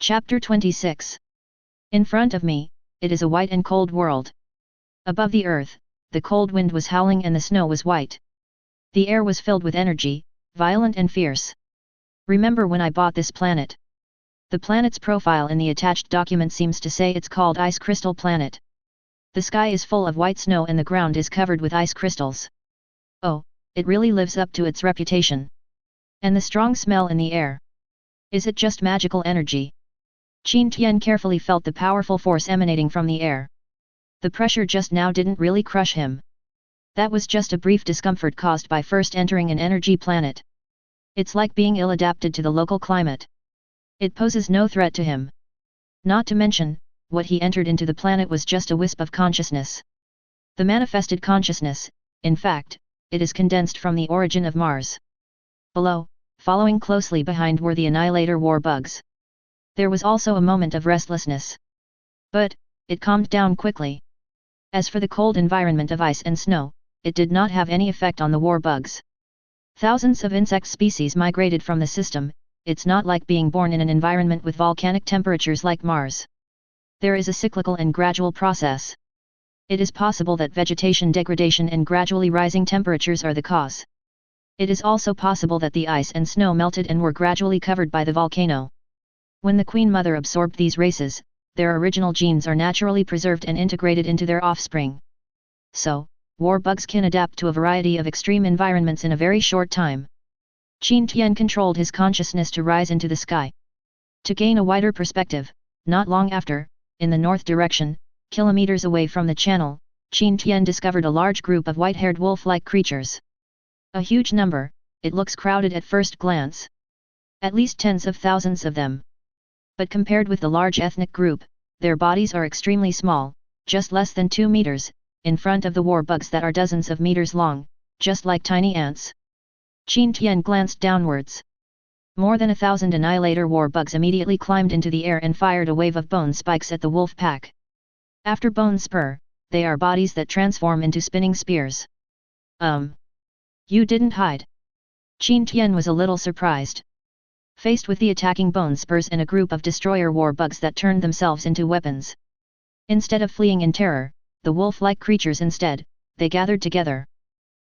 Chapter 26. In front of me, it is a white and cold world. Above the earth, the cold wind was howling and the snow was white. The air was filled with energy, violent and fierce. Remember when I bought this planet? The planet's profile in the attached document seems to say it's called Ice Crystal Planet. The sky is full of white snow and the ground is covered with ice crystals. Oh, it really lives up to its reputation. And the strong smell in the air. Is it just magical energy? Qin Tian carefully felt the powerful force emanating from the air. The pressure just now didn't really crush him. That was just a brief discomfort caused by first entering an energy planet. It's like being ill-adapted to the local climate. It poses no threat to him. Not to mention, what he entered into the planet was just a wisp of consciousness. The manifested consciousness, in fact, it is condensed from the origin of Mars. Below, following closely behind were the annihilator war bugs. There was also a moment of restlessness. But, it calmed down quickly. As for the cold environment of ice and snow, it did not have any effect on the war bugs. Thousands of insect species migrated from the system. It's not like being born in an environment with volcanic temperatures like Mars. There is a cyclical and gradual process. It is possible that vegetation degradation and gradually rising temperatures are the cause. It is also possible that the ice and snow melted and were gradually covered by the volcano. When the Queen Mother absorbed these races, their original genes are naturally preserved and integrated into their offspring. So, war bugs can adapt to a variety of extreme environments in a very short time. Qin Tian controlled his consciousness to rise into the sky. To gain a wider perspective, not long after, in the north direction, kilometers away from the channel, Qin Tian discovered a large group of white-haired wolf-like creatures. A huge number, it looks crowded at first glance. At least tens of thousands of them. But compared with the large ethnic group, their bodies are extremely small, just less than 2 meters, in front of the war bugs that are dozens of meters long, just like tiny ants. Qin Tian glanced downwards. More than 1,000 annihilator war bugs immediately climbed into the air and fired a wave of bone spikes at the wolf pack. After bone spur, they are bodies that transform into spinning spears. You didn't hide. Qin Tian was a little surprised. Faced with the attacking bone spurs and a group of destroyer war bugs that turned themselves into weapons. Instead of fleeing in terror, the wolf-like creatures instead, they gathered together.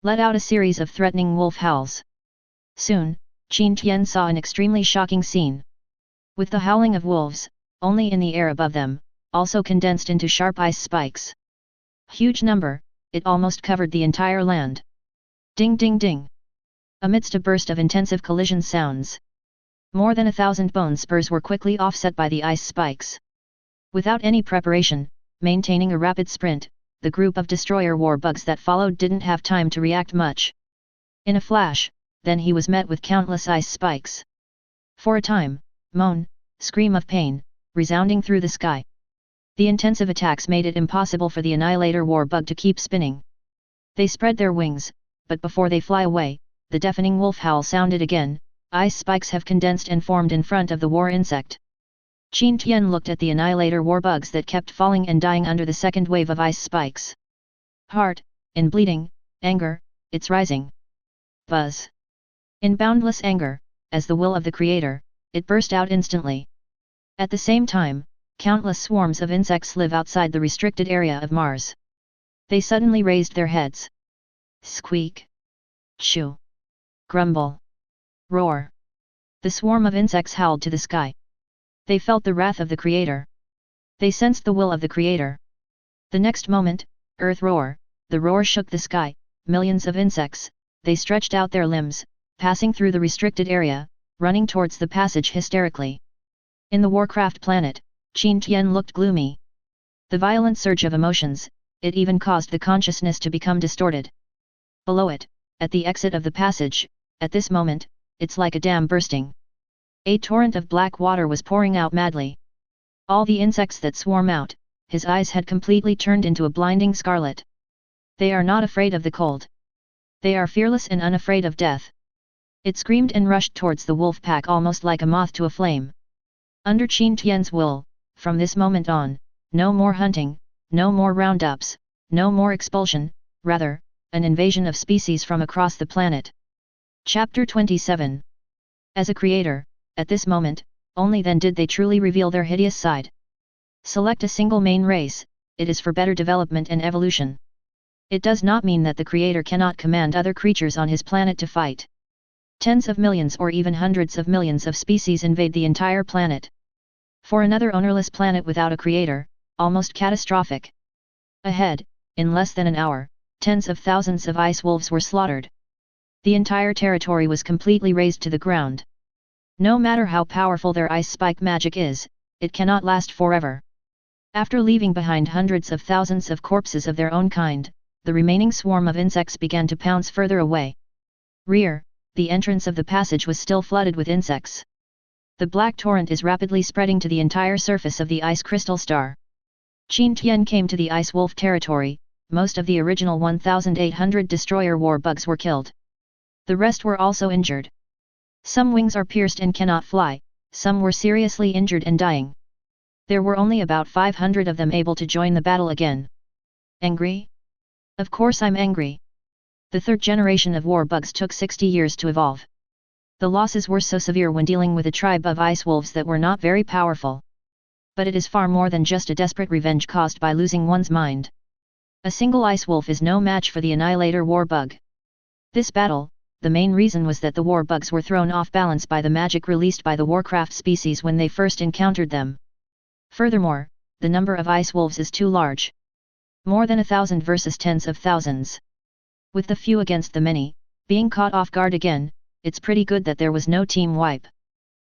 Let out a series of threatening wolf howls. Soon, Qin Tian saw an extremely shocking scene. With the howling of wolves, only in the air above them, also condensed into sharp ice spikes. Huge number, it almost covered the entire land. Ding ding ding. Amidst a burst of intensive collision sounds. More than 1,000 bone spurs were quickly offset by the ice spikes. Without any preparation, maintaining a rapid sprint, the group of destroyer war bugs that followed didn't have time to react much. In a flash, then he was met with countless ice spikes. For a time, scream of pain, resounding through the sky. The intensive attacks made it impossible for the annihilator war bug to keep spinning. They spread their wings, but before they fly away, the deafening wolf howl sounded again. Ice spikes have condensed and formed in front of the war insect. Qin Tian looked at the annihilator war bugs that kept falling and dying under the second wave of ice spikes. Heart, in bleeding, anger, it's rising. Buzz. In boundless anger, as the will of the Creator, it burst out instantly. At the same time, countless swarms of insects live outside the restricted area of Mars. They suddenly raised their heads. Squeak. Chew. Grumble. Roar. The swarm of insects howled to the sky. They felt the wrath of the Creator. They sensed the will of the Creator. The next moment, earth roar, the roar shook the sky, millions of insects, they stretched out their limbs, passing through the restricted area, running towards the passage hysterically. In the Warcraft planet, Qin Tian looked gloomy. The violent surge of emotions, it even caused the consciousness to become distorted. Below it, at the exit of the passage, at this moment, it's like a dam bursting. A torrent of black water was pouring out madly. All the insects that swarm out, his eyes had completely turned into a blinding scarlet. They are not afraid of the cold. They are fearless and unafraid of death. It screamed and rushed towards the wolf pack almost like a moth to a flame. Under Qin Tian's will, from this moment on, no more hunting, no more roundups, no more expulsion, rather, an invasion of species from across the planet. Chapter 27. As a creator, at this moment, only then did they truly reveal their hideous side. Select a single main race, it is for better development and evolution. It does not mean that the creator cannot command other creatures on his planet to fight. Tens of millions or even hundreds of millions of species invade the entire planet. For another ownerless planet without a creator, almost catastrophic. Ahead, in less than an hour, tens of thousands of ice wolves were slaughtered. The entire territory was completely razed to the ground. No matter how powerful their ice spike magic is, it cannot last forever. After leaving behind hundreds of thousands of corpses of their own kind, the remaining swarm of insects began to pounce further away. Rear, the entrance of the passage was still flooded with insects. The black torrent is rapidly spreading to the entire surface of the ice crystal star. Qin Tian came to the ice wolf territory. Most of the original 1,800 destroyer war bugs were killed. The rest were also injured. Some wings are pierced and cannot fly, some were seriously injured and dying. There were only about 500 of them able to join the battle again. Angry? Of course I'm angry. The third generation of war bugs took 60 years to evolve. The losses were so severe when dealing with a tribe of ice wolves that were not very powerful. But it is far more than just a desperate revenge caused by losing one's mind. A single ice wolf is no match for the annihilator war bug. This battle, the main reason was that the war bugs were thrown off balance by the magic released by the warcraft species when they first encountered them. Furthermore, the number of ice wolves is too large. More than 1,000 versus tens of thousands. With the few against the many, being caught off guard again, it's pretty good that there was no team wipe.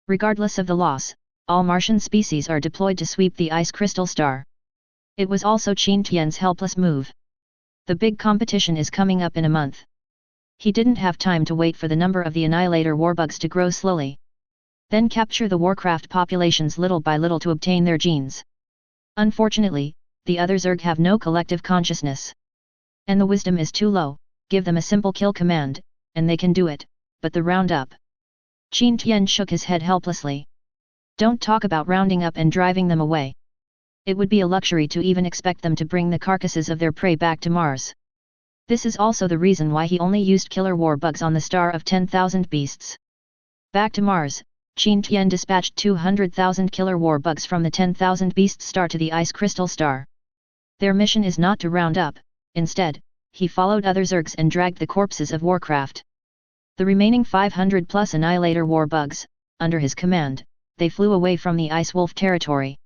Regardless of the loss, all Martian species are deployed to sweep the ice crystal star. It was also Qin Tian's helpless move. The big competition is coming up in a month. He didn't have time to wait for the number of the annihilator warbugs to grow slowly. Then capture the warcraft populations little by little to obtain their genes. Unfortunately, the other Zerg have no collective consciousness. And the wisdom is too low. Give them a simple kill command, and they can do it, but the roundup. Qin Tian shook his head helplessly. Don't talk about rounding up and driving them away. It would be a luxury to even expect them to bring the carcasses of their prey back to Mars. This is also the reason why he only used killer war bugs on the star of 10,000 beasts. Back to Mars, Qin Tian dispatched 200,000 killer war bugs from the 10,000 beast star to the ice crystal star. Their mission is not to round up, instead, he followed other Zergs and dragged the corpses of warcraft. The remaining 500 plus annihilator war bugs, under his command, they flew away from the ice wolf territory.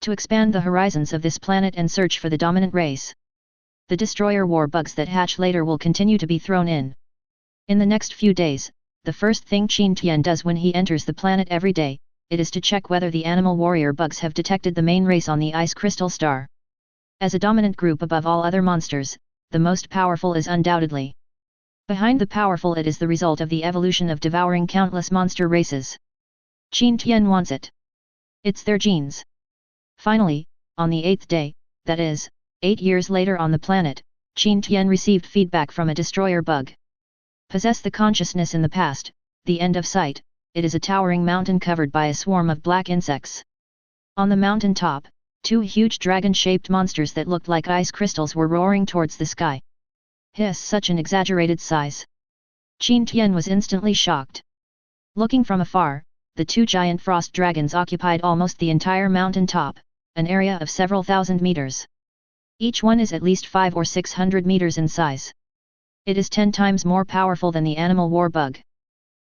To expand the horizons of this planet and search for the dominant race. The destroyer war bugs that hatch later will continue to be thrown in. In the next few days, the first thing Qin Tian does when he enters the planet every day, it is to check whether the animal warrior bugs have detected the main race on the ice crystal star. As a dominant group above all other monsters, the most powerful is undoubtedly. Behind the powerful it is the result of the evolution of devouring countless monster races. Qin Tian wants it. It's their genes. Finally, on the 8th day, that is, 8 years later on the planet, Qin Tian received feedback from a destroyer bug. Possess the consciousness in the past, the end of sight, it is a towering mountain covered by a swarm of black insects. On the mountain top, 2 huge dragon-shaped monsters that looked like ice crystals were roaring towards the sky. Hiss, such an exaggerated size. Qin Tian was instantly shocked. Looking from afar, the 2 giant frost dragons occupied almost the entire mountain top, an area of several thousand meters. Each one is at least 500 or 600 meters in size. It is 10 times more powerful than the animal war bug.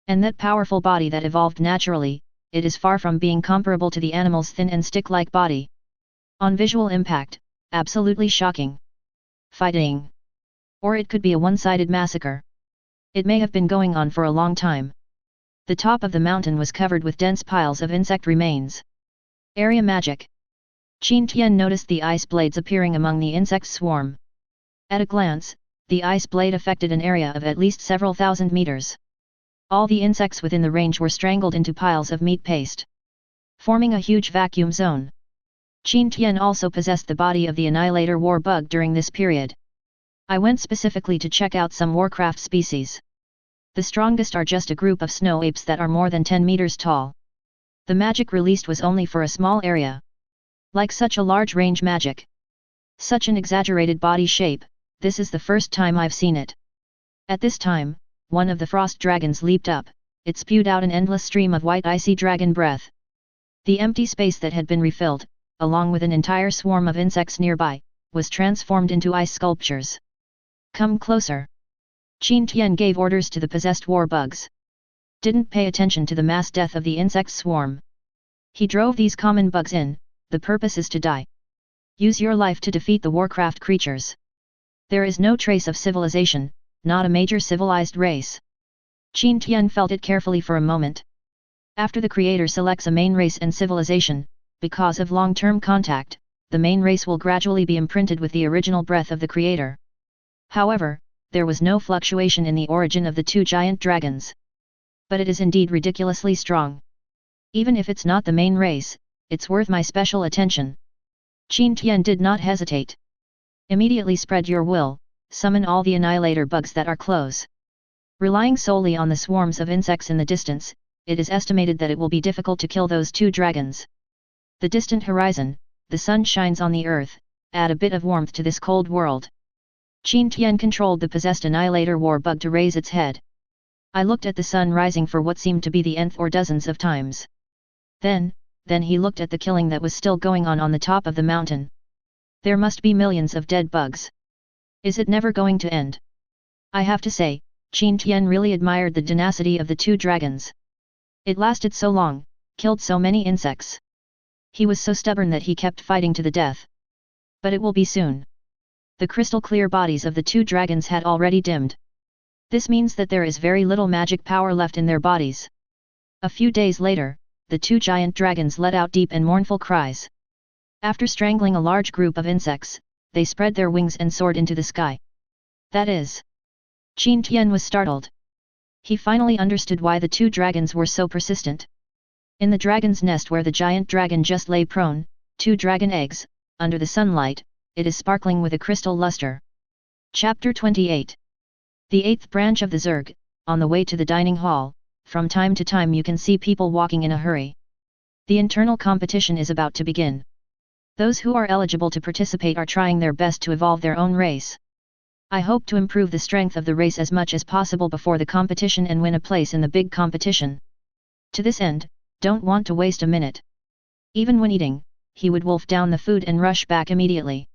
And that powerful body that evolved naturally, it is far from being comparable to the animal's thin and stick-like body. On visual impact, absolutely shocking. Fighting. Or it could be a one-sided massacre. It may have been going on for a long time. The top of the mountain was covered with dense piles of insect remains. Area magic. Qin Tian noticed the ice blades appearing among the insect swarm. At a glance, the ice blade affected an area of at least several thousand meters. All the insects within the range were strangled into piles of meat paste, forming a huge vacuum zone. Qin Tian also possessed the body of the annihilator war bug during this period. I went specifically to check out some warcraft species. The strongest are just a group of snow apes that are more than 10 meters tall. The magic released was only for a small area. Like such a large range magic. Such an exaggerated body shape, this is the first time I've seen it. At this time, one of the frost dragons leaped up, it spewed out an endless stream of white icy dragon breath. The empty space that had been refilled, along with an entire swarm of insects nearby, was transformed into ice sculptures. Come closer. Qin Tian gave orders to the possessed war bugs. Didn't pay attention to the mass death of the insect swarm. He drove these common bugs in, the purpose is to die. Use your life to defeat the warcraft creatures. There is no trace of civilization, not a major civilized race. Qin Tian felt it carefully for a moment. After the creator selects a main race and civilization, because of long-term contact, the main race will gradually be imprinted with the original breath of the creator. However, there was no fluctuation in the origin of the two giant dragons. But it is indeed ridiculously strong. Even if it's not the main race, it's worth my special attention. Qin Tian did not hesitate. Immediately spread your will, summon all the annihilator bugs that are close. Relying solely on the swarms of insects in the distance, it is estimated that it will be difficult to kill those two dragons. The distant horizon, the sun shines on the earth, add a bit of warmth to this cold world. Qin Tian controlled the possessed annihilator war bug to raise its head. I looked at the sun rising for what seemed to be the nth or dozens of times. Then he looked at the killing that was still going on the top of the mountain. There must be millions of dead bugs. Is it never going to end? I have to say, Qin Tian really admired the tenacity of the two dragons. It lasted so long, killed so many insects. He was so stubborn that he kept fighting to the death. But it will be soon. The crystal clear bodies of the two dragons had already dimmed. This means that there is very little magic power left in their bodies. A few days later, the two giant dragons let out deep and mournful cries. After strangling a large group of insects, they spread their wings and soared into the sky. That is. Qin Tian was startled. He finally understood why the two dragons were so persistent. In the dragon's nest where the giant dragon just lay prone, 2 dragon eggs, under the sunlight, it is sparkling with a crystal luster. Chapter 28. The 8th branch of the Zerg, on the way to the dining hall, from time to time you can see people walking in a hurry. The internal competition is about to begin. Those who are eligible to participate are trying their best to evolve their own race. I hope to improve the strength of the race as much as possible before the competition and win a place in the big competition. To this end, don't want to waste a minute. Even when eating, he would wolf down the food and rush back immediately.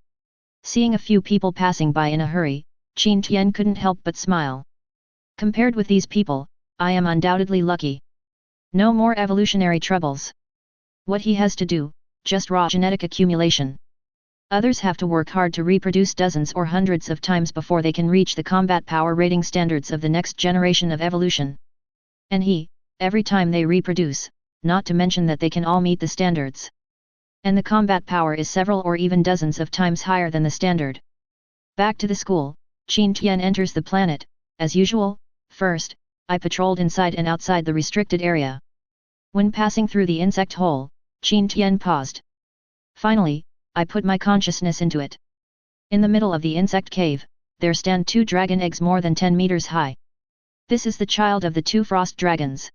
Seeing a few people passing by in a hurry, Qin Tian couldn't help but smile. Compared with these people, I am undoubtedly lucky. No more evolutionary troubles. What he has to do, just raw genetic accumulation. Others have to work hard to reproduce dozens or hundreds of times before they can reach the combat power rating standards of the next generation of evolution. And he, every time they reproduce, not to mention that they can all meet the standards. And the combat power is several or even dozens of times higher than the standard. Back to the school, Qin Tian enters the planet, as usual. First, I patrolled inside and outside the restricted area. When passing through the insect hole, Qin Tian paused. Finally, I put my consciousness into it. In the middle of the insect cave, there stand 2 dragon eggs more than 10 meters high. This is the child of the 2 frost dragons.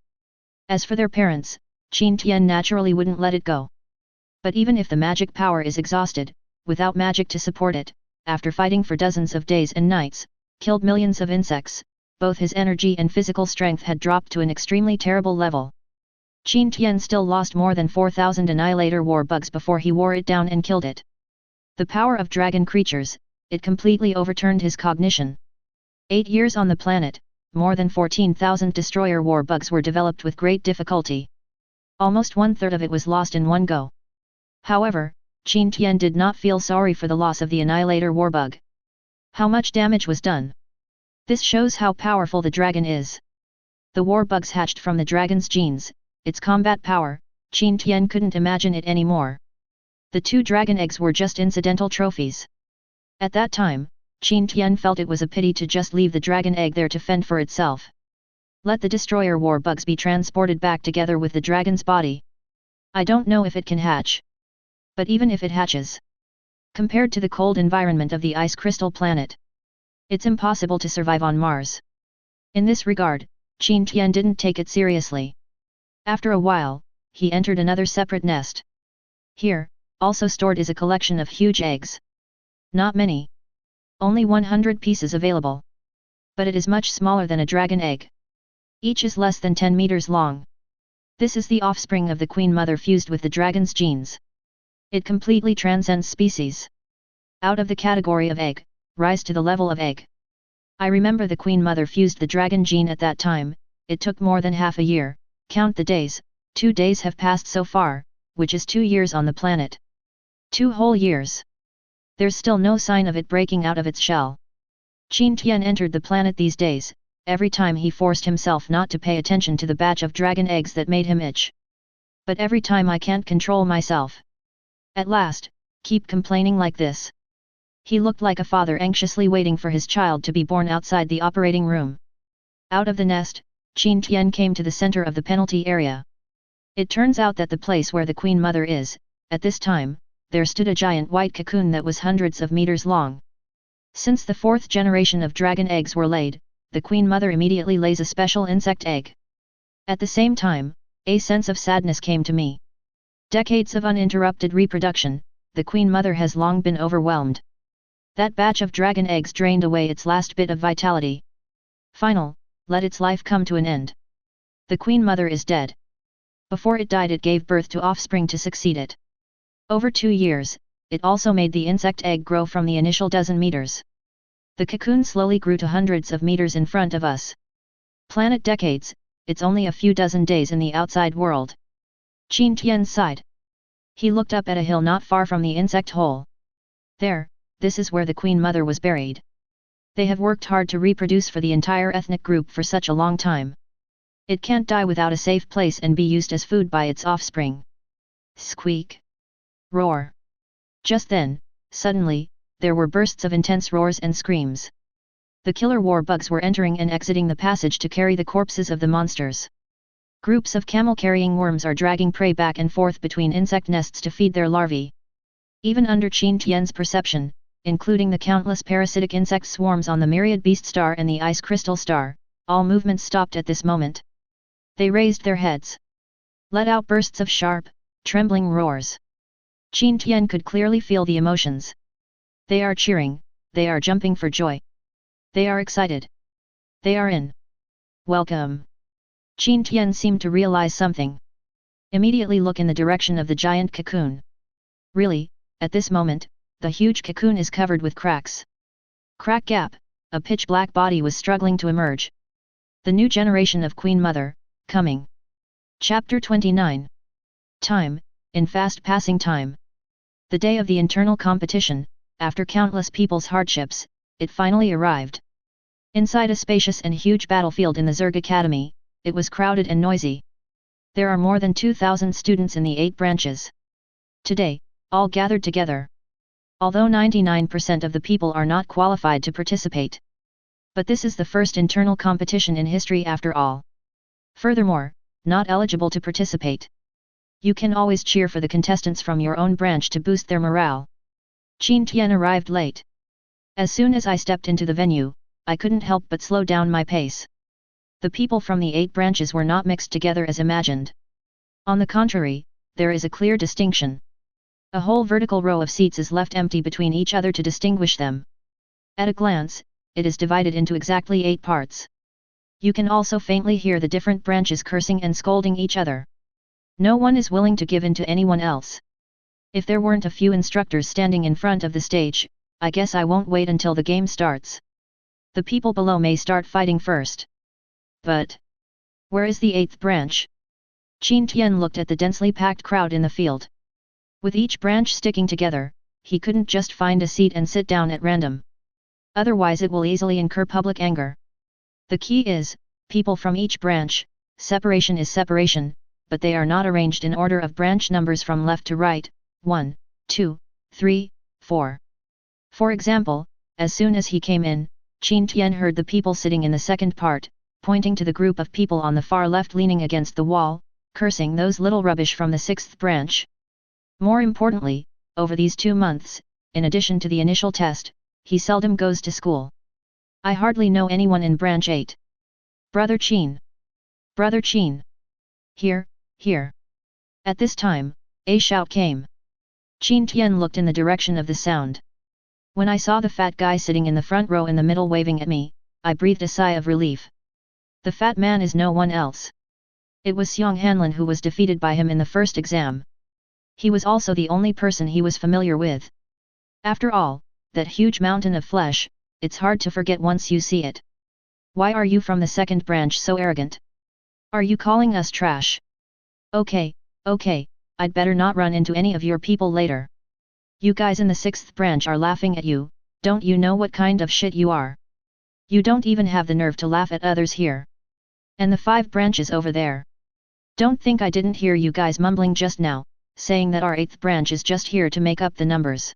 As for their parents, Qin Tian naturally wouldn't let it go. But even if the magic power is exhausted, without magic to support it, after fighting for dozens of days and nights, killed millions of insects, both his energy and physical strength had dropped to an extremely terrible level. Qin Tian still lost more than 4,000 annihilator war bugs before he wore it down and killed it. The power of dragon creatures, it completely overturned his cognition. 8 years on the planet, more than 14,000 destroyer war bugs were developed with great difficulty. Almost 1/3 of it was lost in one go. However, Qin Tian did not feel sorry for the loss of the annihilator warbug. How much damage was done? This shows how powerful the dragon is. The warbugs hatched from the dragon's genes, its combat power, Qin Tian couldn't imagine it anymore. The 2 dragon eggs were just incidental trophies. At that time, Qin Tian felt it was a pity to just leave the dragon egg there to fend for itself. Let the destroyer warbugs be transported back together with the dragon's body. I don't know if it can hatch. But even if it hatches, compared to the cold environment of the ice crystal planet, it's impossible to survive on Mars. In this regard, Qin Tian didn't take it seriously. After a while, he entered another separate nest. Here, also stored is a collection of huge eggs. Not many. Only 100 pieces available. But it is much smaller than a dragon egg. Each is less than 10 meters long. This is the offspring of the Queen Mother fused with the dragon's genes. It completely transcends species. Out of the category of egg, rise to the level of egg. I remember the Queen Mother fused the dragon gene at that time. It took more than half a year. Count the days, 2 days have passed so far, which is 2 years on the planet. 2 whole years. There's still no sign of it breaking out of its shell. Qin Tian entered the planet these days, every time he forced himself not to pay attention to the batch of dragon eggs that made him itch. But every time I can't control myself. At last, keep complaining like this. He looked like a father anxiously waiting for his child to be born outside the operating room. Out of the nest, Qin Tian came to the center of the penalty area. It turns out that the place where the Queen Mother is, at this time, there stood a giant white cocoon that was hundreds of meters long. Since the 4th generation of dragon eggs were laid, the Queen Mother immediately lays a special insect egg. At the same time, a sense of sadness came to me. Decades of uninterrupted reproduction, the Queen Mother has long been overwhelmed. That batch of dragon eggs drained away its last bit of vitality. Let its life come to an end. The Queen Mother is dead. Before it died, it gave birth to offspring to succeed it. Over 2 years, it also made the insect egg grow from the initial dozen meters. The cocoon slowly grew to hundreds of meters in front of us. Planet decades, it's only a few dozen days in the outside world. Qin Tian sighed. He looked up at a hill not far from the insect hole. This is where the Queen Mother was buried. They have worked hard to reproduce for the entire ethnic group for such a long time. It can't die without a safe place and be used as food by its offspring. Squeak. Roar. Just then, suddenly, there were bursts of intense roars and screams. The killer war bugs were entering and exiting the passage to carry the corpses of the monsters. Groups of camel-carrying worms are dragging prey back and forth between insect nests to feed their larvae. Even under Qin Tian's perception, including the countless parasitic insect swarms on the myriad beast star and the ice crystal star, all movement stopped at this moment. They raised their heads. Let out bursts of sharp, trembling roars. Qin Tian could clearly feel the emotions. They are cheering, they are jumping for joy. They are excited. They are in. Welcome. Qin Tian seemed to realize something. Immediately look in the direction of the giant cocoon. Really, at this moment, the huge cocoon is covered with cracks. Crack gap, a pitch-black body was struggling to emerge. The new generation of Queen Mother, coming. Chapter 29. Time, in fast-passing time. The day of the internal competition, after countless people's hardships, it finally arrived. Inside a spacious and huge battlefield in the Zerg Academy, it was crowded and noisy. There are more than 2,000 students in the 8 branches. Today, all gathered together. Although 99% of the people are not qualified to participate. But this is the first internal competition in history after all. Furthermore, not eligible to participate. You can always cheer for the contestants from your own branch to boost their morale. Qin Tian arrived late. As soon as I stepped into the venue, I couldn't help but slow down my pace. The people from the 8 branches were not mixed together as imagined. On the contrary, there is a clear distinction. A whole vertical row of seats is left empty between each other to distinguish them. At a glance, it is divided into exactly 8 parts. You can also faintly hear the different branches cursing and scolding each other. No one is willing to give in to anyone else. If there weren't a few instructors standing in front of the stage, I guess I won't wait until the game starts. The people below may start fighting first. But where is the 8th branch? Qin Tian looked at the densely packed crowd in the field. With each branch sticking together, he couldn't just find a seat and sit down at random. Otherwise it will easily incur public anger. The key is, people from each branch, separation is separation, but they are not arranged in order of branch numbers from left to right, 1, 2, 3, 4. For example, as soon as he came in, Qin Tian heard the people sitting in the second part, pointing to the group of people on the far left leaning against the wall, cursing those little rubbish from the 6th branch. More importantly, over these 2 months, in addition to the initial test, he seldom goes to school. I hardly know anyone in branch 8. Brother Qin. Brother Qin. Here, here. At this time, a shout came. Qin Tian looked in the direction of the sound. When I saw the fat guy sitting in the front row in the middle waving at me, I breathed a sigh of relief. The fat man is no one else. It was Xiong Hanlin who was defeated by him in the first exam. He was also the only person he was familiar with. After all, that huge mountain of flesh, it's hard to forget once you see it. Why are you from the second branch so arrogant? Are you calling us trash? Okay, I'd better not run into any of your people later. You guys in the sixth branch are laughing at you, don't you know what kind of shit you are? You don't even have the nerve to laugh at others here. And the 5 branches over there. Don't think I didn't hear you guys mumbling just now, saying that our 8th branch is just here to make up the numbers.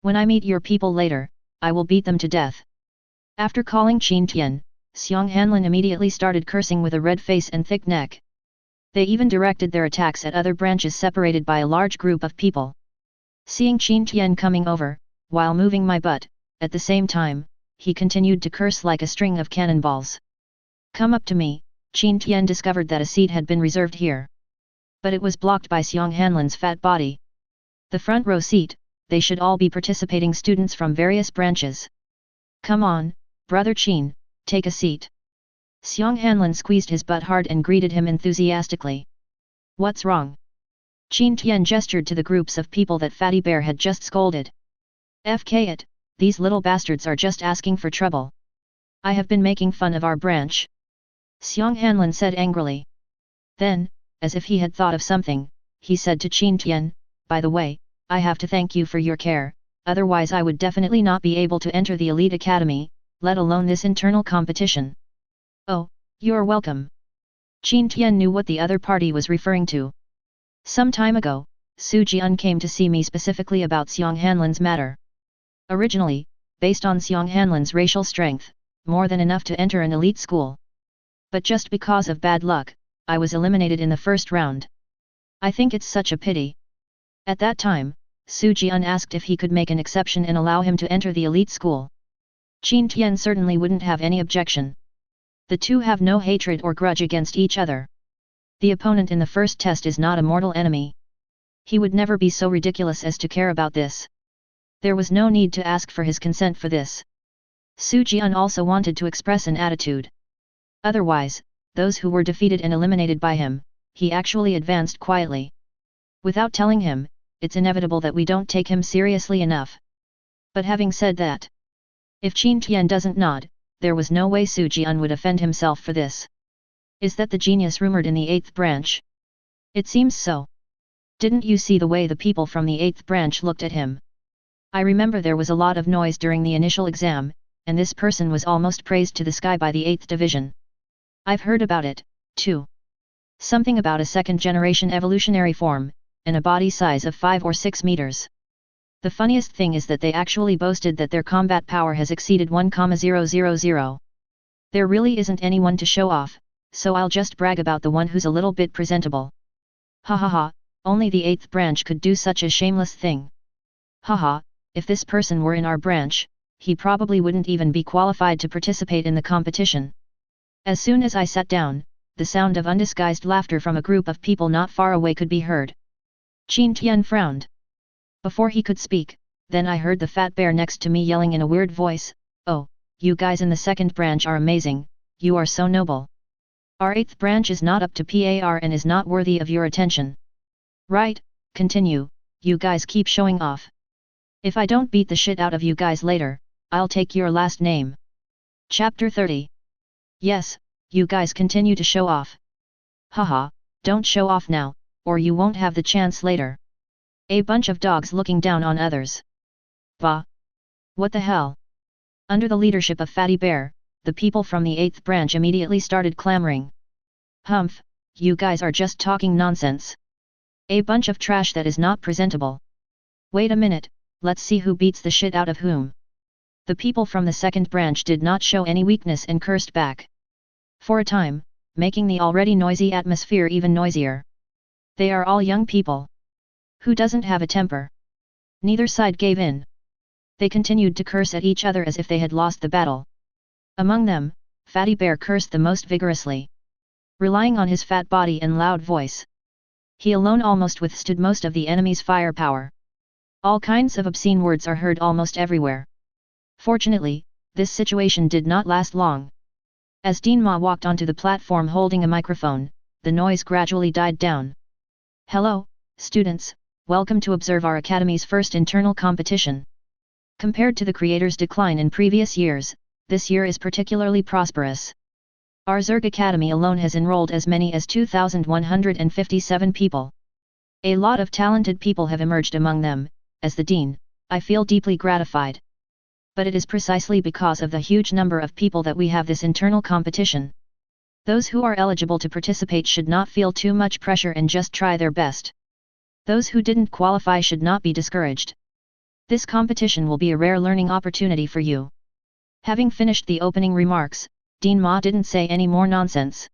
When I meet your people later, I will beat them to death. After calling Qin Tian, Xiong Hanlin immediately started cursing with a red face and thick neck. They even directed their attacks at other branches separated by a large group of people. Seeing Qin Tian coming over, while moving my butt, at the same time, he continued to curse like a string of cannonballs. Come up to me, Qin Tian discovered that a seat had been reserved here. But it was blocked by Xiong Hanlin's fat body. The front row seat, they should all be participating students from various branches. Come on, brother Qin, take a seat. Xiong Hanlin squeezed his butt hard and greeted him enthusiastically. What's wrong? Qin Tian gestured to the groups of people that Fatty Bear had just scolded. FK it, these little bastards are just asking for trouble. I have been making fun of our branch. Xiong Hanlin said angrily. Then, as if he had thought of something, he said to Qin Tian, by the way, I have to thank you for your care, otherwise I would definitely not be able to enter the elite academy, let alone this internal competition. Oh, you're welcome. Qin Tian knew what the other party was referring to. Some time ago, Su Jian came to see me specifically about Xiong Hanlin's matter. Originally, based on Xiong Hanlin's racial strength, more than enough to enter an elite school. But just because of bad luck, I was eliminated in the first round. I think it's such a pity. At that time, Su Jian asked if he could make an exception and allow him to enter the elite school. Qin Tian certainly wouldn't have any objection. The two have no hatred or grudge against each other. The opponent in the first test is not a mortal enemy. He would never be so ridiculous as to care about this. There was no need to ask for his consent for this. Su Jian also wanted to express an attitude. Otherwise, those who were defeated and eliminated by him, he actually advanced quietly. Without telling him, it's inevitable that we don't take him seriously enough. But having said that, if Qin Tian doesn't nod, there was no way Su Jian would offend himself for this. Is that the genius rumored in the 8th branch? It seems so. Didn't you see the way the people from the 8th branch looked at him? I remember there was a lot of noise during the initial exam, and this person was almost praised to the sky by the 8th division. I've heard about it, too. Something about a second-generation evolutionary form, and a body size of 5 or 6 meters. The funniest thing is that they actually boasted that their combat power has exceeded 1,000. There really isn't anyone to show off, so I'll just brag about the one who's a little bit presentable. Ha ha ha, only the 8th branch could do such a shameless thing. Haha, if this person were in our branch, he probably wouldn't even be qualified to participate in the competition. As soon as I sat down, the sound of undisguised laughter from a group of people not far away could be heard. Qin Tian frowned. Before he could speak, then I heard the fat bear next to me yelling in a weird voice, "Oh, you guys in the second branch are amazing, you are so noble. Our 8th branch is not up to par and is not worthy of your attention. Right, continue, you guys keep showing off. If I don't beat the shit out of you guys later, I'll take your last name." Chapter 30. Yes, you guys continue to show off. Haha, don't show off now, or you won't have the chance later. A bunch of dogs looking down on others. Bah! What the hell? Under the leadership of Fatty Bear, the people from the 8th branch immediately started clamoring. Humph, you guys are just talking nonsense. A bunch of trash that is not presentable. Wait a minute, let's see who beats the shit out of whom. The people from the second branch did not show any weakness and cursed back. For a time, making the already noisy atmosphere even noisier. They are all young people. Who doesn't have a temper? Neither side gave in. They continued to curse at each other as if they had lost the battle. Among them, Fatty Bear cursed the most vigorously. Relying on his fat body and loud voice, he alone almost withstood most of the enemy's firepower. All kinds of obscene words are heard almost everywhere. Fortunately, this situation did not last long. As Dean Ma walked onto the platform holding a microphone, the noise gradually died down. Hello, students, welcome to observe our Academy's first internal competition. Compared to the creator's decline in previous years, this year is particularly prosperous. Our Zerg Academy alone has enrolled as many as 2,157 people. A lot of talented people have emerged among them. As the Dean, I feel deeply gratified. But it is precisely because of the huge number of people that we have this internal competition. Those who are eligible to participate should not feel too much pressure and just try their best. Those who didn't qualify should not be discouraged. This competition will be a rare learning opportunity for you. Having finished the opening remarks, Dean Ma didn't say any more nonsense.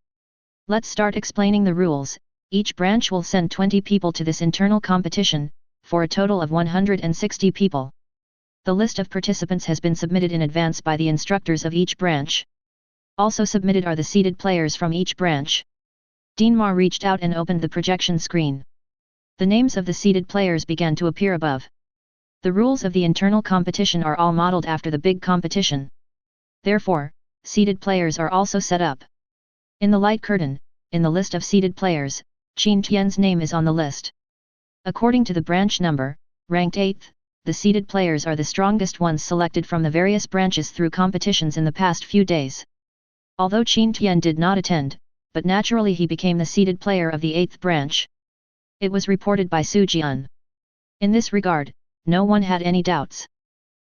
Let's start explaining the rules. Each branch will send 20 people to this internal competition, for a total of 160 people. The list of participants has been submitted in advance by the instructors of each branch. Also submitted are the seeded players from each branch. Dean Ma reached out and opened the projection screen. The names of the seeded players began to appear above. The rules of the internal competition are all modeled after the big competition. Therefore, seeded players are also set up. In the light curtain, in the list of seeded players, Qin Tian's name is on the list. According to the branch number, ranked 8th, the seeded players are the strongest ones selected from the various branches through competitions in the past few days. Although Qin Tian did not attend, but naturally he became the seeded player of the 8th branch. It was reported by Su Jian. In this regard, no one had any doubts.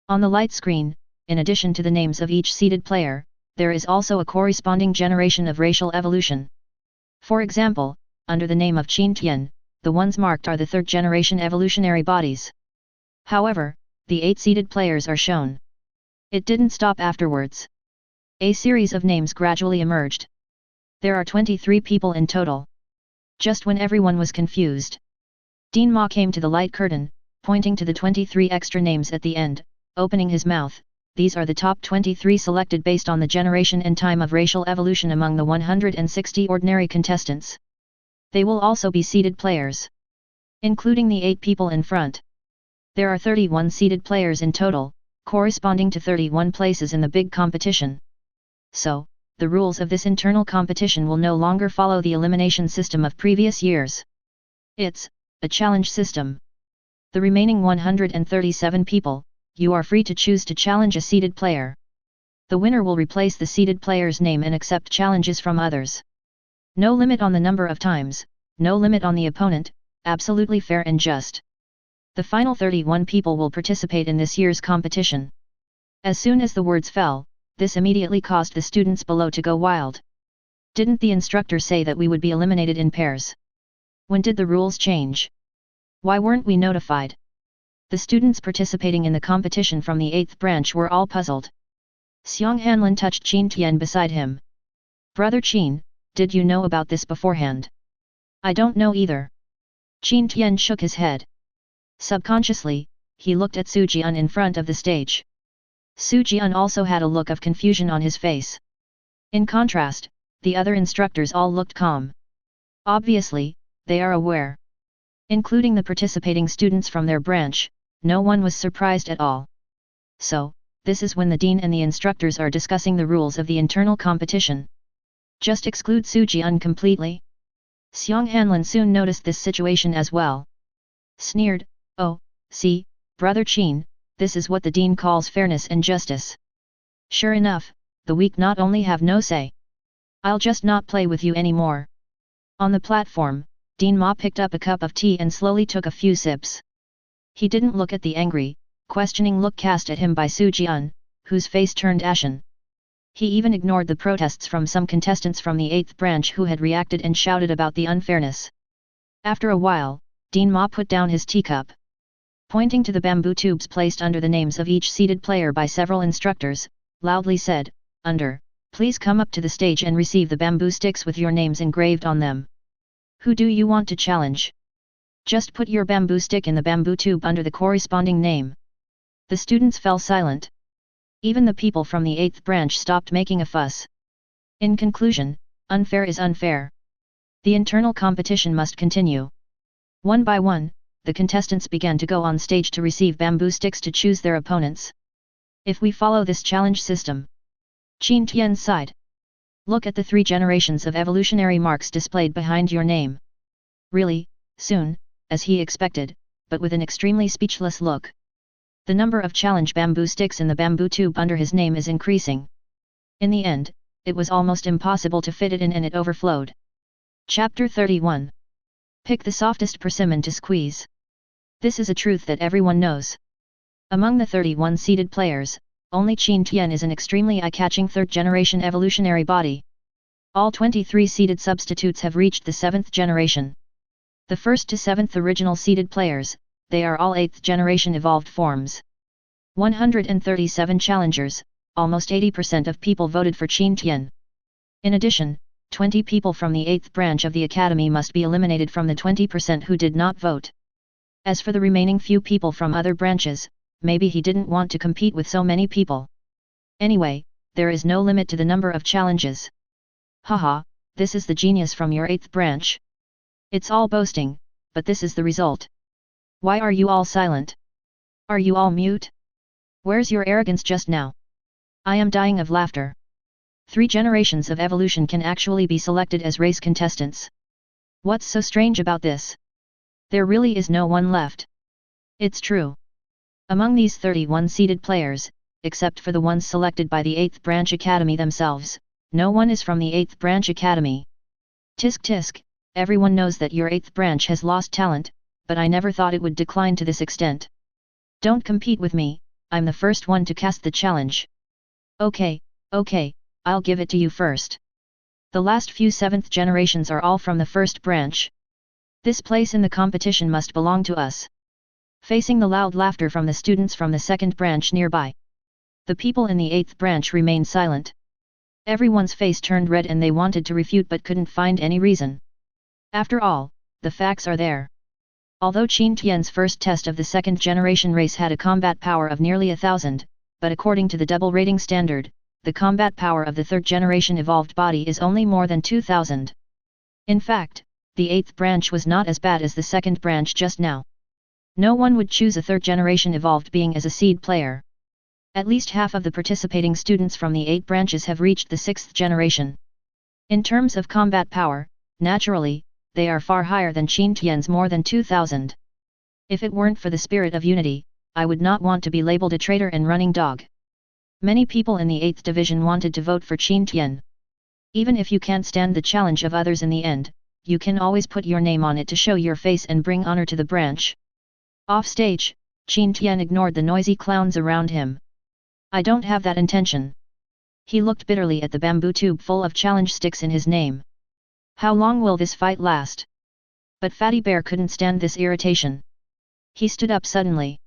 On the light screen, in addition to the names of each seeded player, there is also a corresponding generation of racial evolution. For example, under the name of Qin Tian, the ones marked are the third generation evolutionary bodies. However, the 8 seeded players are shown. It didn't stop afterwards. A series of names gradually emerged. There are 23 people in total. Just when everyone was confused, Dean Ma came to the light curtain, pointing to the 23 extra names at the end, opening his mouth. These are the top 23 selected based on the generation and time of racial evolution among the 160 ordinary contestants. They will also be seeded players, including the 8 people in front. There are 31 seeded players in total, corresponding to 31 places in the big competition. So, the rules of this internal competition will no longer follow the elimination system of previous years. It's a challenge system. The remaining 137 people, you are free to choose to challenge a seeded player. The winner will replace the seeded player's name and accept challenges from others. No limit on the number of times, no limit on the opponent, absolutely fair and just. The final 31 people will participate in this year's competition. As soon as the words fell, this immediately caused the students below to go wild. Didn't the instructor say that we would be eliminated in pairs? When did the rules change? Why weren't we notified? The students participating in the competition from the 8th branch were all puzzled. Xiang Hanlin touched Qin Tian beside him. Brother Qin, did you know about this beforehand? I don't know either. Qin Tian shook his head. Subconsciously, he looked at Su Jian in front of the stage. Su Jian also had a look of confusion on his face. In contrast, the other instructors all looked calm. Obviously, they are aware. Including the participating students from their branch, no one was surprised at all. So, this is when the dean and the instructors are discussing the rules of the internal competition. Just exclude Su Jian completely? Xiang Hanlin soon noticed this situation as well. Sneered, oh, see, Brother Qin, this is what the dean calls fairness and justice. Sure enough, the weak not only have no say. I'll just not play with you anymore. On the platform, Dean Ma picked up a cup of tea and slowly took a few sips. He didn't look at the angry, questioning look cast at him by Su Jian, whose face turned ashen. He even ignored the protests from some contestants from the 8th branch who had reacted and shouted about the unfairness. After a while, Dean Ma put down his teacup. Pointing to the bamboo tubes placed under the names of each seeded player by several instructors, loudly said, please come up to the stage and receive the bamboo sticks with your names engraved on them. Who do you want to challenge? Just put your bamboo stick in the bamboo tube under the corresponding name. The students fell silent. Even the people from the 8th branch stopped making a fuss. In conclusion, unfair is unfair. The internal competition must continue. One by one, the contestants began to go on stage to receive bamboo sticks to choose their opponents. If we follow this challenge system, Qin Tian sighed. Look at the 3 generations of evolutionary marks displayed behind your name. Really, soon, as he expected, but with an extremely speechless look. The number of challenge bamboo sticks in the bamboo tube under his name is increasing. In the end, it was almost impossible to fit it in and it overflowed. Chapter 31. Pick the softest persimmon to squeeze. This is a truth that everyone knows. Among the 31 seeded players, only Qin Tian is an extremely eye-catching 3rd generation evolutionary body. All 23 seeded substitutes have reached the 7th generation. The 1st to 7th original seeded players, they are all 8th generation evolved forms. 137 challengers, almost 80% of people voted for Qin Tian. In addition, 20 people from the 8th branch of the academy must be eliminated from the 20% who did not vote. As for the remaining few people from other branches, maybe he didn't want to compete with so many people. Anyway, there is no limit to the number of challenges. Haha, this is the genius from your 8th branch. It's all boasting, but this is the result. Why are you all silent? Are you all mute? Where's your arrogance just now? I am dying of laughter. 3 generations of evolution can actually be selected as race contestants. What's so strange about this? There really is no one left. It's true. Among these 31 seeded players, except for the ones selected by the 8th branch academy themselves, no one is from the 8th branch academy. Tisk tisk, everyone knows that your 8th branch has lost talent, but I never thought it would decline to this extent. Don't compete with me, I'm the first one to cast the challenge. Okay, I'll give it to you first. The last few 7th generations are all from the 1st branch. This place in the competition must belong to us. Facing the loud laughter from the students from the 2nd branch nearby, the people in the 8th branch remained silent. Everyone's face turned red and they wanted to refute but couldn't find any reason. After all, the facts are there. Although Qin Tian's first test of the 2nd generation race had a combat power of nearly 1,000, but according to the double rating standard, the combat power of the 3rd generation evolved body is only more than 2,000. In fact, the 8th branch was not as bad as the 2nd branch just now. No one would choose a 3rd generation evolved being as a seed player. At least half of the participating students from the 8 branches have reached the 6th generation. In terms of combat power, naturally, they are far higher than Qin Tian's more than 2,000. If it weren't for the spirit of unity, I would not want to be labeled a traitor and running dog. Many people in the 8th division wanted to vote for Qin Tian. Even if you can't stand the challenge of others in the end, you can always put your name on it to show your face and bring honor to the branch. Off stage, Qin Tian ignored the noisy clowns around him. I don't have that intention. He looked bitterly at the bamboo tube full of challenge sticks in his name. How long will this fight last? But Fatty Bear couldn't stand this irritation. He stood up suddenly.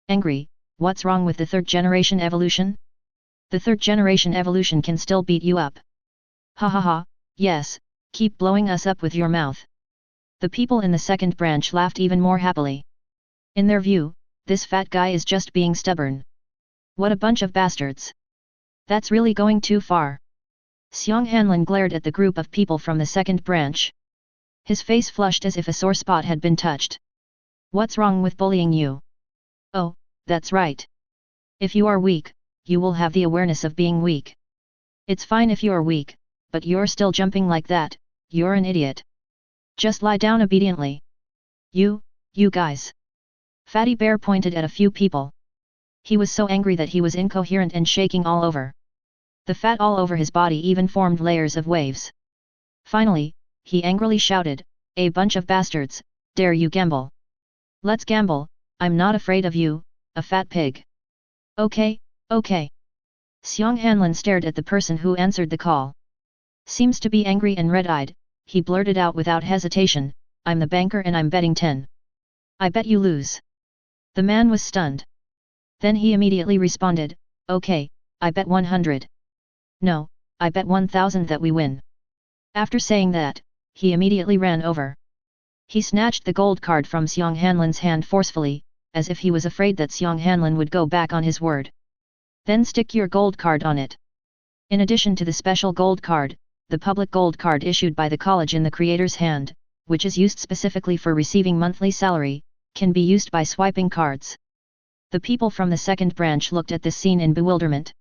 Angry, what's wrong with the 3rd generation evolution? The 3rd generation evolution can still beat you up. Ha ha ha, yes, keep blowing us up with your mouth. The people in the 2nd branch laughed even more happily. In their view, this fat guy is just being stubborn. What a bunch of bastards. That's really going too far. Xiang Hanlin glared at the group of people from the 2nd branch. His face flushed as if a sore spot had been touched. What's wrong with bullying you? Oh, that's right. If you are weak, you will have the awareness of being weak. It's fine if you are weak, but you're still jumping like that, you're an idiot. Just lie down obediently. You guys. Fatty Bear pointed at a few people. He was so angry that he was incoherent and shaking all over. The fat all over his body even formed layers of waves. Finally, he angrily shouted, "A bunch of bastards, dare you gamble? Let's gamble, I'm not afraid of you, a fat pig." Okay. Xiang Hanlin stared at the person who answered the call. Seems to be angry and red-eyed, he blurted out without hesitation, "I'm the banker and I'm betting 10. I bet you lose." The man was stunned. Then he immediately responded, "Okay, I bet 100. No, I bet 1,000 that we win." After saying that, he immediately ran over. He snatched the gold card from Xiang Hanlin's hand forcefully, as if he was afraid that Xiang Hanlin would go back on his word. "Then stick your gold card on it." In addition to the special gold card, the public gold card issued by the college in the creator's hand, which is used specifically for receiving monthly salary, can be used by swiping cards. The people from the 2nd branch looked at this scene in bewilderment.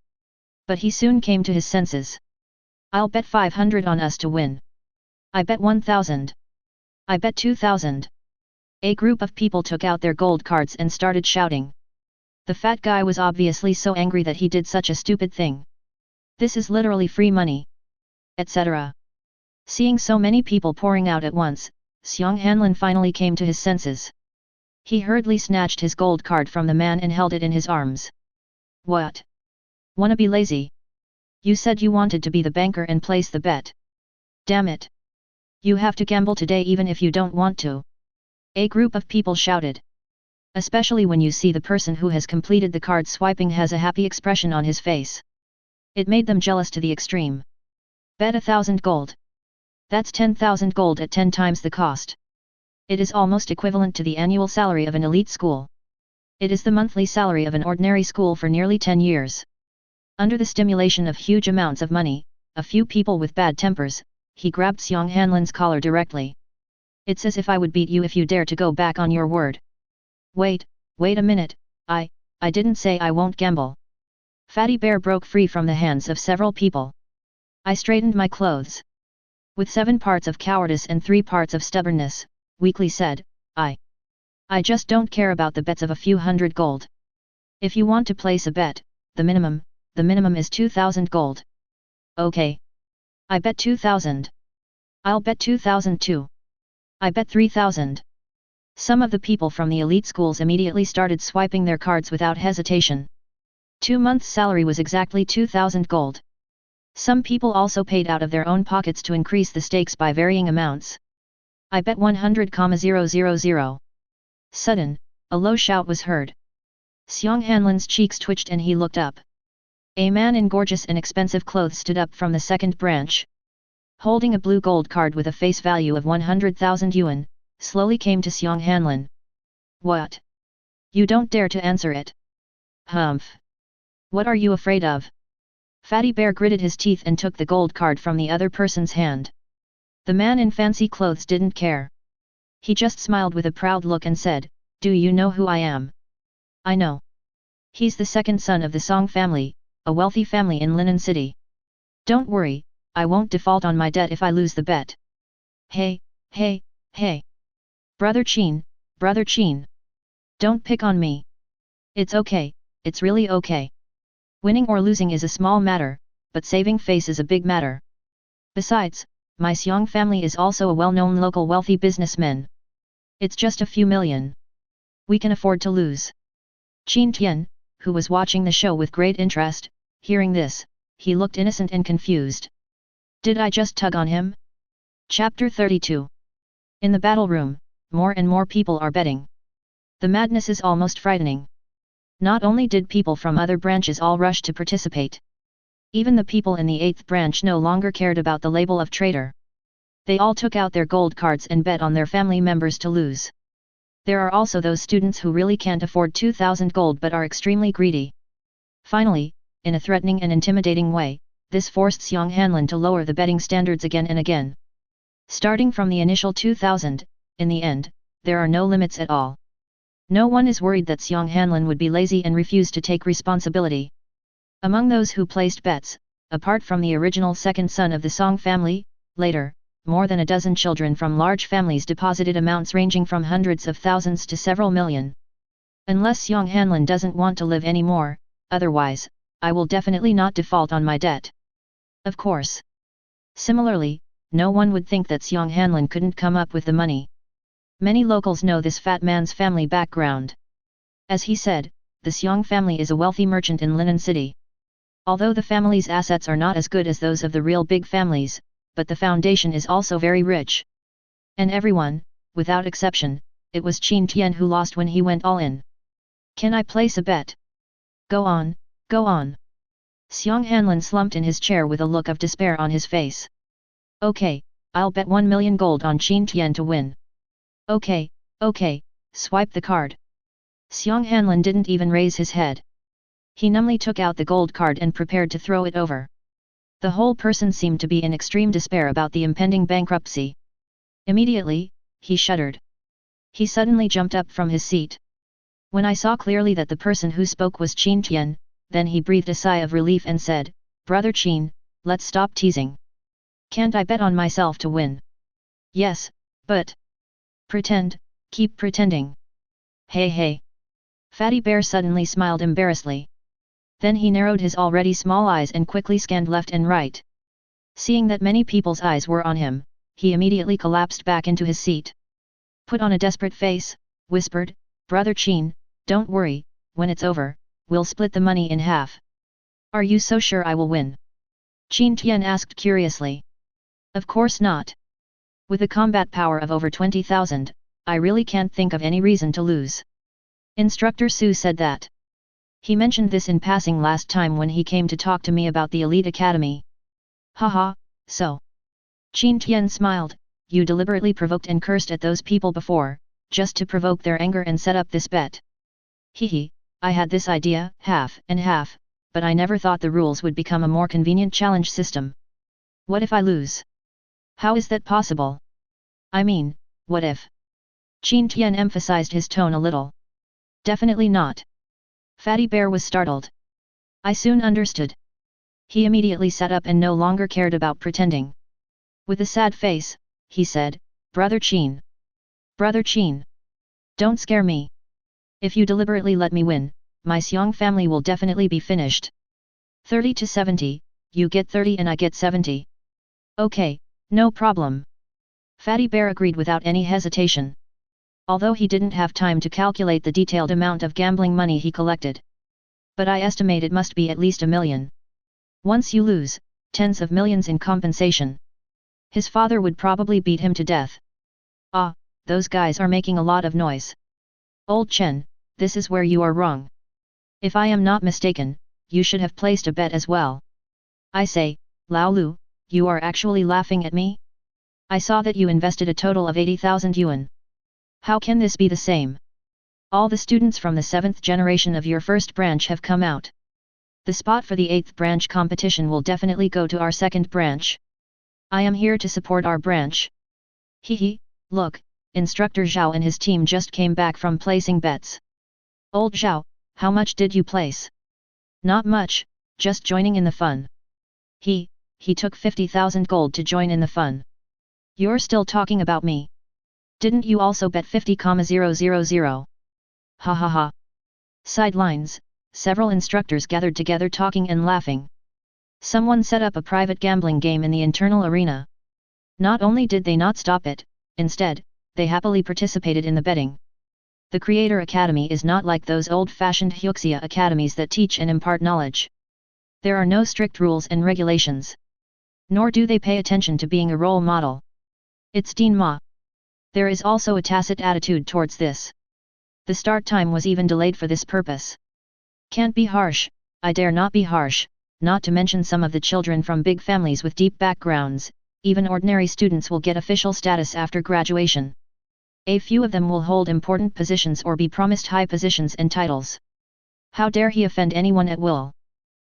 But he soon came to his senses. I'll bet 500 on us to win. I bet 1,000. I bet 2,000. A group of people took out their gold cards and started shouting. The fat guy was obviously so angry that he did such a stupid thing. This is literally free money. Etc. Seeing so many people pouring out at once, Xiong Hanlin finally came to his senses. He hurriedly snatched his gold card from the man and held it in his arms. What? Wanna be lazy? You said you wanted to be the banker and place the bet. Damn it. You have to gamble today even if you don't want to. A group of people shouted. Especially when you see the person who has completed the card swiping has a happy expression on his face. It made them jealous to the extreme. Bet 1,000 gold. That's 10,000 gold at 10 times the cost. It is almost equivalent to the annual salary of an elite school. It is the monthly salary of an ordinary school for nearly 10 years. Under the stimulation of huge amounts of money, a few people with bad tempers, he grabbed Xiong Hanlin's collar directly. It's as if I would beat you if you dare to go back on your word. Wait a minute, I didn't say I won't gamble. Fatty Bear broke free from the hands of several people. I straightened my clothes. With 7 parts of cowardice and 3 parts of stubbornness, weakly said, I just don't care about the bets of a few hundred gold. If you want to place a bet, the minimum is 2,000 gold. Okay. I bet 2,000. I'll bet 2,000 too. I bet 3,000. Some of the people from the elite schools immediately started swiping their cards without hesitation. 2 months' salary was exactly 2,000 gold. Some people also paid out of their own pockets to increase the stakes by varying amounts. I bet 100,000. Sudden, a low shout was heard. Xiong Hanlin's cheeks twitched and he looked up. A man in gorgeous and expensive clothes stood up from the second branch. Holding a blue gold card with a face value of 100,000 yuan, slowly came to Xiong Hanlin. What? You don't dare to answer it. Humph. What are you afraid of? Fatty Bear gritted his teeth and took the gold card from the other person's hand. The man in fancy clothes didn't care. He just smiled with a proud look and said, Do you know who I am? I know. He's the second son of the Song family, a wealthy family in Linen City. Don't worry, I won't default on my debt if I lose the bet. Hey. Brother Qin. Don't pick on me. It's okay, it's really okay. Winning or losing is a small matter, but saving face is a big matter. Besides, my Xiong family is also a well-known local wealthy businessman. It's just a few million. We can afford to lose. Qin Tian, who was watching the show with great interest, hearing this, he looked innocent and confused. Did I just tug on him? Chapter 32. In the battle room, more and more people are betting. The madness is almost frightening. Not only did people from other branches all rush to participate. Even the people in the 8th branch no longer cared about the label of traitor. They all took out their gold cards and bet on their family members to lose. There are also those students who really can't afford 2,000 gold but are extremely greedy. Finally, in a threatening and intimidating way, this forced Xiong Hanlin to lower the betting standards again and again. Starting from the initial 2,000, in the end, there are no limits at all. No one is worried that Xiong Hanlin would be lazy and refuse to take responsibility. Among those who placed bets, apart from the original second son of the Song family, later, more than a dozen children from large families deposited amounts ranging from hundreds of thousands to several million. Unless Xiong Hanlin doesn't want to live anymore, otherwise, I will definitely not default on my debt. Of course. Similarly, no one would think that Xiong Hanlin couldn't come up with the money. Many locals know this fat man's family background. As he said, the Xiong family is a wealthy merchant in Linen City. Although the family's assets are not as good as those of the real big families, but the foundation is also very rich. And everyone, without exception, it was Qin Tian who lost when he went all in. Can I place a bet? Go on. Xiong Hanlin slumped in his chair with a look of despair on his face. Okay, I'll bet 1 million gold on Qin Tian to win. Okay, swipe the card. Xiong Hanlin didn't even raise his head. He numbly took out the gold card and prepared to throw it over. The whole person seemed to be in extreme despair about the impending bankruptcy. Immediately, he shuddered. He suddenly jumped up from his seat. When I saw clearly that the person who spoke was Qin Tian, then he breathed a sigh of relief and said, Brother Qin, let's stop teasing. Can't I bet on myself to win? Yes, but... Pretend, keep pretending. Hey hey. Fatty Bear suddenly smiled embarrassedly. Then he narrowed his already small eyes and quickly scanned left and right. Seeing that many people's eyes were on him, he immediately collapsed back into his seat. Put on a desperate face, whispered, Brother Qin, don't worry, when it's over, we'll split the money in half. Are you so sure I will win? Qin Tian asked curiously. Of course not. With a combat power of over 20,000, I really can't think of any reason to lose. Instructor Su said that. He mentioned this in passing last time when he came to talk to me about the elite academy. Haha, so. Qin Tian smiled, you deliberately provoked and cursed at those people before, just to provoke their anger and set up this bet. Hehe, I had this idea, half and half, but I never thought the rules would become a more convenient challenge system. What if I lose? How is that possible? I mean, what if? Qin Tian emphasized his tone a little. Definitely not. Fatty Bear was startled. I soon understood. He immediately sat up and no longer cared about pretending. With a sad face, he said, Brother Qin. Brother Qin. Don't scare me. If you deliberately let me win, my Xiong family will definitely be finished. 30 to 70, you get 30 and I get 70. Okay, no problem. Fatty Bear agreed without any hesitation. Although he didn't have time to calculate the detailed amount of gambling money he collected. But I estimate it must be at least 1 million. Once you lose, tens of millions in compensation. His father would probably beat him to death. Ah, those guys are making a lot of noise. Old Chen, this is where you are wrong. If I am not mistaken, you should have placed a bet as well. I say, Lao Lu, you are actually laughing at me? I saw that you invested a total of 80,000 yuan. How can this be the same? All the students from the 7th generation of your first branch have come out. The spot for the 8th branch competition will definitely go to our 2nd branch. I am here to support our branch. Hehe, look, Instructor Zhao and his team just came back from placing bets. Old Zhao, how much did you place? Not much, just joining in the fun. He took 50,000 gold to join in the fun. You're still talking about me. Didn't you also bet 50,000? Ha ha ha. Sidelines, several instructors gathered together talking and laughing. Someone set up a private gambling game in the internal arena. Not only did they not stop it, instead, they happily participated in the betting. The Creator Academy is not like those old-fashioned Hyuxia academies that teach and impart knowledge. There are no strict rules and regulations. Nor do they pay attention to being a role model. It's denma. There is also a tacit attitude towards this. The start time was even delayed for this purpose. Can't be harsh, I dare not be harsh, not to mention some of the children from big families with deep backgrounds, even ordinary students will get official status after graduation. A few of them will hold important positions or be promised high positions and titles. How dare he offend anyone at will?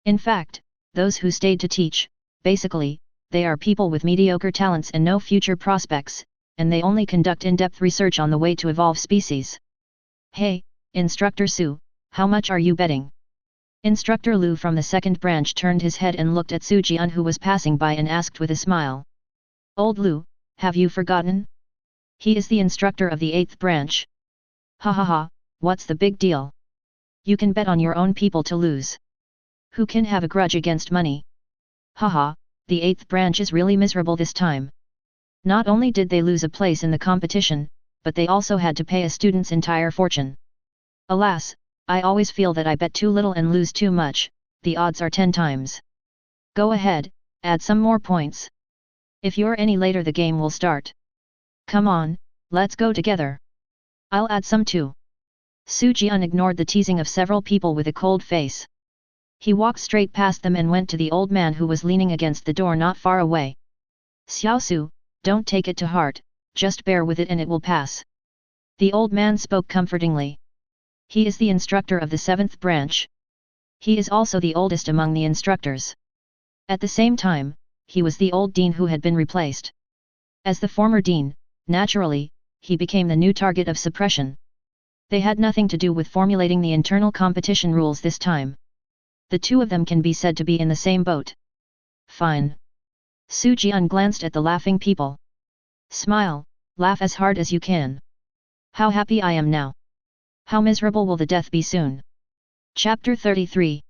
In fact, those who stayed to teach, basically, they are people with mediocre talents and no future prospects, and they only conduct in-depth research on the way to evolve species. Hey, Instructor Su, how much are you betting? Instructor Lu from the 2nd branch turned his head and looked at Su Jian who was passing by and asked with a smile. Old Lu, have you forgotten? He is the instructor of the 8th branch. Ha ha ha, what's the big deal? You can bet on your own people to lose. Who can have a grudge against money? Haha, the 8th branch is really miserable this time. Not only did they lose a place in the competition, but they also had to pay a student's entire fortune. Alas, I always feel that I bet too little and lose too much, the odds are 10 times. Go ahead, add some more points. If you're any later the game will start. Come on, let's go together. I'll add some too. Su Jian ignored the teasing of several people with a cold face. He walked straight past them and went to the old man who was leaning against the door not far away. Xiao Su, don't take it to heart, just bear with it and it will pass. The old man spoke comfortingly. He is the instructor of the 7th branch. He is also the oldest among the instructors. At the same time, he was the old dean who had been replaced. As the former dean, naturally, he became the new target of suppression. They had nothing to do with formulating the internal competition rules this time. The two of them can be said to be in the same boat. Fine. Su Jian glanced at the laughing people. Smile, laugh as hard as you can. How happy I am now. How miserable will the death be soon. Chapter 33.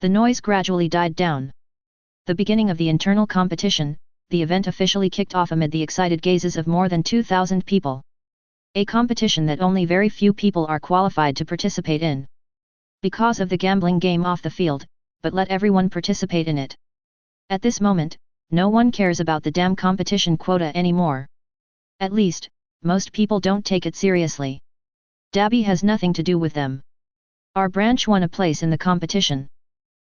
The noise gradually died down. The beginning of the internal competition, the event officially kicked off amid the excited gazes of more than 2,000 people. A competition that only very few people are qualified to participate in. Because of the gambling game off the field, but let everyone participate in it. At this moment, no one cares about the damn competition quota anymore. At least, most people don't take it seriously. Dabby has nothing to do with them. Our branch won a place in the competition.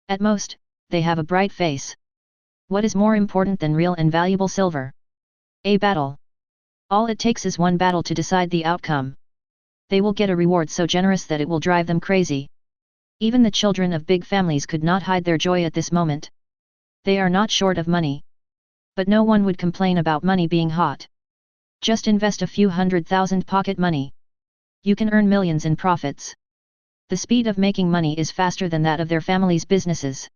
At most, they have a bright face. What is more important than real and valuable silver? A battle. All it takes is one battle to decide the outcome. They will get a reward so generous that it will drive them crazy. Even the children of big families could not hide their joy at this moment. They are not short of money. But no one would complain about money being hot. Just invest a few 100,000 pocket money. You can earn millions in profits. The speed of making money is faster than that of their family's businesses.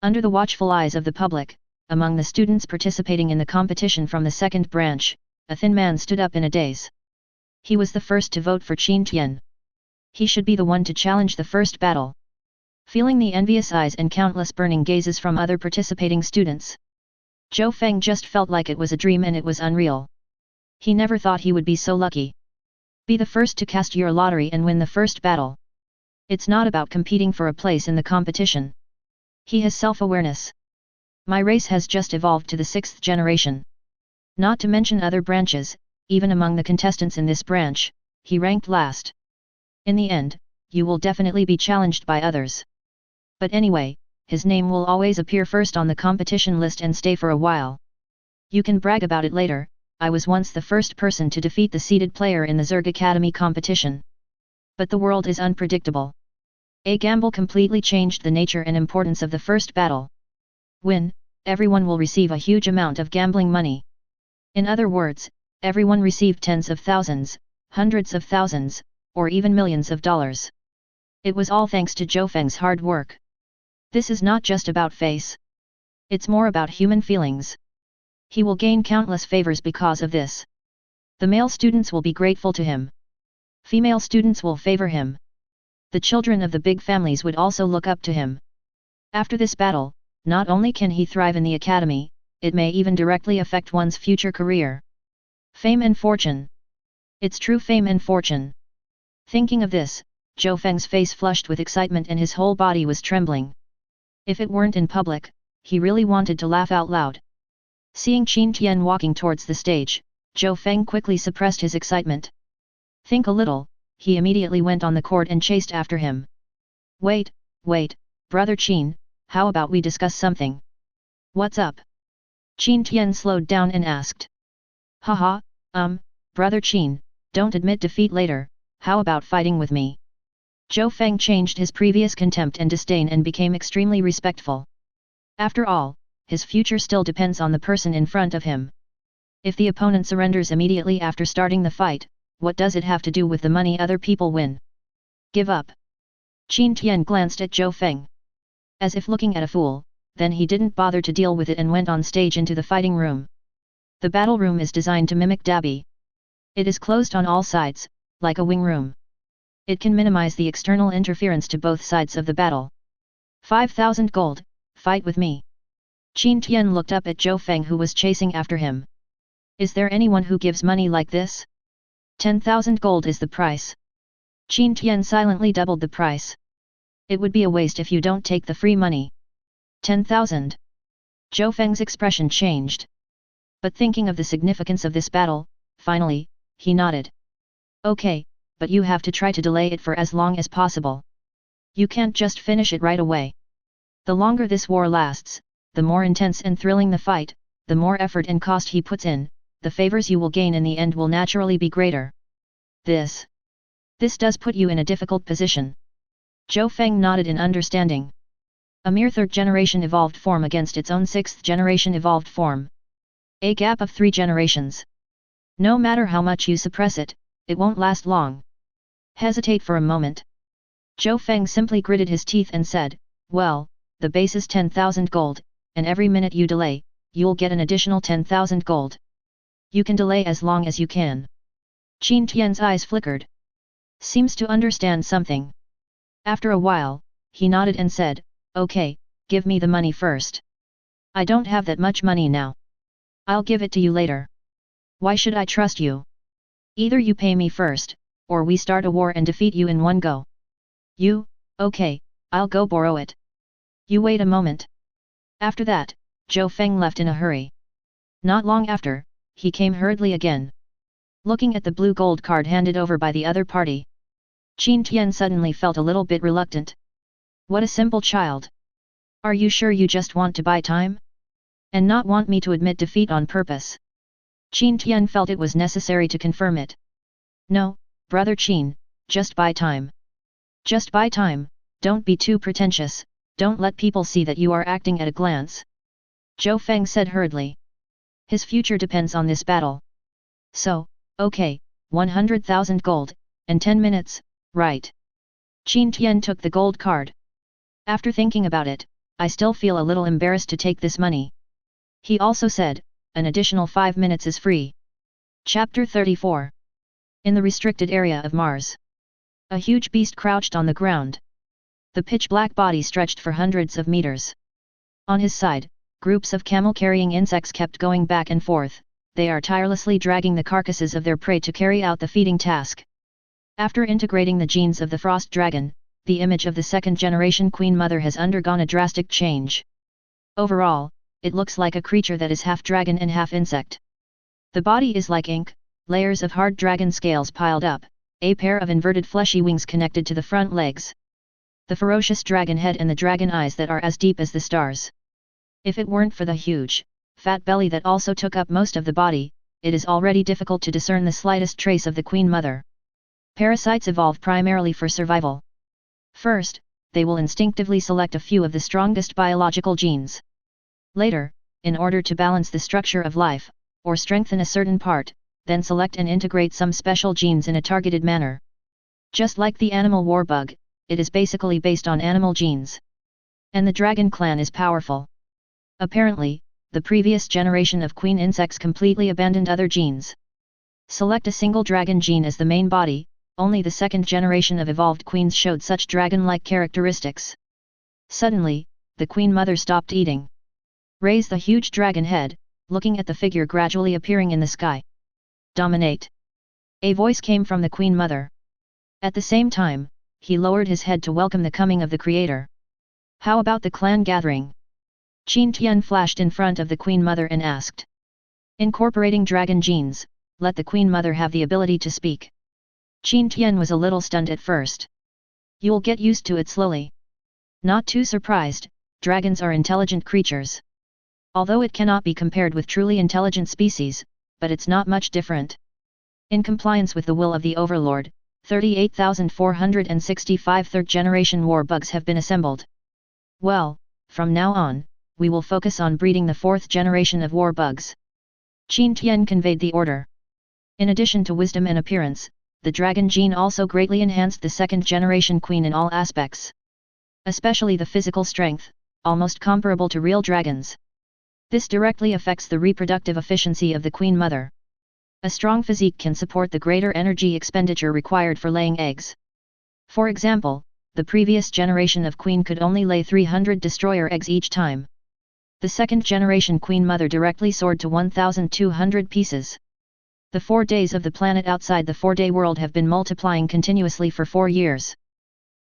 Under the watchful eyes of the public, among the students participating in the competition from the second branch, a thin man stood up in a daze. He was the first to vote for Qin Tian. He should be the one to challenge the first battle. Feeling the envious eyes and countless burning gazes from other participating students, Zhou Feng just felt like it was a dream and it was unreal. He never thought he would be so lucky. Be the first to cast your lottery and win the first battle. It's not about competing for a place in the competition. He has self-awareness. My race has just evolved to the 6th generation. Not to mention other branches, even among the contestants in this branch, he ranked last. In the end, you will definitely be challenged by others. But anyway, his name will always appear first on the competition list and stay for a while. You can brag about it later. I was once the first person to defeat the seeded player in the Zerg Academy competition. But the world is unpredictable. A gamble completely changed the nature and importance of the first battle. Win, everyone will receive a huge amount of gambling money. In other words, everyone received tens of thousands, hundreds of thousands, or even millions of dollars. It was all thanks to Zhou Feng's hard work. This is not just about face. It's more about human feelings. He will gain countless favors because of this. The male students will be grateful to him. Female students will favor him. The children of the big families would also look up to him. After this battle, not only can he thrive in the academy, it may even directly affect one's future career. Fame and fortune. It's true fame and fortune. Thinking of this, Zhou Feng's face flushed with excitement and his whole body was trembling. If it weren't in public, he really wanted to laugh out loud. Seeing Qin Tian walking towards the stage, Zhou Feng quickly suppressed his excitement. Think a little, he immediately went on the court and chased after him. Wait, brother Qin, how about we discuss something? What's up? Qin Tian slowed down and asked. Haha, brother Qin, don't admit defeat later, how about fighting with me? Zhou Feng changed his previous contempt and disdain and became extremely respectful. After all, his future still depends on the person in front of him. If the opponent surrenders immediately after starting the fight, what does it have to do with the money other people win? Give up. Qin Tian glanced at Zhou Feng. As if looking at a fool, then he didn't bother to deal with it and went on stage into the fighting room. The battle room is designed to mimic Dabby. It is closed on all sides, like a wing room. It can minimize the external interference to both sides of the battle. 5,000 gold, fight with me. Qin Tian looked up at Zhou Feng who was chasing after him. Is there anyone who gives money like this? 10,000 gold is the price. Qin Tian silently doubled the price. It would be a waste if you don't take the free money. 10,000. Zhou Feng's expression changed. But thinking of the significance of this battle, finally, he nodded. Okay, but you have to try to delay it for as long as possible. You can't just finish it right away. The longer this war lasts, the more intense and thrilling the fight, the more effort and cost he puts in, the favors you will gain in the end will naturally be greater. This does put you in a difficult position. Zhou Feng nodded in understanding. A mere 3rd generation evolved form against its own 6th generation evolved form. A gap of 3 generations. No matter how much you suppress it, it won't last long. Hesitate for a moment. Zhou Feng simply gritted his teeth and said, well, the base is 10,000 gold, and every minute you delay, you'll get an additional 10,000 gold. You can delay as long as you can. Qin Tian's eyes flickered. Seems to understand something. After a while, he nodded and said, "Okay, give me the money first. I don't have that much money now. I'll give it to you later. Why should I trust you? Either you pay me first, or we start a war and defeat you in one go." "You, okay, I'll go borrow it. You wait a moment." After that, Zhou Feng left in a hurry. Not long after, he came hurriedly again. Looking at the blue gold card handed over by the other party, Qin Tian suddenly felt a little bit reluctant. What a simple child. Are you sure you just want to buy time? And not want me to admit defeat on purpose? Qin Tian felt it was necessary to confirm it. No, brother Qin, just buy time. Just buy time, don't be too pretentious, don't let people see that you are acting at a glance. Zhou Feng said hurriedly. His future depends on this battle. So, okay, 100,000 gold, and 10 minutes, right. Qin Tian took the gold card. After thinking about it, I still feel a little embarrassed to take this money. He also said, an additional 5 minutes is free. Chapter 34. In the restricted area of Mars, a huge beast crouched on the ground. The pitch-black body stretched for hundreds of meters. On his side, groups of camel-carrying insects kept going back and forth. They are tirelessly dragging the carcasses of their prey to carry out the feeding task. After integrating the genes of the frost dragon, the image of the second-generation Queen Mother has undergone a drastic change. Overall, it looks like a creature that is half dragon and half insect. The body is like ink, layers of hard dragon scales piled up, a pair of inverted fleshy wings connected to the front legs. The ferocious dragon head and the dragon eyes that are as deep as the stars. If it weren't for the huge, fat belly that also took up most of the body, it is already difficult to discern the slightest trace of the Queen Mother. Parasites evolve primarily for survival. First, they will instinctively select a few of the strongest biological genes. Later, in order to balance the structure of life, or strengthen a certain part, then select and integrate some special genes in a targeted manner. Just like the animal war bug, it is basically based on animal genes. And the dragon clan is powerful. Apparently, the previous generation of queen insects completely abandoned other genes. Select a single dragon gene as the main body, only the second generation of evolved queens showed such dragon-like characteristics. Suddenly, the Queen Mother stopped eating. Raise the huge dragon head, looking at the figure gradually appearing in the sky. Dominate. A voice came from the Queen Mother. At the same time, he lowered his head to welcome the coming of the Creator. How about the clan gathering? Qin Tian flashed in front of the Queen Mother and asked. Incorporating dragon genes, let the Queen Mother have the ability to speak. Qin Tian was a little stunned at first. You'll get used to it slowly. Not too surprised, dragons are intelligent creatures. Although it cannot be compared with truly intelligent species, but it's not much different. In compliance with the will of the Overlord, 38,465 third-generation war bugs have been assembled. Well, from now on, we will focus on breeding the fourth generation of war bugs. Qin Tian conveyed the order. In addition to wisdom and appearance, the dragon gene also greatly enhanced the second-generation queen in all aspects. Especially the physical strength, almost comparable to real dragons. This directly affects the reproductive efficiency of the Queen Mother. A strong physique can support the greater energy expenditure required for laying eggs. For example, the previous generation of queen could only lay 300 destroyer eggs each time. The second generation Queen Mother directly soared to 1,200 pieces. The 4 days of the planet outside the 4-day world have been multiplying continuously for 4 years.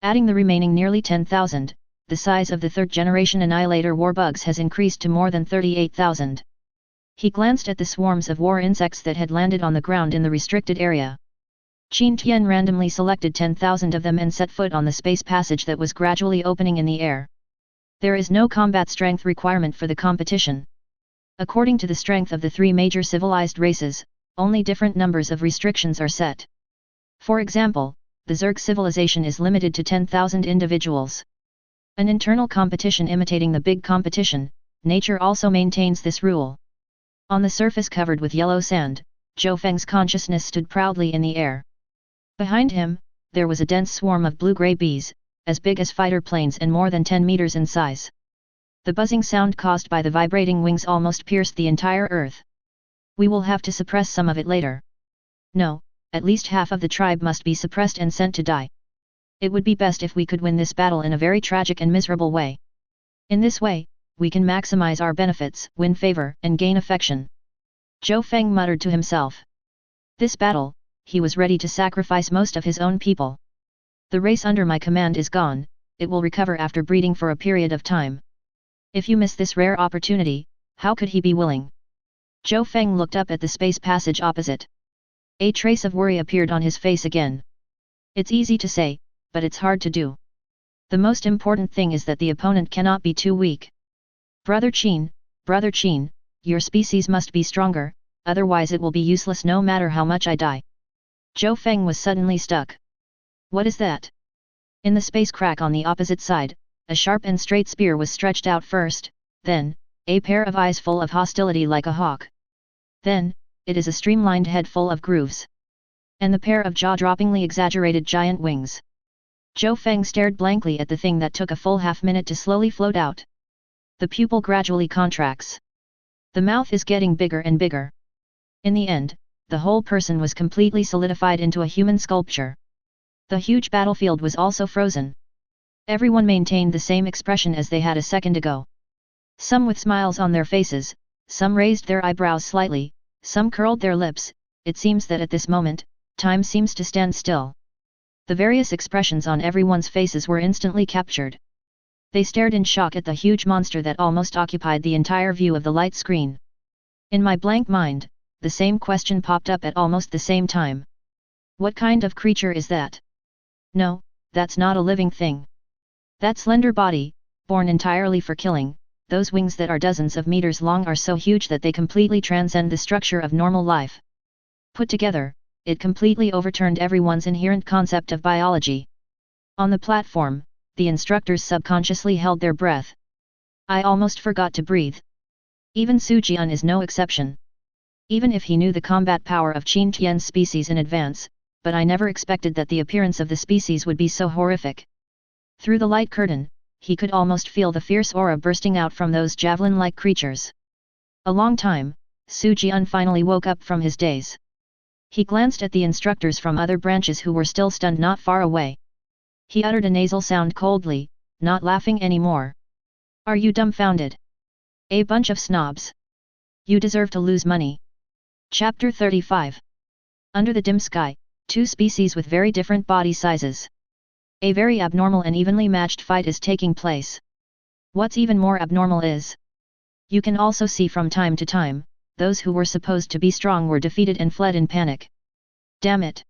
Adding the remaining nearly 10,000, the size of the third-generation annihilator war bugs has increased to more than 38,000. He glanced at the swarms of war insects that had landed on the ground in the restricted area. Qin Tian randomly selected 10,000 of them and set foot on the space passage that was gradually opening in the air. There is no combat strength requirement for the competition. According to the strength of the 3 major civilized races, only different numbers of restrictions are set. For example, the Zerg civilization is limited to 10,000 individuals. An internal competition imitating the big competition, nature also maintains this rule. On the surface covered with yellow sand, Zhou Feng's consciousness stood proudly in the air. Behind him, there was a dense swarm of blue-gray bees, as big as fighter planes and more than 10 meters in size. The buzzing sound caused by the vibrating wings almost pierced the entire earth. We will have to suppress some of it later. No, at least half of the tribe must be suppressed and sent to die. It would be best if we could win this battle in a very tragic and miserable way. In this way, we can maximize our benefits, win favor, and gain affection. Zhou Feng muttered to himself. This battle, he was ready to sacrifice most of his own people. The race under my command is gone, it will recover after breeding for a period of time. If you miss this rare opportunity, how could he be willing? Zhou Feng looked up at the space passage opposite. A trace of worry appeared on his face again. It's easy to say, but it's hard to do. The most important thing is that the opponent cannot be too weak. Brother Qin, your species must be stronger, otherwise it will be useless no matter how much I die. Zhou Feng was suddenly stuck. What is that? In the space crack on the opposite side, a sharp and straight spear was stretched out first, then, a pair of eyes full of hostility like a hawk. Then, it is a streamlined head full of grooves. And the pair of jaw-droppingly exaggerated giant wings. Zhou Feng stared blankly at the thing that took a full half-minute to slowly float out. The pupil gradually contracts. The mouth is getting bigger and bigger. In the end, the whole person was completely solidified into a human sculpture. The huge battlefield was also frozen. Everyone maintained the same expression as they had a second ago. Some with smiles on their faces, some raised their eyebrows slightly, some curled their lips. It seems that at this moment, time seems to stand still. The various expressions on everyone's faces were instantly captured. They stared in shock at the huge monster that almost occupied the entire view of the light screen. In my blank mind, the same question popped up at almost the same time. What kind of creature is that? No, that's not a living thing. That slender body, born entirely for killing, those wings that are dozens of meters long are so huge that they completely transcend the structure of normal life. Put together, it completely overturned everyone's inherent concept of biology. On the platform, the instructors subconsciously held their breath. I almost forgot to breathe. Even Su Jian is no exception. Even if he knew the combat power of Qin Tian's species in advance, but I never expected that the appearance of the species would be so horrific. Through the light curtain, he could almost feel the fierce aura bursting out from those javelin-like creatures. A long time, Su Jian finally woke up from his daze. He glanced at the instructors from other branches who were still stunned not far away. He uttered a nasal sound coldly, not laughing anymore. Are you dumbfounded? A bunch of snobs. You deserve to lose money. Chapter 35. Under the dim sky, two species with very different body sizes. A very abnormal and evenly matched fight is taking place. What's even more abnormal is, you can also see from time to time, those who were supposed to be strong were defeated and fled in panic. Damn it!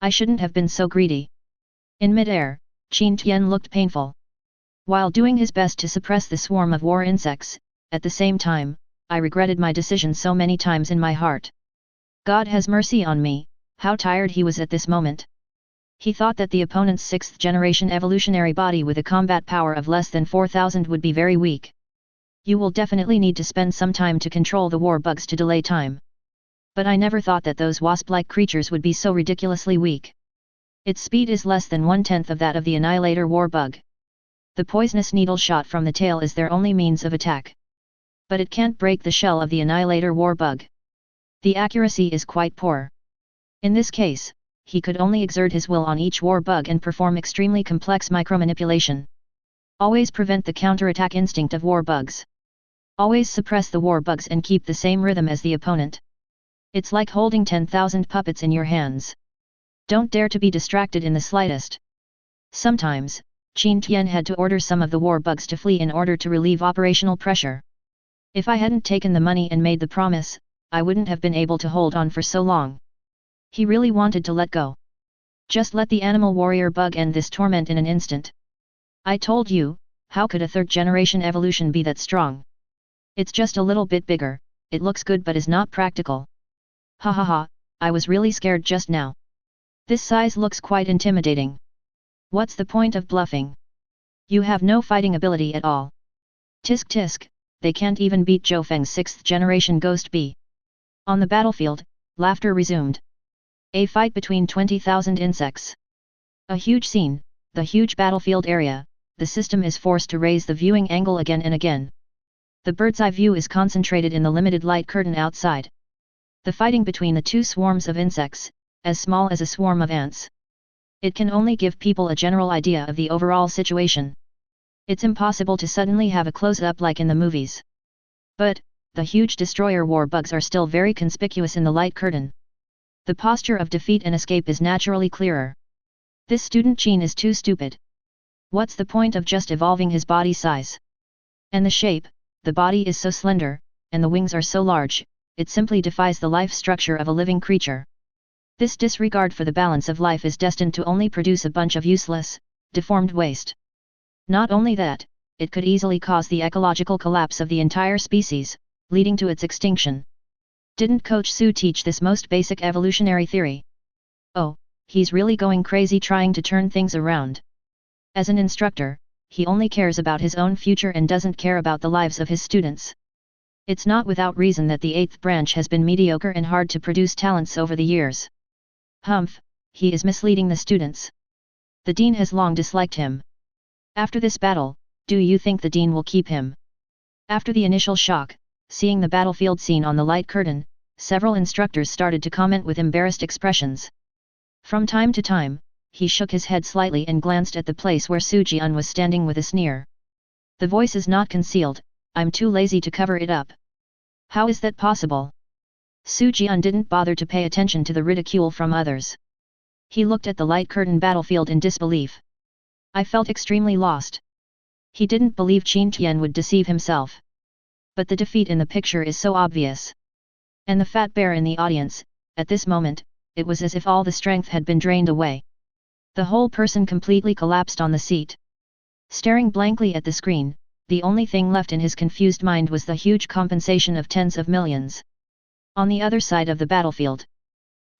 I shouldn't have been so greedy. In mid-air, Qin Tian looked painful. While doing his best to suppress the swarm of war insects, at the same time, I regretted my decision so many times in my heart. God has mercy on me, how tired he was at this moment. He thought that the opponent's 6th generation evolutionary body with a combat power of less than 4,000 would be very weak. You will definitely need to spend some time to control the war bugs to delay time. But I never thought that those wasp-like creatures would be so ridiculously weak. Its speed is less than 1/10 of that of the annihilator war bug. The poisonous needle shot from the tail is their only means of attack. But it can't break the shell of the annihilator war bug. The accuracy is quite poor. In this case, he could only exert his will on each war bug and perform extremely complex micromanipulation. Always prevent the counterattack instinct of war bugs. Always suppress the war bugs and keep the same rhythm as the opponent. It's like holding 10,000 puppets in your hands. Don't dare to be distracted in the slightest. Sometimes, Qin Tian had to order some of the war bugs to flee in order to relieve operational pressure. If I hadn't taken the money and made the promise, I wouldn't have been able to hold on for so long. He really wanted to let go. Just let the animal warrior bug end this torment in an instant. I told you, how could a 3rd generation evolution be that strong? It's just a little bit bigger, it looks good but is not practical. Ha ha ha, I was really scared just now. This size looks quite intimidating. What's the point of bluffing? You have no fighting ability at all. Tisk tisk, they can't even beat Zhou Feng's 6th generation ghost bee. On the battlefield, laughter resumed. A fight between 20,000 insects. A huge scene, the huge battlefield area, the system is forced to raise the viewing angle again and again. The bird's eye view is concentrated in the limited light curtain outside. The fighting between the two swarms of insects, as small as a swarm of ants. It can only give people a general idea of the overall situation. It's impossible to suddenly have a close-up like in the movies. But, the huge destroyer war bugs are still very conspicuous in the light curtain. The posture of defeat and escape is naturally clearer. This student Qin is too stupid. What's the point of just evolving his body size? And the shape, the body is so slender, and the wings are so large, it simply defies the life structure of a living creature. This disregard for the balance of life is destined to only produce a bunch of useless, deformed waste. Not only that, it could easily cause the ecological collapse of the entire species, leading to its extinction. Didn't Coach Su teach this most basic evolutionary theory? Oh, he's really going crazy trying to turn things around. As an instructor, he only cares about his own future and doesn't care about the lives of his students. It's not without reason that the 8th branch has been mediocre and hard to produce talents over the years. Humph, he is misleading the students. The dean has long disliked him. After this battle, do you think the dean will keep him? After the initial shock, seeing the battlefield scene on the light curtain, several instructors started to comment with embarrassed expressions. From time to time, he shook his head slightly and glanced at the place where Su Jian was standing with a sneer. The voice is not concealed, I'm too lazy to cover it up. How is that possible? Su Jian didn't bother to pay attention to the ridicule from others. He looked at the light curtain battlefield in disbelief. I felt extremely lost. He didn't believe Qin Tian would deceive himself. But the defeat in the picture is so obvious. And the fat bear in the audience, at this moment, it was as if all the strength had been drained away. The whole person completely collapsed on the seat. Staring blankly at the screen, the only thing left in his confused mind was the huge compensation of tens of millions. On the other side of the battlefield,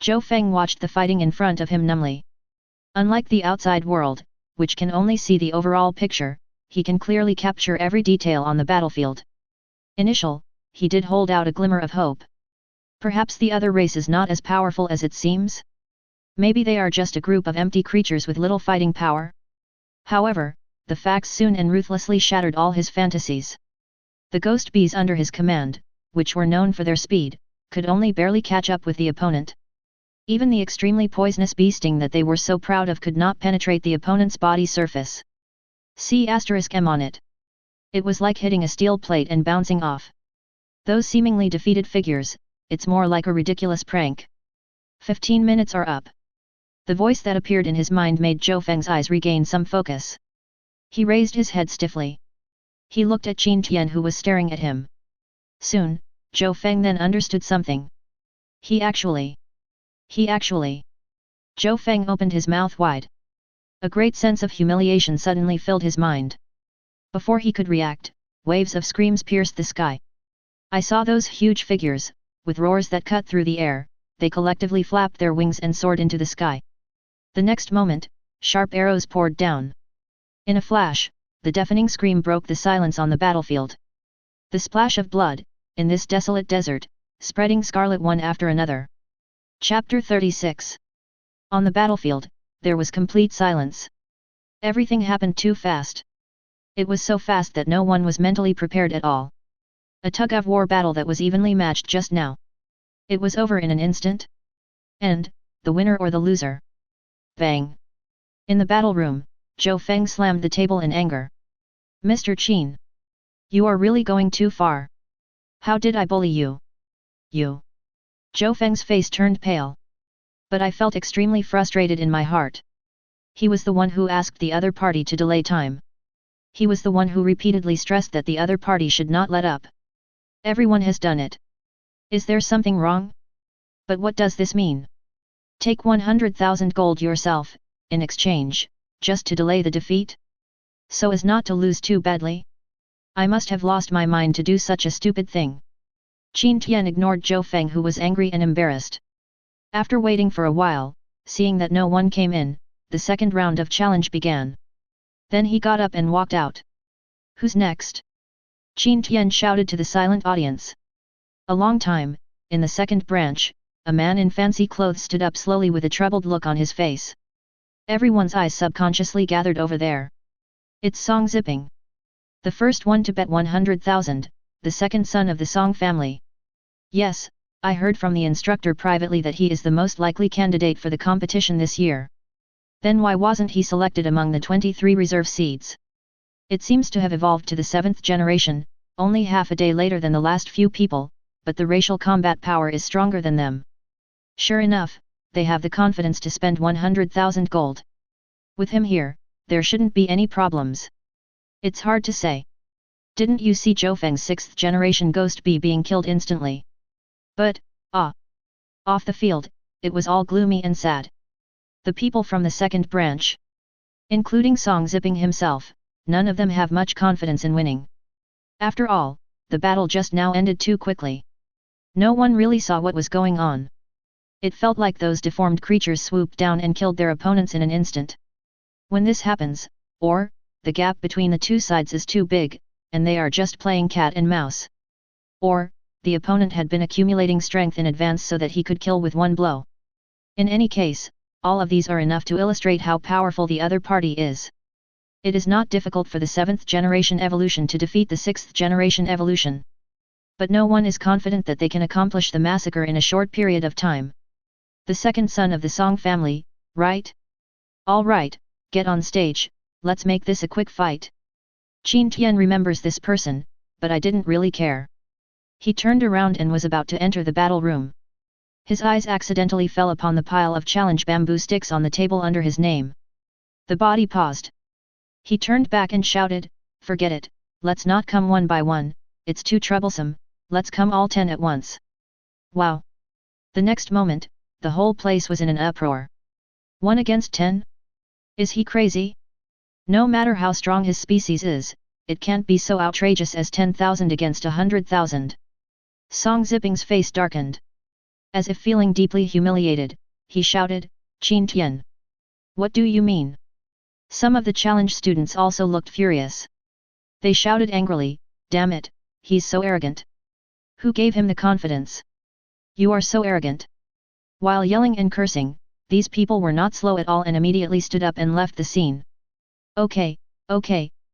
Zhou Feng watched the fighting in front of him numbly. Unlike the outside world, which can only see the overall picture, he can clearly capture every detail on the battlefield. He did hold out a glimmer of hope. Perhaps the other race is not as powerful as it seems? Maybe they are just a group of empty creatures with little fighting power? However, the facts soon and ruthlessly shattered all his fantasies. The ghost bees under his command, which were known for their speed, could only barely catch up with the opponent. Even the extremely poisonous bee sting that they were so proud of could not penetrate the opponent's body surface. See *M on it. It was like hitting a steel plate and bouncing off. Those seemingly defeated figures, it's more like a ridiculous prank. 15 minutes are up. The voice that appeared in his mind made Zhou Feng's eyes regain some focus. He raised his head stiffly. He looked at Qin Tian who was staring at him. Soon, Zhou Feng then understood something. He actually. Zhou Feng opened his mouth wide. A great sense of humiliation suddenly filled his mind. Before he could react, waves of screams pierced the sky. I saw those huge figures, with roars that cut through the air, they collectively flapped their wings and soared into the sky. The next moment, sharp arrows poured down. In a flash, the deafening scream broke the silence on the battlefield. The splash of blood, in this desolate desert, spreading scarlet one after another. Chapter 36. On the battlefield, there was complete silence. Everything happened too fast. It was so fast that no one was mentally prepared at all. A tug-of-war battle that was evenly matched just now. It was over in an instant. And, the winner or the loser. Bang! In the battle room, Zhou Feng slammed the table in anger. Mr. Qin! You are really going too far. How did I bully you? You! Zhou Feng's face turned pale. But I felt extremely frustrated in my heart. He was the one who asked the other party to delay time. He was the one who repeatedly stressed that the other party should not let up. Everyone has done it. Is there something wrong? But what does this mean? Take 100,000 gold yourself, in exchange, just to delay the defeat? So as not to lose too badly? I must have lost my mind to do such a stupid thing. Qin Tian ignored Zhou Feng who was angry and embarrassed. After waiting for a while, seeing that no one came in, the second round of challenge began. Then he got up and walked out. Who's next? Qin Tian shouted to the silent audience. A long time, in the second branch, a man in fancy clothes stood up slowly with a troubled look on his face. Everyone's eyes subconsciously gathered over there. It's Song Zipping. The first one to bet 100,000, the second son of the Song family. Yes, I heard from the instructor privately that he is the most likely candidate for the competition this year. Then why wasn't he selected among the 23 reserve seeds? It seems to have evolved to the 7th generation, only half a day later than the last few people, but the racial combat power is stronger than them. Sure enough, they have the confidence to spend 100,000 gold. With him here, there shouldn't be any problems. It's hard to say. Didn't you see Zhou Feng's 6th generation ghost bee being killed instantly? But, off the field, it was all gloomy and sad. The people from the second branch, including Song Zipping himself, none of them have much confidence in winning. After all, the battle just now ended too quickly. No one really saw what was going on. It felt like those deformed creatures swooped down and killed their opponents in an instant. When this happens, or, the gap between the two sides is too big, and they are just playing cat and mouse. Or, the opponent had been accumulating strength in advance so that he could kill with one blow. In any case, all of these are enough to illustrate how powerful the other party is. It is not difficult for the 7th generation evolution to defeat the 6th generation evolution. But no one is confident that they can accomplish the massacre in a short period of time. The second son of the Song family, right? All right, get on stage, let's make this a quick fight. Qin Tian remembers this person, but I didn't really care. He turned around and was about to enter the battle room. His eyes accidentally fell upon the pile of challenge bamboo sticks on the table under his name. The body paused. He turned back and shouted, "Forget it, let's not come one by one, it's too troublesome, let's come all 10 at once." Wow! The next moment, the whole place was in an uproar. 1 against 10? Is he crazy? No matter how strong his species is, it can't be so outrageous as 10,000 against 100,000. Song Zipping's face darkened. As if feeling deeply humiliated, he shouted, "Qin Tian! What do you mean?" Some of the challenge students also looked furious. They shouted angrily, "Damn it, he's so arrogant. Who gave him the confidence? You are so arrogant." While yelling and cursing, these people were not slow at all and immediately stood up and left the scene. Okay,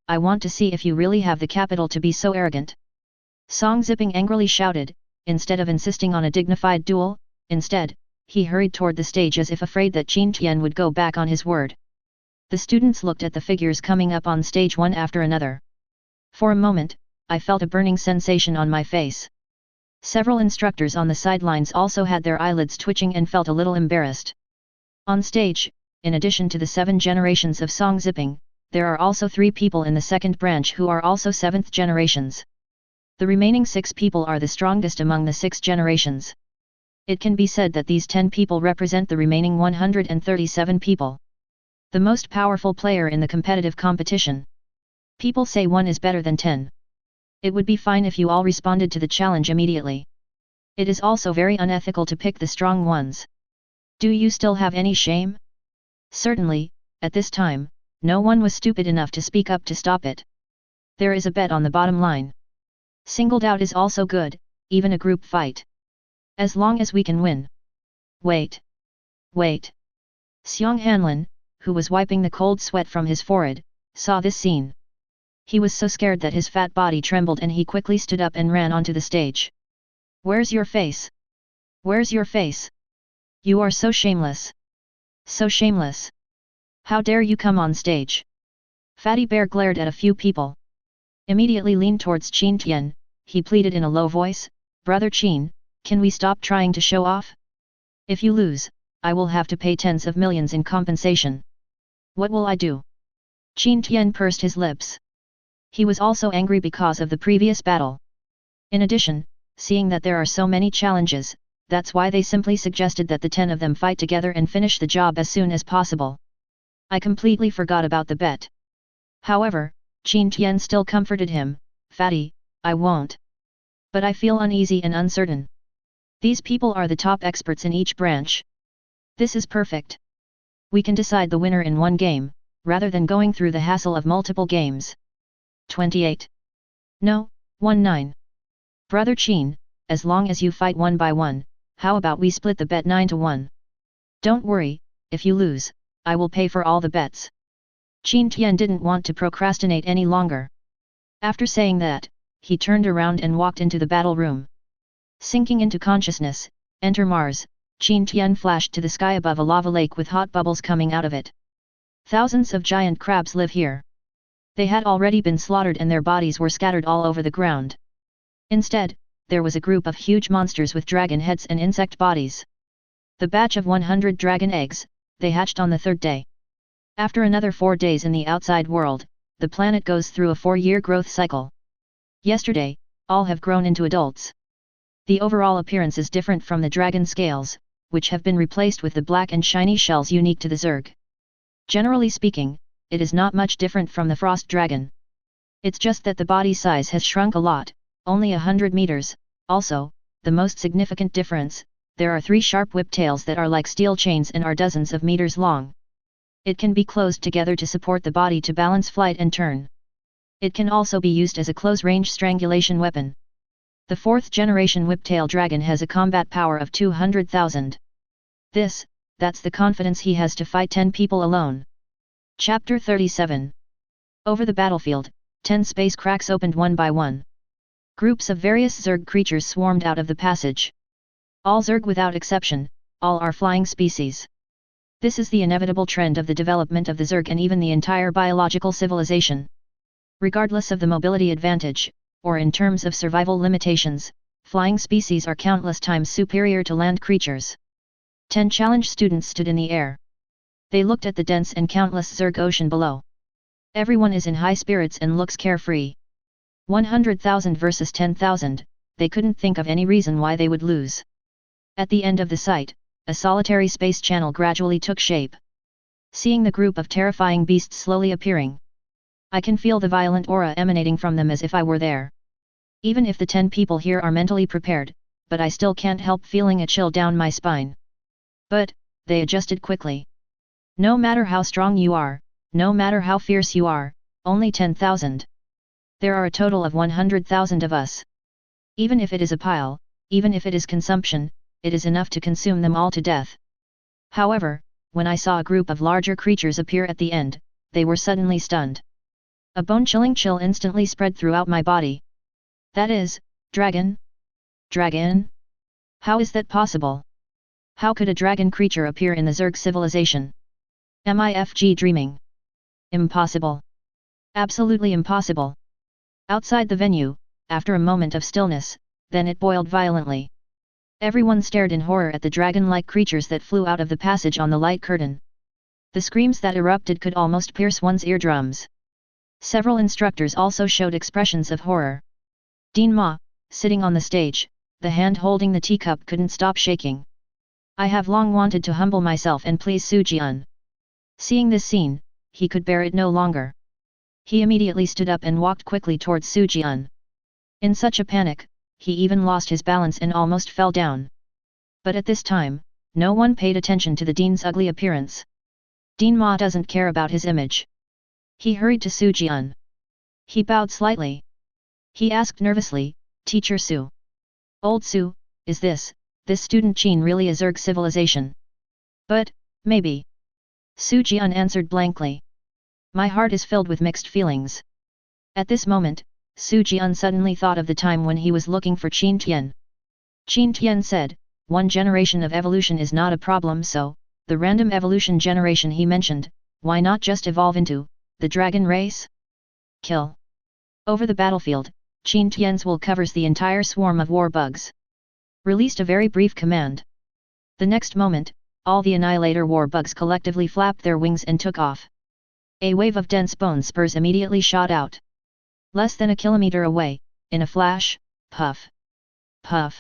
I want to see if you really have the capital to be so arrogant. Song Zipping angrily shouted, instead of insisting on a dignified duel, instead, he hurried toward the stage as if afraid that Qin Tian would go back on his word. The students looked at the figures coming up on stage one after another. For a moment, I felt a burning sensation on my face. Several instructors on the sidelines also had their eyelids twitching and felt a little embarrassed. On stage, in addition to the 7 generations of Song Zipping, there are also 3 people in the second branch who are also 7th generations. The remaining 6 people are the strongest among the 6 generations. It can be said that these 10 people represent the remaining 137 people. The most powerful player in the competitive competition. People say 1 is better than 10. It would be fine if you all responded to the challenge immediately. It is also very unethical to pick the strong ones. Do you still have any shame? Certainly, at this time, no one was stupid enough to speak up to stop it. There is a bet on the bottom line. Singled out is also good, even a group fight. As long as we can win. Wait. Xiong Hanlin, who was wiping the cold sweat from his forehead, saw this scene. He was so scared that his fat body trembled and he quickly stood up and ran onto the stage. "Where's your face? Where's your face? You are so shameless. So shameless. How dare you come on stage?" Fatty Bear glared at a few people. Immediately leaned towards Qin Tian, he pleaded in a low voice, "Brother Qin, can we stop trying to show off? If you lose, I will have to pay tens of millions in compensation. What will I do?" Qin Tian pursed his lips. He was also angry because of the previous battle. In addition, seeing that there are so many challenges, that's why they simply suggested that the 10 of them fight together and finish the job as soon as possible. I completely forgot about the bet. However, Qin Tian still comforted him, "Fatty, I won't. But I feel uneasy and uncertain. These people are the top experts in each branch. This is perfect. We can decide the winner in one game, rather than going through the hassle of multiple games." 28. No, 19. Brother Qin, as long as you fight one by one, how about we split the bet 9 to 1? Don't worry, if you lose, I will pay for all the bets. Qin Tian didn't want to procrastinate any longer. After saying that, he turned around and walked into the battle room. Sinking into consciousness, enter Mars, Qin Tian flashed to the sky above a lava lake with hot bubbles coming out of it. Thousands of giant crabs live here. They had already been slaughtered and their bodies were scattered all over the ground. Instead, there was a group of huge monsters with dragon heads and insect bodies. The batch of 100 dragon eggs, they hatched on the third day. After another 4 days in the outside world, the planet goes through a 4-year growth cycle. Yesterday, all have grown into adults. The overall appearance is different from the dragon scales, which have been replaced with the black and shiny shells unique to the Zerg. Generally speaking, it is not much different from the frost dragon. It's just that the body size has shrunk a lot, only 100 meters. Also, the most significant difference, there are 3 sharp whip tails that are like steel chains and are dozens of meters long. It can be closed together to support the body to balance flight and turn. It can also be used as a close-range strangulation weapon. The 4th generation whiptail dragon has a combat power of 200,000. That's the confidence he has to fight 10 people alone. Chapter 37. Over the battlefield, 10 space cracks opened one by one. Groups of various Zerg creatures swarmed out of the passage. All Zerg without exception, all are flying species. This is the inevitable trend of the development of the Zerg and even the entire biological civilization. Regardless of the mobility advantage, or in terms of survival limitations, flying species are countless times superior to land creatures. 10 challenge students stood in the air. They looked at the dense and countless Zerg ocean below. Everyone is in high spirits and looks carefree. 100,000 versus 10,000, they couldn't think of any reason why they would lose. At the end of the sight, a solitary space channel gradually took shape. Seeing the group of terrifying beasts slowly appearing, I can feel the violent aura emanating from them as if I were there. Even if the 10 people here are mentally prepared, but I still can't help feeling a chill down my spine. But, they adjusted quickly. No matter how strong you are, no matter how fierce you are, only 10,000. There are a total of 100,000 of us. Even if it is a pile, even if it is consumption, it is enough to consume them all to death. However, when I saw a group of larger creatures appear at the end, they were suddenly stunned. A bone-chilling chill instantly spread throughout my body. That is, dragon? Dragon? How is that possible? How could a dragon creature appear in the Zerg civilization? Am I dreaming? Impossible. Absolutely impossible. Outside the venue, after a moment of stillness, then it boiled violently. Everyone stared in horror at the dragon-like creatures that flew out of the passage on the light curtain. The screams that erupted could almost pierce one's eardrums. Several instructors also showed expressions of horror. Dean Ma, sitting on the stage, the hand holding the teacup couldn't stop shaking. I have long wanted to humble myself and please Su Jian. Seeing this scene, he could bear it no longer. He immediately stood up and walked quickly towards Su Jian. In such a panic, he even lost his balance and almost fell down. But at this time, no one paid attention to the Dean's ugly appearance. Dean Ma doesn't care about his image. He hurried to Su Jian. He bowed slightly. He asked nervously, Teacher Su. Old Su, is this student Qin really a Zerg civilization? But, maybe. Su Jian answered blankly. My heart is filled with mixed feelings. At this moment, Su Jian suddenly thought of the time when he was looking for Qin Tian. Qin Tian said, 1 generation of evolution is not a problem, so, the random evolution generation he mentioned, why not just evolve into the dragon race? Kill. Over the battlefield, Qin Tian's will covers the entire swarm of war bugs. Released a very brief command. The next moment, all the annihilator war bugs collectively flapped their wings and took off. A wave of dense bone spurs immediately shot out. Less than a kilometer away, in a flash, puff. Puff.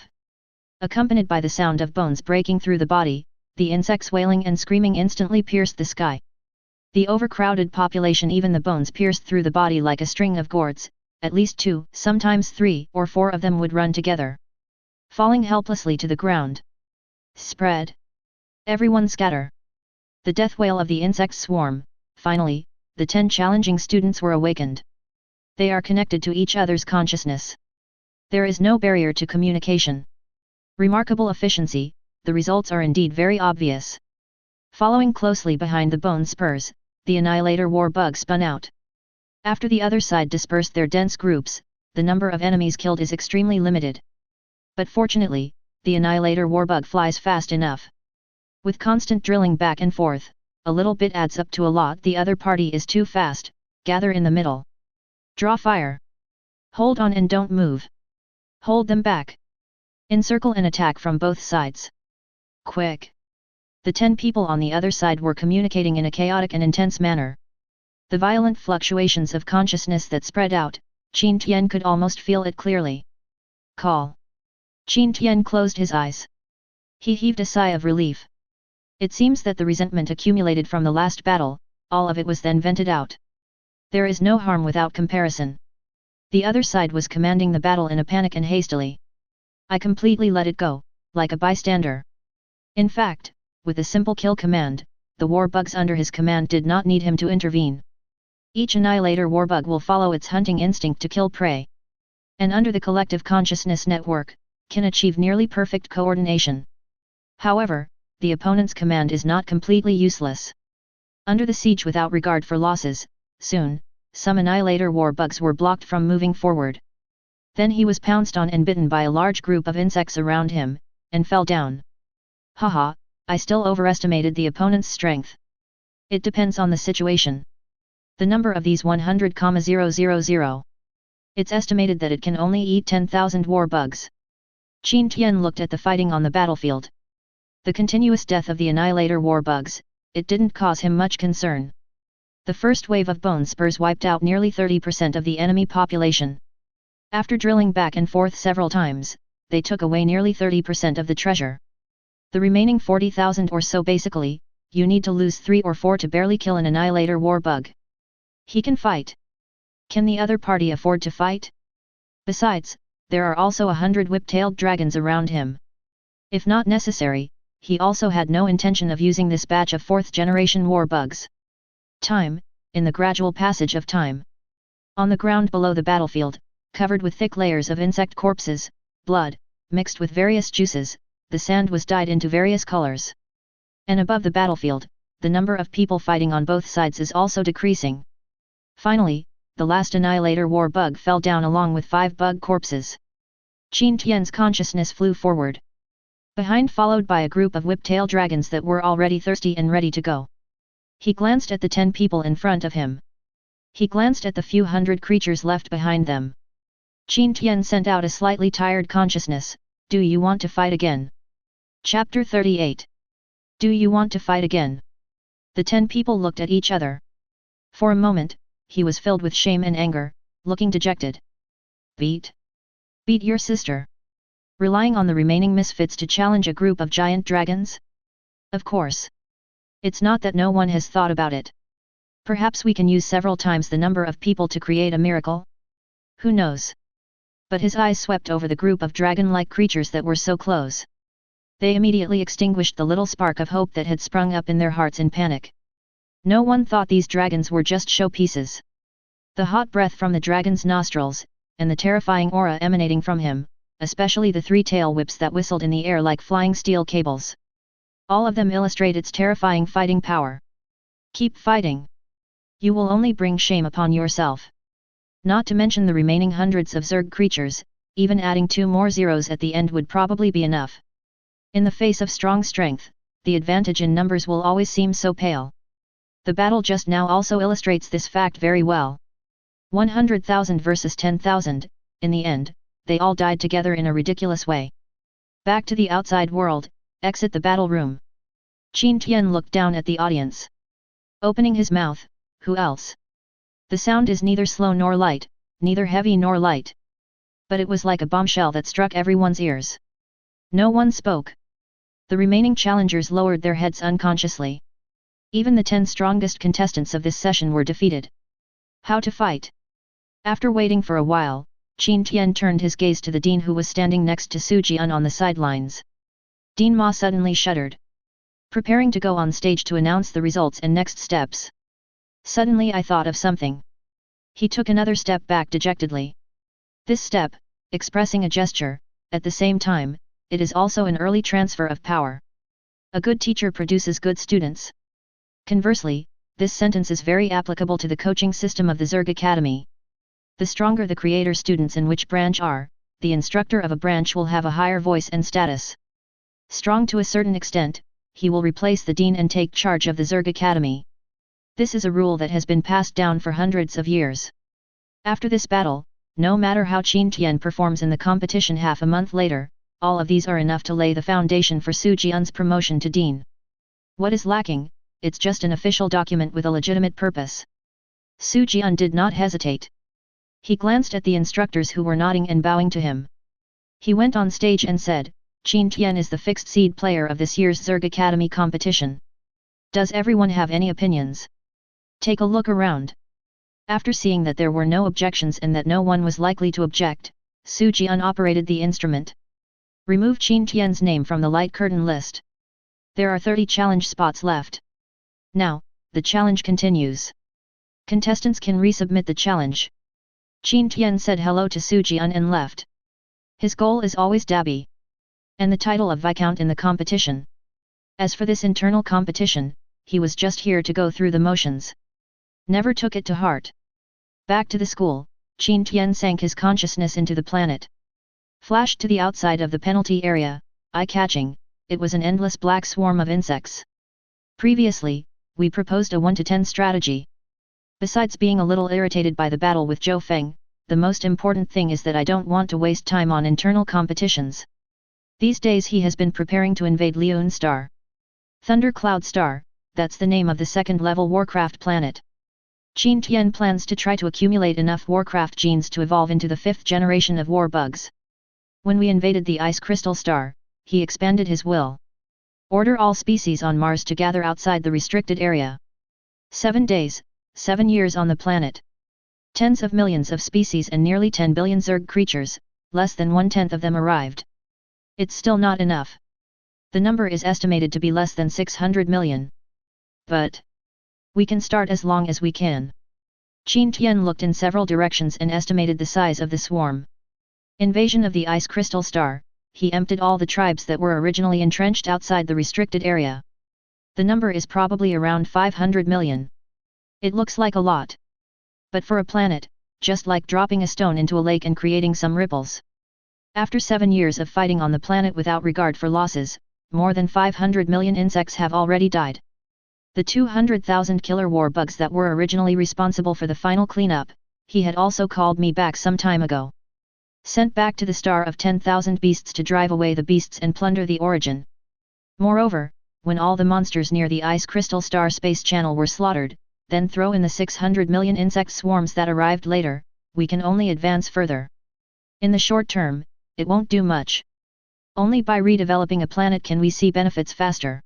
Accompanied by the sound of bones breaking through the body, the insects wailing and screaming instantly pierced the sky. The overcrowded population, even the bones pierced through the body like a string of gourds, at least 2, sometimes 3 or 4 of them would run together, falling helplessly to the ground. Spread. Everyone scatter. The death wail of the insect swarm. Finally, the 10 challenging students were awakened. They are connected to each other's consciousness. There is no barrier to communication. Remarkable efficiency, the results are indeed very obvious. Following closely behind the bone spurs, the Annihilator war bug spun out. After the other side dispersed their dense groups, the number of enemies killed is extremely limited. But fortunately, the Annihilator war bug flies fast enough. With constant drilling back and forth, a little bit adds up to a lot. The other party is too fast, gather in the middle. Draw fire. Hold on and don't move. Hold them back. Encircle and attack from both sides. Quick. The 10 people on the other side were communicating in a chaotic and intense manner. The violent fluctuations of consciousness that spread out, Qin Tian could almost feel it clearly. Call. Qin Tian closed his eyes. He heaved a sigh of relief. It seems that the resentment accumulated from the last battle, all of it was then vented out. There is no harm without comparison. The other side was commanding the battle in a panic and hastily. I completely let it go, like a bystander. In fact, with a simple kill command, the war bugs under his command did not need him to intervene. Each Annihilator warbug will follow its hunting instinct to kill prey. And under the collective consciousness network, can achieve nearly perfect coordination. However, the opponent's command is not completely useless. Under the siege without regard for losses, soon, some Annihilator warbugs were blocked from moving forward. Then he was pounced on and bitten by a large group of insects around him, and fell down. Haha, I still overestimated the opponent's strength. It depends on the situation. The number of these 100,000. It's estimated that it can only eat 10,000 war bugs. Qin Tian looked at the fighting on the battlefield. The continuous death of the Annihilator war bugs, it didn't cause him much concern. The first wave of bone spurs wiped out nearly 30% of the enemy population. After drilling back and forth several times, they took away nearly 30% of the treasure. The remaining 40,000 or so basically, you need to lose 3 or 4 to barely kill an Annihilator war bug. He can fight. Can the other party afford to fight? Besides, there are also 100 whip-tailed dragons around him. If not necessary, he also had no intention of using this batch of 4th-generation war bugs. Time, in the gradual passage of time. On the ground below the battlefield, covered with thick layers of insect corpses, blood, mixed with various juices, the sand was dyed into various colors. And above the battlefield, the number of people fighting on both sides is also decreasing. Finally, the last Annihilator war bug fell down along with 5 bug corpses. Qin Tian's consciousness flew forward. Behind followed by a group of whip-tail dragons that were already thirsty and ready to go. He glanced at the 10 people in front of him. He glanced at the few hundred creatures left behind them. Qin Tian sent out a slightly tired consciousness, do you want to fight again? Chapter 38. Do you want to fight again? The 10 people looked at each other. For a moment, he was filled with shame and anger, looking dejected. Beat your sister. Relying on the remaining misfits to challenge a group of giant dragons? Of course. It's not that no one has thought about it. Perhaps we can use several times the number of people to create a miracle? Who knows? But his eyes swept over the group of dragon-like creatures that were so close. They immediately extinguished the little spark of hope that had sprung up in their hearts in panic. No one thought these dragons were just showpieces. The hot breath from the dragon's nostrils, and the terrifying aura emanating from him, especially the 3 tail whips that whistled in the air like flying steel cables. All of them illustrate its terrifying fighting power. Keep fighting. You will only bring shame upon yourself. Not to mention the remaining hundreds of Zerg creatures, even adding 2 more zeros at the end would probably be enough. In the face of strong strength, the advantage in numbers will always seem so pale. The battle just now also illustrates this fact very well. 100,000 versus 10,000, in the end, they all died together in a ridiculous way. Back to the outside world, exit the battle room. Qin Tian looked down at the audience. Opening his mouth, who else? The sound is neither slow nor light, neither heavy nor light. But it was like a bombshell that struck everyone's ears. No one spoke. The remaining challengers lowered their heads unconsciously. Even the 10 strongest contestants of this session were defeated. How to fight? After waiting for a while, Qin Tian turned his gaze to the dean who was standing next to Su Jian on the sidelines. Dean Ma suddenly shuddered. Preparing to go on stage to announce the results and next steps. Suddenly I thought of something. He took another step back dejectedly. This step, expressing a gesture, at the same time, it is also an early transfer of power. A good teacher produces good students. Conversely, This sentence is very applicable to the coaching system of the Zerg Academy. The stronger the creator students in which branch are, the instructor of a branch will have a higher voice and status. Strong to a certain extent, he will replace the dean and take charge of the Zerg Academy. This is a rule that has been passed down for hundreds of years. After this battle, no matter how Qin Tian performs in the competition half a month later, all of these are enough to lay the foundation for Su Jian's promotion to dean. What is lacking? It's just an official document with a legitimate purpose. Su Jian did not hesitate. He glanced at the instructors who were nodding and bowing to him. He went on stage and said, Qin Tian is the fixed seed player of this year's Zerg Academy competition. Does everyone have any opinions? Take a look around. After seeing that there were no objections and that no one was likely to object, Su Jian operated the instrument. Remove Qin Tian's name from the light curtain list. There are 30 challenge spots left. Now, the challenge continues. Contestants can resubmit the challenge. Qin Tian said hello to Su Jian and left. His goal is always Dabby, and the title of Viscount in the competition. As for this internal competition, he was just here to go through the motions. Never took it to heart. Back to the school, Qin Tian sank his consciousness into the planet. Flashed to the outside of the penalty area, eye-catching, it was an endless black swarm of insects. Previously, we proposed a 1 to 10 strategy. Besides being a little irritated by the battle with Zhou Feng, the most important thing is that I don't want to waste time on internal competitions. These days he has been preparing to invade Leon Star. Thundercloud Star, that's the name of the second-level Warcraft planet. Qin Tian plans to try to accumulate enough Warcraft genes to evolve into the 5th generation of war bugs. When we invaded the Ice Crystal Star, he expanded his will. Order all species on Mars to gather outside the restricted area. 7 days, 7 years on the planet. Tens of millions of species and nearly 10 billion Zerg creatures, less than 1/10 of them arrived. It's still not enough. The number is estimated to be less than 600 million. But we can start as long as we can. Qin Tian looked in several directions and estimated the size of the swarm. Invasion of the Ice Crystal Star, he emptied all the tribes that were originally entrenched outside the restricted area. The number is probably around 500 million. It looks like a lot. But for a planet, just like dropping a stone into a lake and creating some ripples. After 7 years of fighting on the planet without regard for losses, more than 500 million insects have already died. The 200,000 killer war bugs that were originally responsible for the final cleanup, he had also called me back some time ago. Sent back to the star of 10,000 beasts to drive away the beasts and plunder the origin. Moreover, when all the monsters near the Ice Crystal Star space channel were slaughtered, then throw in the 600 million insect swarms that arrived later, we can only advance further. In the short term, it won't do much. Only by redeveloping a planet can we see benefits faster.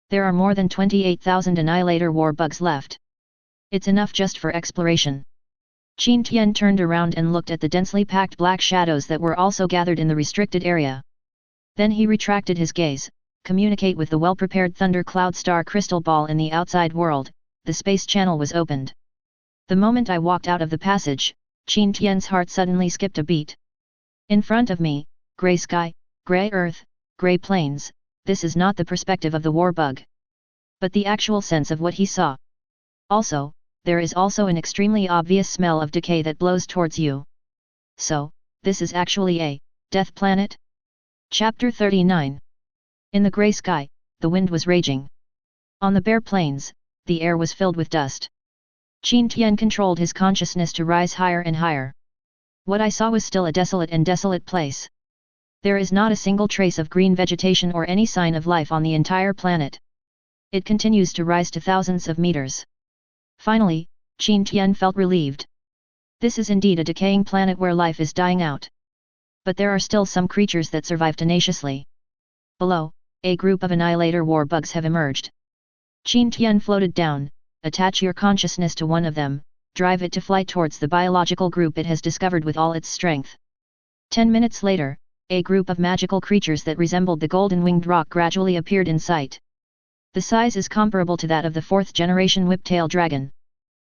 There are more than 28,000 annihilator war bugs left. It's enough just for exploration. Qin Tian turned around and looked at the densely packed black shadows that were also gathered in the restricted area. Then he retracted his gaze, communicate with the well-prepared Thundercloud Star crystal ball in the outside world. The space channel was opened. The moment I walked out of the passage, Qin Tian's heart suddenly skipped a beat. In front of me, grey sky, grey earth, grey plains, this is not the perspective of the war bug. But the actual sense of what he saw. Also, there is also an extremely obvious smell of decay that blows towards you. So, this is actually a death planet? Chapter 39. In the grey sky, the wind was raging. On the bare plains, the air was filled with dust. Qin Tian controlled his consciousness to rise higher and higher. What I saw was still a desolate place. There is not a single trace of green vegetation or any sign of life on the entire planet. It continues to rise to thousands of meters. Finally, Qin Tian felt relieved. This is indeed a decaying planet where life is dying out. But there are still some creatures that survive tenaciously. Below, a group of annihilator war bugs have emerged. Qin Tian floated down, attach your consciousness to one of them, drive it to fly towards the biological group it has discovered with all its strength. 10 minutes later, a group of magical creatures that resembled the golden-winged roc gradually appeared in sight. The size is comparable to that of the 4th generation whiptail dragon.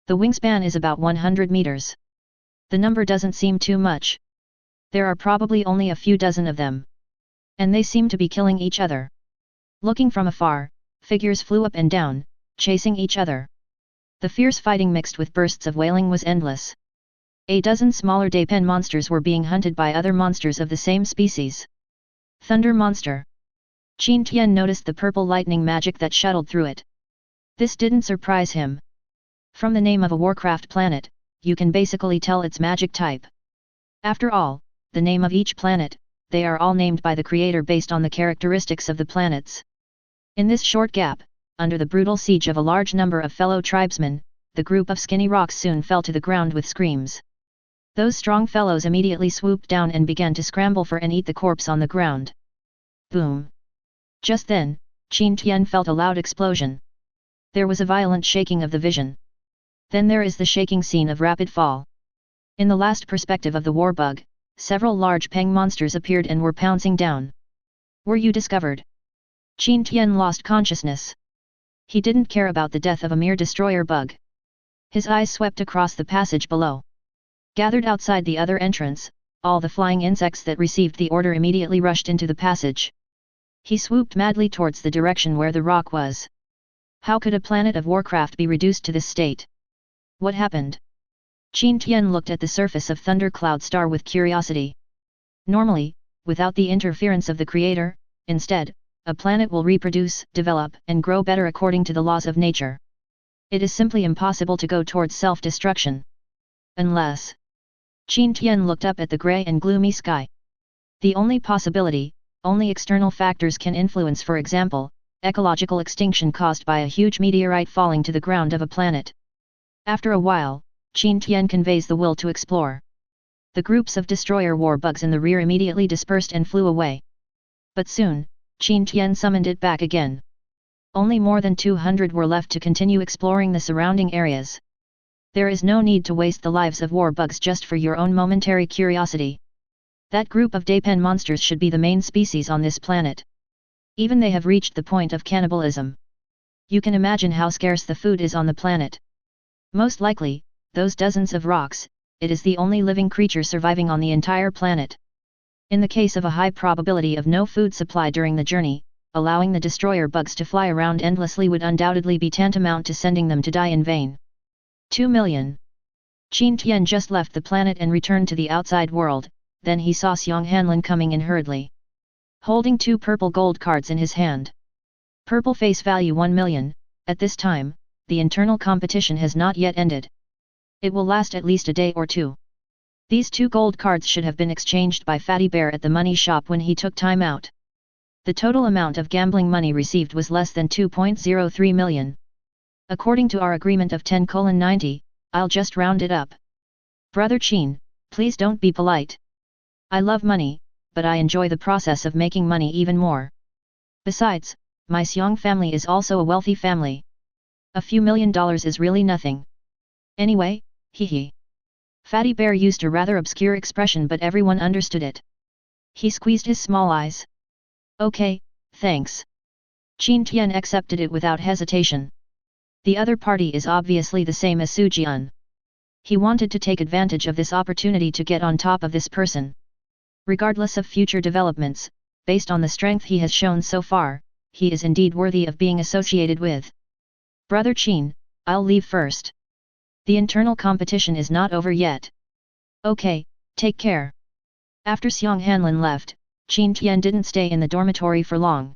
The wingspan is about 100 meters. The number doesn't seem too much. There are probably only a few dozen of them. And they seem to be killing each other. Looking from afar, figures flew up and down, chasing each other. The fierce fighting mixed with bursts of wailing was endless. A dozen smaller Daypen monsters were being hunted by other monsters of the same species. Thunder monster. Qin Tian noticed the purple lightning magic that shuttled through it. This didn't surprise him. From the name of a Warcraft planet, you can basically tell its magic type. After all, the name of each planet, they are all named by the creator based on the characteristics of the planets. In this short gap, under the brutal siege of a large number of fellow tribesmen, the group of skinny rocks soon fell to the ground with screams. Those strong fellows immediately swooped down and began to scramble for and eat the corpse on the ground. Boom! Just then, Qin Tian felt a loud explosion. There was a violent shaking of the vision. Then there is the shaking scene of rapid fall. In the last perspective of the warbug, several large peng monsters appeared and were pouncing down. Were you discovered? Qin Tian lost consciousness. He didn't care about the death of a mere destroyer bug. His eyes swept across the passage below. Gathered outside the other entrance, all the flying insects that received the order immediately rushed into the passage. He swooped madly towards the direction where the rock was. How could a planet of Warcraft be reduced to this state? What happened? Qin Tian looked at the surface of Thundercloud Star with curiosity. Normally, without the interference of the creator, instead, a planet will reproduce, develop, and grow better according to the laws of nature. It is simply impossible to go towards self-destruction. Unless... Qin Tian looked up at the grey and gloomy sky. The only possibility, only external factors can influence, for example, ecological extinction caused by a huge meteorite falling to the ground of a planet. After a while, Qin Tian conveys the will to explore. The groups of destroyer war bugs in the rear immediately dispersed and flew away. But soon, Qin Tian summoned it back again. Only more than 200 were left to continue exploring the surrounding areas. There is no need to waste the lives of war bugs just for your own momentary curiosity. That group of Daypen monsters should be the main species on this planet. Even they have reached the point of cannibalism. You can imagine how scarce the food is on the planet. Most likely, those dozens of rocks, it is the only living creature surviving on the entire planet. In the case of a high probability of no food supply during the journey, allowing the destroyer bugs to fly around endlessly would undoubtedly be tantamount to sending them to die in vain. 2 million. Qin Tian just left the planet and returned to the outside world, then he saw Xiong Hanlin coming in hurriedly. Holding 2 purple gold cards in his hand. Purple face value 1 million, at this time, the internal competition has not yet ended. It will last at least a day or two. These 2 gold cards should have been exchanged by Fatty Bear at the money shop when he took time out. The total amount of gambling money received was less than 2.03 million. According to our agreement of 10:90, I'll just round it up. Brother Qin, please don't be polite. I love money, but I enjoy the process of making money even more. Besides, my Xiong family is also a wealthy family. A few $1,000,000 is really nothing. Anyway, hee. Fatty Bear used a rather obscure expression, but everyone understood it. He squeezed his small eyes. Okay, thanks. Qin Tian accepted it without hesitation. The other party is obviously the same as Su Jian. He wanted to take advantage of this opportunity to get on top of this person. Regardless of future developments, based on the strength he has shown so far, he is indeed worthy of being associated with. Brother Qin, I'll leave first. The internal competition is not over yet. Okay, take care. After Xiong Hanlin left, Qin Tian didn't stay in the dormitory for long.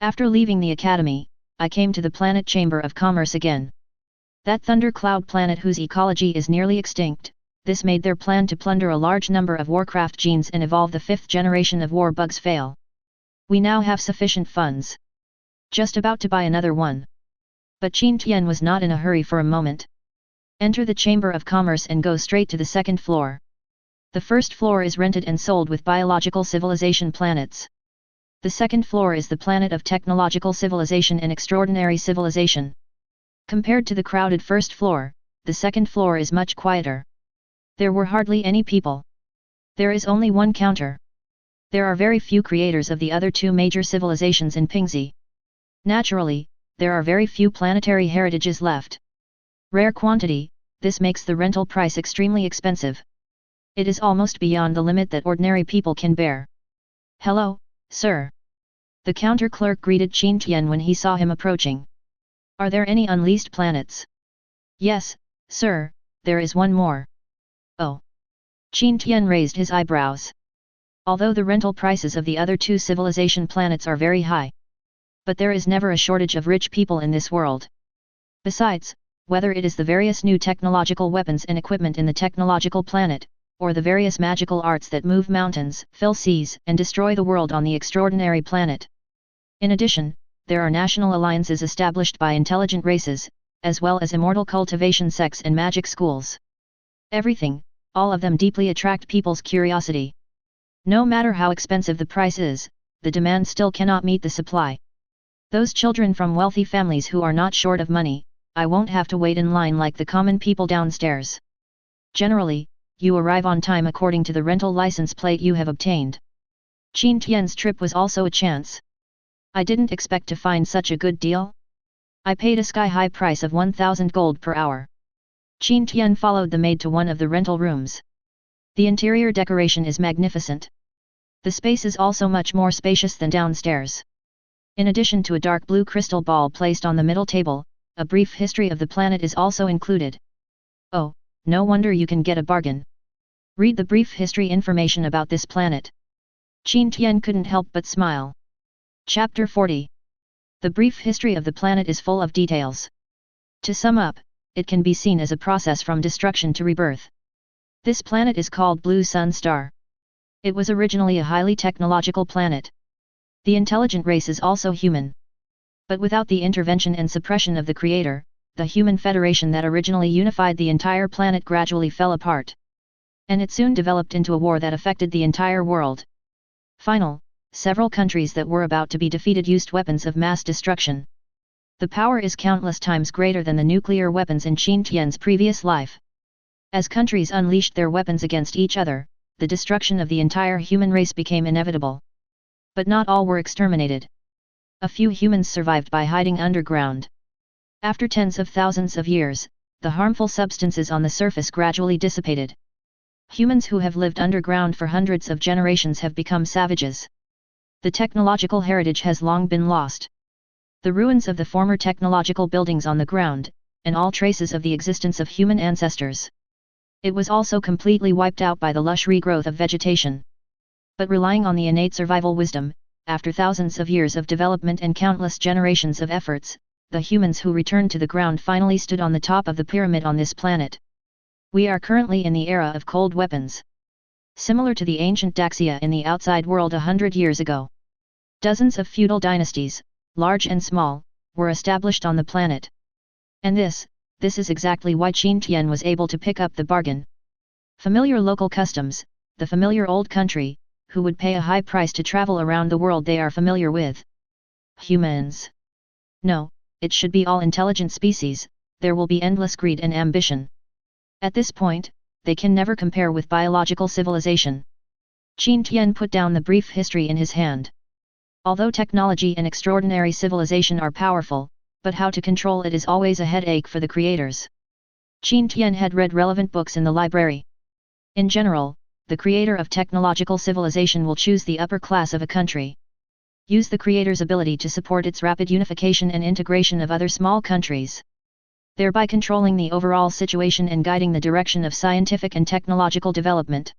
After leaving the academy, I came to the planet Chamber of Commerce again. That thundercloud planet whose ecology is nearly extinct, this made their plan to plunder a large number of Warcraft genes and evolve the 5th generation of war bugs fail. We now have sufficient funds. Just about to buy another one. But Qin Tian was not in a hurry for a moment. Enter the Chamber of Commerce and go straight to the 2nd floor. The 1st floor is rented and sold with biological civilization planets. The 2nd floor is the planet of technological civilization and extraordinary civilization. Compared to the crowded 1st floor, the 2nd floor is much quieter. There were hardly any people. There is only one counter. There are very few creators of the other 2 major civilizations in Pingxi. Naturally, there are very few planetary heritages left. Rare quantity, this makes the rental price extremely expensive. It is almost beyond the limit that ordinary people can bear. Hello, sir. The counter clerk greeted Qin Tian when he saw him approaching. Are there any unleased planets? Yes, sir, there is one more. Oh. Qin Tian raised his eyebrows. Although the rental prices of the other two civilization planets are very high. But there is never a shortage of rich people in this world. Besides, whether it is the various new technological weapons and equipment in the technological planet, or the various magical arts that move mountains, fill seas, and destroy the world on the extraordinary planet. In addition, there are national alliances established by intelligent races, as well as immortal cultivation sects and magic schools. Everything, all of them deeply attract people's curiosity. No matter how expensive the price is, the demand still cannot meet the supply. Those children from wealthy families who are not short of money, I won't have to wait in line like the common people downstairs. Generally, you arrive on time according to the rental license plate you have obtained. Qin Tian's trip was also a chance. I didn't expect to find such a good deal. I paid a sky-high price of 1,000 gold per hour. Qin Tian followed the maid to one of the rental rooms. The interior decoration is magnificent. The space is also much more spacious than downstairs. In addition to a dark blue crystal ball placed on the middle table, a brief history of the planet is also included. Oh, no wonder you can get a bargain. Read the brief history information about this planet. Qin Tian couldn't help but smile. Chapter 40. The brief history of the planet is full of details. To sum up, it can be seen as a process from destruction to rebirth. This planet is called Blue Sun Star. It was originally a highly technological planet. The intelligent race is also human. But without the intervention and suppression of the Creator, the human federation that originally unified the entire planet gradually fell apart. And it soon developed into a war that affected the entire world. Several countries that were about to be defeated used weapons of mass destruction. The power is countless times greater than the nuclear weapons in Qin Tian's previous life. As countries unleashed their weapons against each other, the destruction of the entire human race became inevitable. But not all were exterminated. A few humans survived by hiding underground. After tens of thousands of years, the harmful substances on the surface gradually dissipated. Humans who have lived underground for hundreds of generations have become savages. The technological heritage has long been lost. The ruins of the former technological buildings on the ground, and all traces of the existence of human ancestors. It was also completely wiped out by the lush regrowth of vegetation. But relying on the innate survival wisdom, after thousands of years of development and countless generations of efforts, the humans who returned to the ground finally stood on the top of the pyramid on this planet. We are currently in the era of cold weapons. Similar to the ancient Daxia in the outside world 100 years ago. Dozens of feudal dynasties, large and small, were established on the planet. And this is exactly why Qin Tian was able to pick up the bargain. Familiar local customs, the familiar old country, who would pay a high price to travel around the world they are familiar with. Humans. No, it should be all intelligent species, there will be endless greed and ambition. At this point, they can never compare with biological civilization. Qin Tian put down the brief history in his hand. Although technology and extraordinary civilization are powerful, but how to control it is always a headache for the creators. Qin Tian had read relevant books in the library. In general, the creator of technological civilization will choose the upper class of a country. Use the creator's ability to support its rapid unification and integration of other small countries. Thereby controlling the overall situation and guiding the direction of scientific and technological development.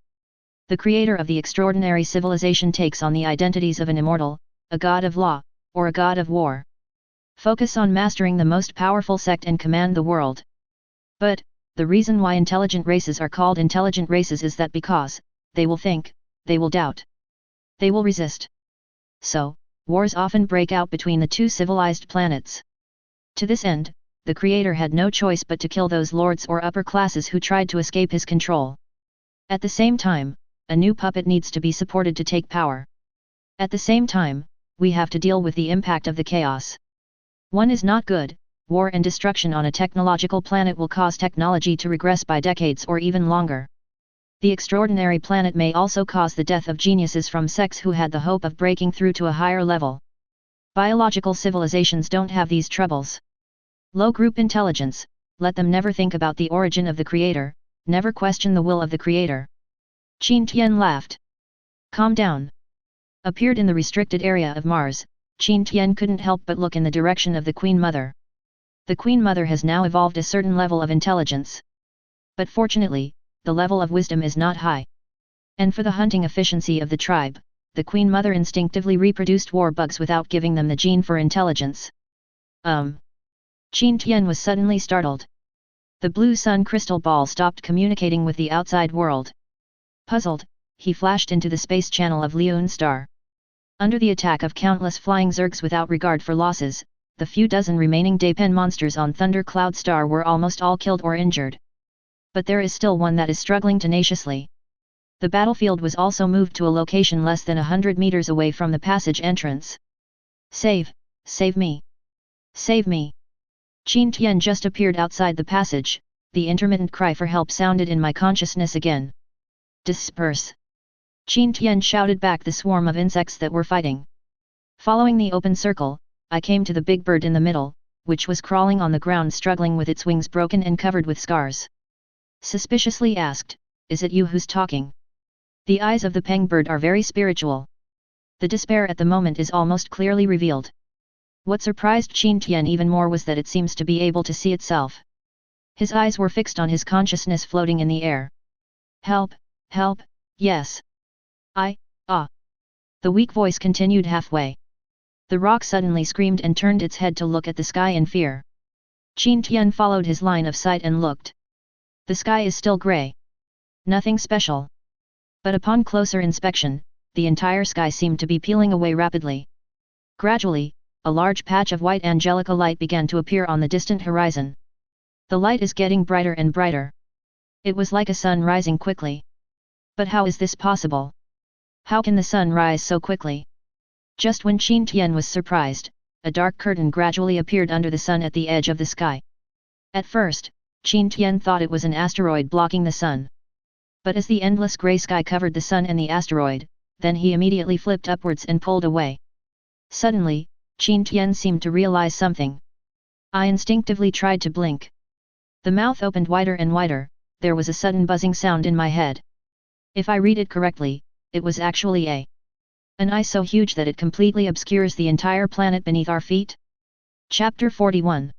The creator of the extraordinary civilization takes on the identities of an immortal, a god of law, or a god of war. Focus on mastering the most powerful sect and command the world. But, the reason why intelligent races are called intelligent races is that because, they will think, they will doubt. They will resist. So, wars often break out between the two civilized planets. To this end, the creator had no choice but to kill those lords or upper classes who tried to escape his control. At the same time, a new puppet needs to be supported to take power. At the same time, we have to deal with the impact of the chaos. One is not good. War and destruction on a technological planet will cause technology to regress by decades or even longer. The extraordinary planet may also cause the death of geniuses from sects who had the hope of breaking through to a higher level. Biological civilizations don't have these troubles. Low group intelligence, let them never think about the origin of the creator, never question the will of the creator. Qin Tian laughed. Calm down. Appeared in the restricted area of Mars, Qin Tian couldn't help but look in the direction of the Queen Mother. The Queen Mother has now evolved a certain level of intelligence. But fortunately, the level of wisdom is not high. And for the hunting efficiency of the tribe, the Queen Mother instinctively reproduced war bugs without giving them the gene for intelligence. Qin Tian was suddenly startled. The blue sun crystal ball stopped communicating with the outside world. Puzzled, he flashed into the space channel of Leon Star. Under the attack of countless flying Zergs without regard for losses, the few dozen remaining Daypen monsters on Thunder Cloud Star were almost all killed or injured. But there is still one that is struggling tenaciously. The battlefield was also moved to a location less than 100 meters away from the passage entrance. Save me! Save me! Qin Tian just appeared outside the passage, the intermittent cry for help sounded in my consciousness again. Disperse! Qin Tian shouted back the swarm of insects that were fighting. Following the open circle, I came to the big bird in the middle, which was crawling on the ground struggling with its wings broken and covered with scars. Suspiciously asked, "Is it you who's talking?" The eyes of the peng bird are very spiritual. The despair at the moment is almost clearly revealed. What surprised Qin Tian even more was that it seems to be able to see itself. His eyes were fixed on his consciousness floating in the air. Help, help, yes. The weak voice continued halfway. The rock suddenly screamed and turned its head to look at the sky in fear. Qin Tian followed his line of sight and looked. The sky is still grey. Nothing special. But upon closer inspection, the entire sky seemed to be peeling away rapidly. Gradually, a large patch of white angelica light began to appear on the distant horizon. The light is getting brighter and brighter. It was like a sun rising quickly. But how is this possible? How can the sun rise so quickly? Just when Qin Tian was surprised, a dark curtain gradually appeared under the sun at the edge of the sky. At first, Qin Tian thought it was an asteroid blocking the sun. But as the endless grey sky covered the sun and the asteroid, then he immediately flipped upwards and pulled away. Suddenly, Qin Tian seemed to realize something. I instinctively tried to blink. The mouth opened wider and wider, there was a sudden buzzing sound in my head. If I read it correctly, it was actually an eye so huge that it completely obscures the entire planet beneath our feet. Chapter 41.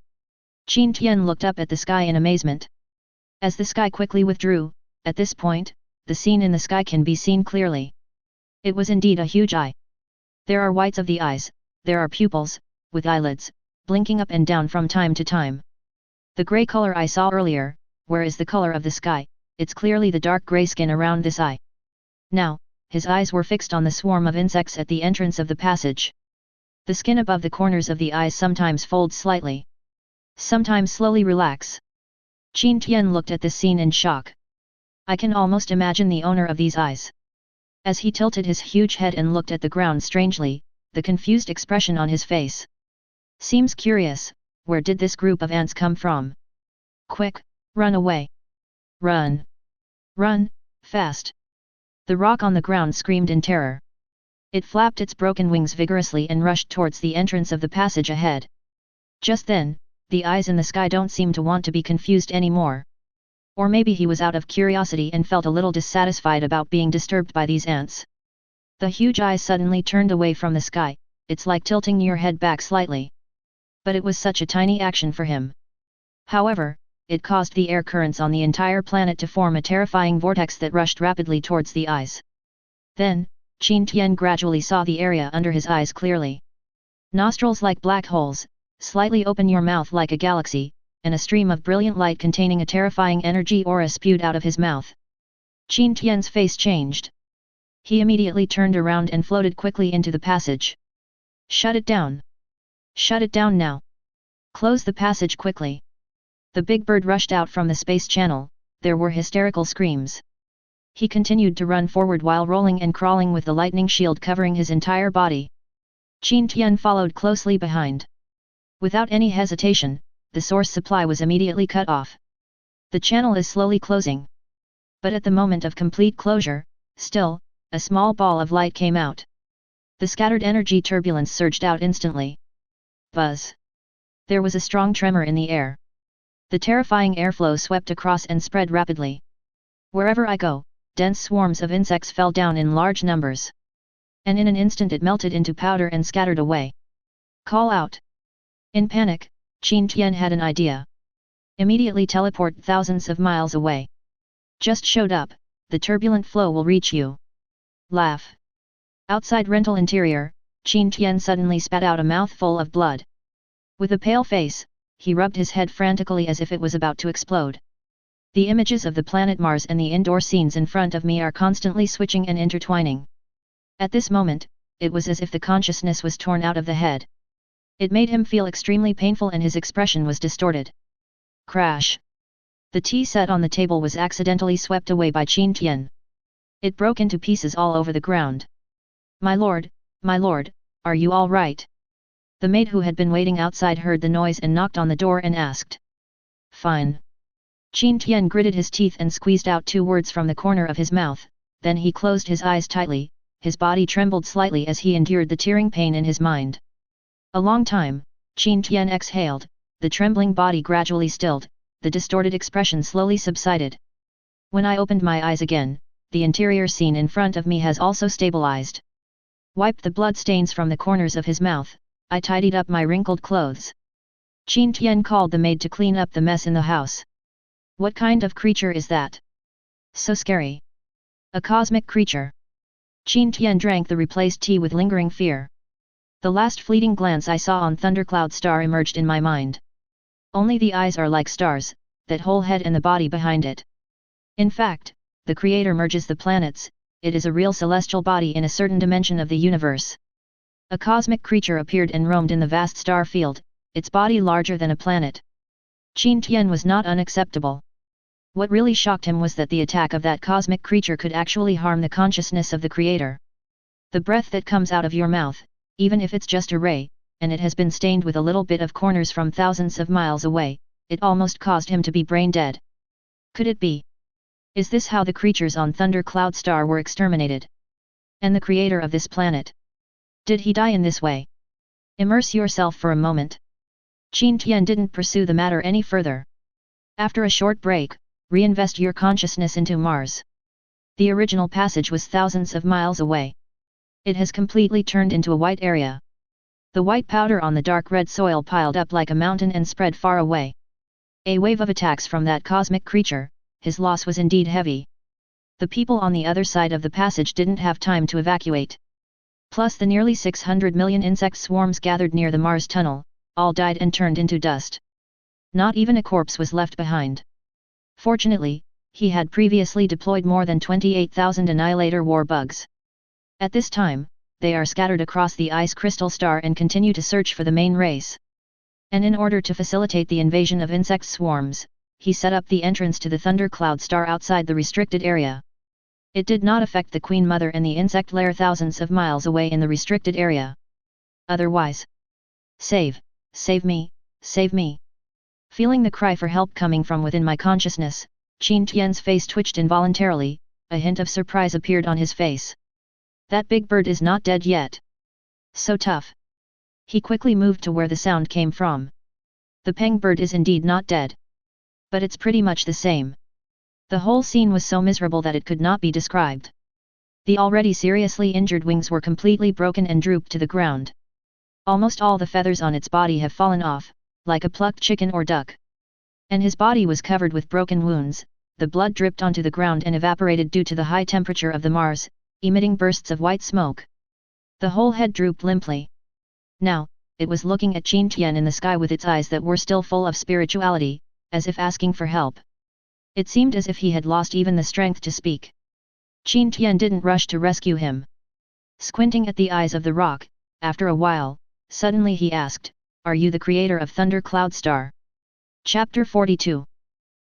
Qin Tian looked up at the sky in amazement. As the sky quickly withdrew, at this point, the scene in the sky can be seen clearly. It was indeed a huge eye. There are whites of the eyes, there are pupils, with eyelids, blinking up and down from time to time. The grey color I saw earlier, where is the color of the sky, it's clearly the dark grey skin around this eye. Now, his eyes were fixed on the swarm of insects at the entrance of the passage. The skin above the corners of the eyes sometimes folds slightly. Sometimes slowly relax. Qin Tian looked at this scene in shock. I can almost imagine the owner of these eyes. As he tilted his huge head and looked at the ground strangely, the confused expression on his face. Seems curious, where did this group of ants come from? Quick, run away. Run. Run, fast. The rock on the ground screamed in terror. It flapped its broken wings vigorously and rushed towards the entrance of the passage ahead. Just then, the eyes in the sky don't seem to want to be confused anymore. Or maybe he was out of curiosity and felt a little dissatisfied about being disturbed by these ants. The huge eyes suddenly turned away from the sky, it's like tilting your head back slightly. But it was such a tiny action for him. However, it caused the air currents on the entire planet to form a terrifying vortex that rushed rapidly towards the eyes. Then, Qin Tian gradually saw the area under his eyes clearly. Nostrils like black holes, slightly open your mouth like a galaxy, and a stream of brilliant light containing a terrifying energy aura spewed out of his mouth. Qin Tian's face changed. He immediately turned around and floated quickly into the passage. Shut it down. Shut it down now. Close the passage quickly. The big bird rushed out from the space channel, there were hysterical screams. He continued to run forward while rolling and crawling with the lightning shield covering his entire body. Qin Tian followed closely behind. Without any hesitation, the source supply was immediately cut off. The channel is slowly closing. But at the moment of complete closure, still, a small ball of light came out. The scattered energy turbulence surged out instantly. Buzz. There was a strong tremor in the air. The terrifying airflow swept across and spread rapidly. Wherever I go, dense swarms of insects fell down in large numbers. And in an instant it melted into powder and scattered away. Call out. In panic, Qin Tian had an idea. Immediately teleport thousands of miles away. Just showed up, the turbulent flow will reach you. Laugh. Outside rental interior, Qin Tian suddenly spat out a mouthful of blood. With a pale face, he rubbed his head frantically as if it was about to explode. The images of the planet Mars and the indoor scenes in front of me are constantly switching and intertwining. At this moment, it was as if the consciousness was torn out of the head. It made him feel extremely painful and his expression was distorted. Crash! The tea set on the table was accidentally swept away by Qin Tian. It broke into pieces all over the ground. My lord, are you all right? The maid who had been waiting outside heard the noise and knocked on the door and asked. Fine. Qin Tian gritted his teeth and squeezed out 2 words from the corner of his mouth, then he closed his eyes tightly, his body trembled slightly as he endured the tearing pain in his mind. A long time, Qin Tian exhaled, the trembling body gradually stilled, the distorted expression slowly subsided. When I opened my eyes again, the interior scene in front of me has also stabilized. Wiped the blood stains from the corners of his mouth, I tidied up my wrinkled clothes. Qin Tian called the maid to clean up the mess in the house. What kind of creature is that? So scary. A cosmic creature. Qin Tian drank the replaced tea with lingering fear. The last fleeting glance I saw on Thundercloud Star emerged in my mind. Only the eyes are like stars, that whole head and the body behind it. In fact, the creator merges the planets, it is a real celestial body in a certain dimension of the universe. A cosmic creature appeared and roamed in the vast star field, its body larger than a planet. Qin Tian was not unacceptable. What really shocked him was that the attack of that cosmic creature could actually harm the consciousness of the creator. The breath that comes out of your mouth, even if it's just a ray, and it has been stained with a little bit of corners from thousands of miles away, it almost caused him to be brain dead. Could it be? Is this how the creatures on Thunder Cloud Star were exterminated? And the creator of this planet? Did he die in this way? Immerse yourself for a moment. Qin Tian didn't pursue the matter any further. After a short break, reinvest your consciousness into Mars. The original passage was thousands of miles away. It has completely turned into a white area. The white powder on the dark red soil piled up like a mountain and spread far away. A wave of attacks from that cosmic creature, his loss was indeed heavy. The people on the other side of the passage didn't have time to evacuate. Plus the nearly 600 million insect swarms gathered near the Mars tunnel, all died and turned into dust. Not even a corpse was left behind. Fortunately, he had previously deployed more than 28,000 annihilator war bugs. At this time, they are scattered across the ice crystal star and continue to search for the main race. And in order to facilitate the invasion of insect swarms, he set up the entrance to the Thunder Cloud Star outside the restricted area. It did not affect the Queen Mother and the insect lair thousands of miles away in the restricted area. Otherwise, save me, save me. Feeling the cry for help coming from within my consciousness, Qin Tian's face twitched involuntarily, a hint of surprise appeared on his face. That big bird is not dead yet. So tough. He quickly moved to where the sound came from. The peng bird is indeed not dead. But it's pretty much the same. The whole scene was so miserable that it could not be described. The already seriously injured wings were completely broken and drooped to the ground. Almost all the feathers on its body have fallen off, like a plucked chicken or duck. And his body was covered with broken wounds, the blood dripped onto the ground and evaporated due to the high temperature of the Mars, emitting bursts of white smoke. The whole head drooped limply. Now, it was looking at Qin Tian in the sky with its eyes that were still full of spirituality, as if asking for help. It seemed as if he had lost even the strength to speak. Qin Tian didn't rush to rescue him. Squinting at the eyes of the rock, after a while, suddenly he asked, "Are you the creator of Thunder Cloud Star?" Chapter 42.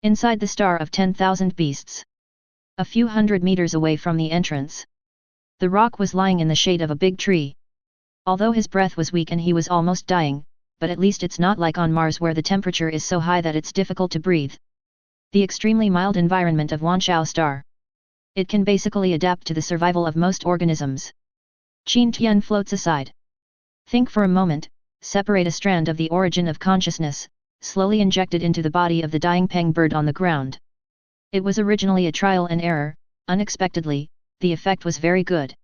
Inside the Star of 10,000 Beasts. A few hundred meters away from the entrance. The rock was lying in the shade of a big tree. Although his breath was weak and he was almost dying, but at least it's not like on Mars where the temperature is so high that it's difficult to breathe. The extremely mild environment of Wanshao Star. It can basically adapt to the survival of most organisms. Qin Tian floats aside. Think for a moment, separate a strand of the origin of consciousness, slowly inject it into the body of the dying peng bird on the ground. It was originally a trial and error, unexpectedly, the effect was very good.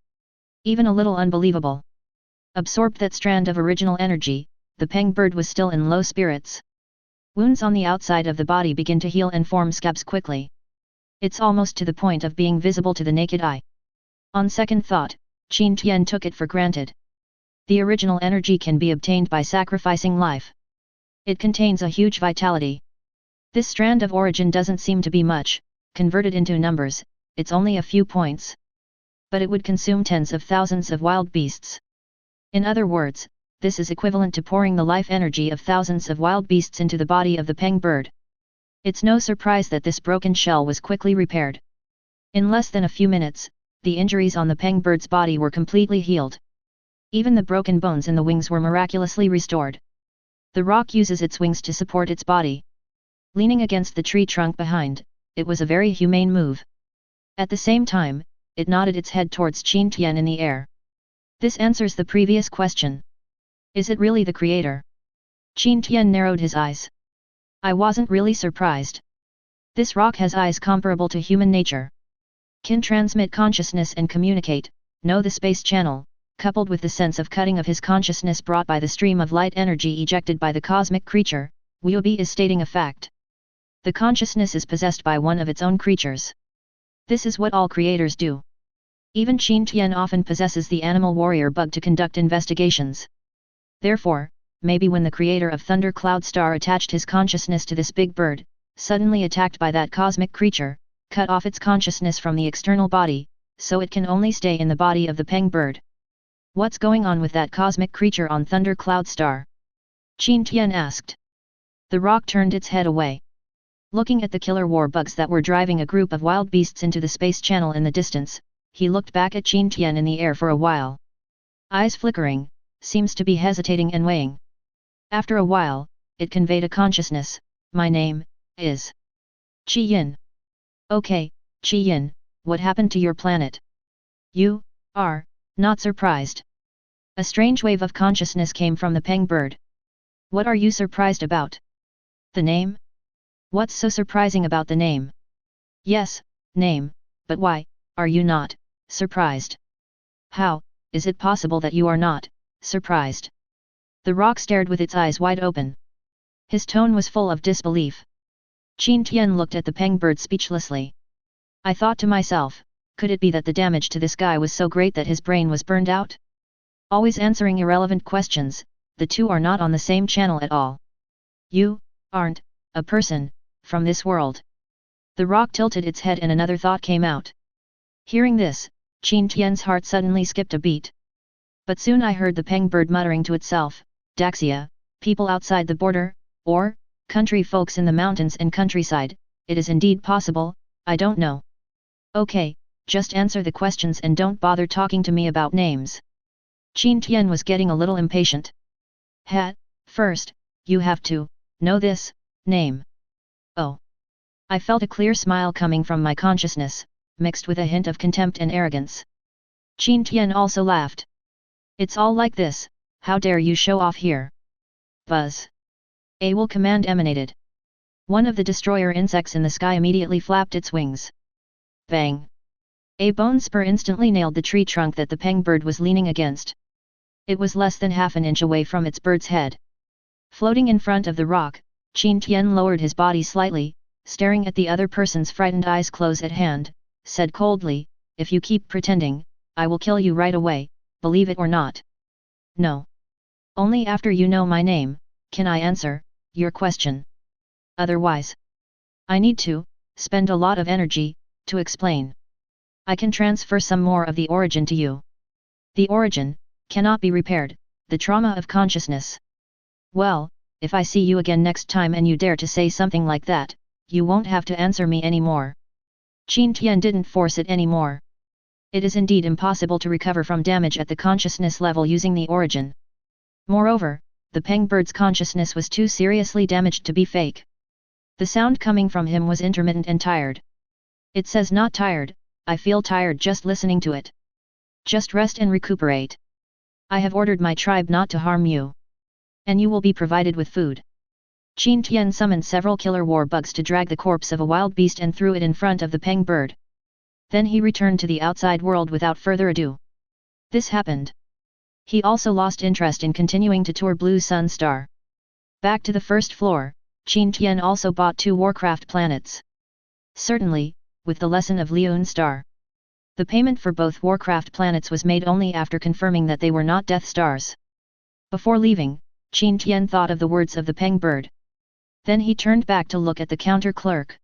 Even a little unbelievable. Absorb that strand of original energy, the peng bird was still in low spirits. Wounds on the outside of the body begin to heal and form scabs quickly. It's almost to the point of being visible to the naked eye. On second thought, Qin Tian took it for granted. The original energy can be obtained by sacrificing life. It contains a huge vitality. This strand of origin doesn't seem to be much, converted into numbers, it's only a few points. But it would consume tens of thousands of wild beasts. In other words, this is equivalent to pouring the life energy of thousands of wild beasts into the body of the peng bird. It's no surprise that this broken shell was quickly repaired. In less than a few minutes, the injuries on the peng bird's body were completely healed. Even the broken bones in the wings were miraculously restored. The rock uses its wings to support its body. Leaning against the tree trunk behind, it was a very humane move. At the same time, it nodded its head towards Qin Tian in the air. This answers the previous question. Is it really the creator? Qin Tian narrowed his eyes. I wasn't really surprised. This rock has eyes comparable to human nature. Can transmit consciousness and communicate, know the space channel, coupled with the sense of cutting of his consciousness brought by the stream of light energy ejected by the cosmic creature, Wyobi is stating a fact. The consciousness is possessed by one of its own creatures. This is what all creators do. Even Qin Tian often possesses the animal warrior bug to conduct investigations. Therefore, maybe when the creator of Thunder Cloud Star attached his consciousness to this big bird, suddenly attacked by that cosmic creature, cut off its consciousness from the external body, so it can only stay in the body of the peng bird. What's going on with that cosmic creature on Thunder Cloud Star? Qin Tian asked. The rock turned its head away. Looking at the killer war bugs that were driving a group of wild beasts into the space channel in the distance, he looked back at Qin Tian in the air for a while. Eyes flickering, seems to be hesitating and weighing. After a while, it conveyed a consciousness. My name is Qi Yin. Okay, Qi Yin, what happened to your planet? You are not surprised. A strange wave of consciousness came from the peng bird. What are you surprised about? The name? What's so surprising about the name? Yes, name, but why are you not surprised? How is it possible that you are not surprised? The rock stared with its eyes wide open. His tone was full of disbelief. Qin Tian looked at the peng bird speechlessly. I thought to myself, could it be that the damage to this guy was so great that his brain was burned out? Always answering irrelevant questions, the two are not on the same channel at all. You aren't a person from this world. The rock tilted its head and another thought came out. Hearing this, Qin Tian's heart suddenly skipped a beat. But soon I heard the peng bird muttering to itself, Daxia, people outside the border, or country folks in the mountains and countryside, it is indeed possible, I don't know. Okay, just answer the questions and don't bother talking to me about names. Qin Tian was getting a little impatient. First, you have to know this name. Oh. I felt a clear smile coming from my consciousness, mixed with a hint of contempt and arrogance. Qin Tian also laughed. It's all like this, how dare you show off here? Buzz. A will command emanated. One of the destroyer insects in the sky immediately flapped its wings. Bang. A bone spur instantly nailed the tree trunk that the peng bird was leaning against. It was less than half an inch away from its bird's head. Floating in front of the rock, Qin Tian lowered his body slightly, staring at the other person's frightened eyes close at hand, said coldly, if you keep pretending, I will kill you right away, believe it or not. No. Only after you know my name, can I answer your question. Otherwise, I need to spend a lot of energy to explain. I can transfer some more of the origin to you. The origin cannot be repaired, the trauma of consciousness. Well, if I see you again next time and you dare to say something like that, you won't have to answer me anymore. Qin Tian didn't force it anymore. It is indeed impossible to recover from damage at the consciousness level using the origin. Moreover, the peng bird's consciousness was too seriously damaged to be fake. The sound coming from him was intermittent and tired. It says not tired, I feel tired just listening to it. Just rest and recuperate. I have ordered my tribe not to harm you. And you will be provided with food. Qin Tian summoned several killer war bugs to drag the corpse of a wild beast and threw it in front of the peng bird. Then he returned to the outside world without further ado. This happened. He also lost interest in continuing to tour Blue Sun Star. Back to the first floor, Qin Tian also bought 2 Warcraft planets. Certainly, with the lesson of Leon Star. The payment for both Warcraft planets was made only after confirming that they were not Death Stars. Before leaving, Qin Tian thought of the words of the Peng bird. Then he turned back to look at the counter clerk.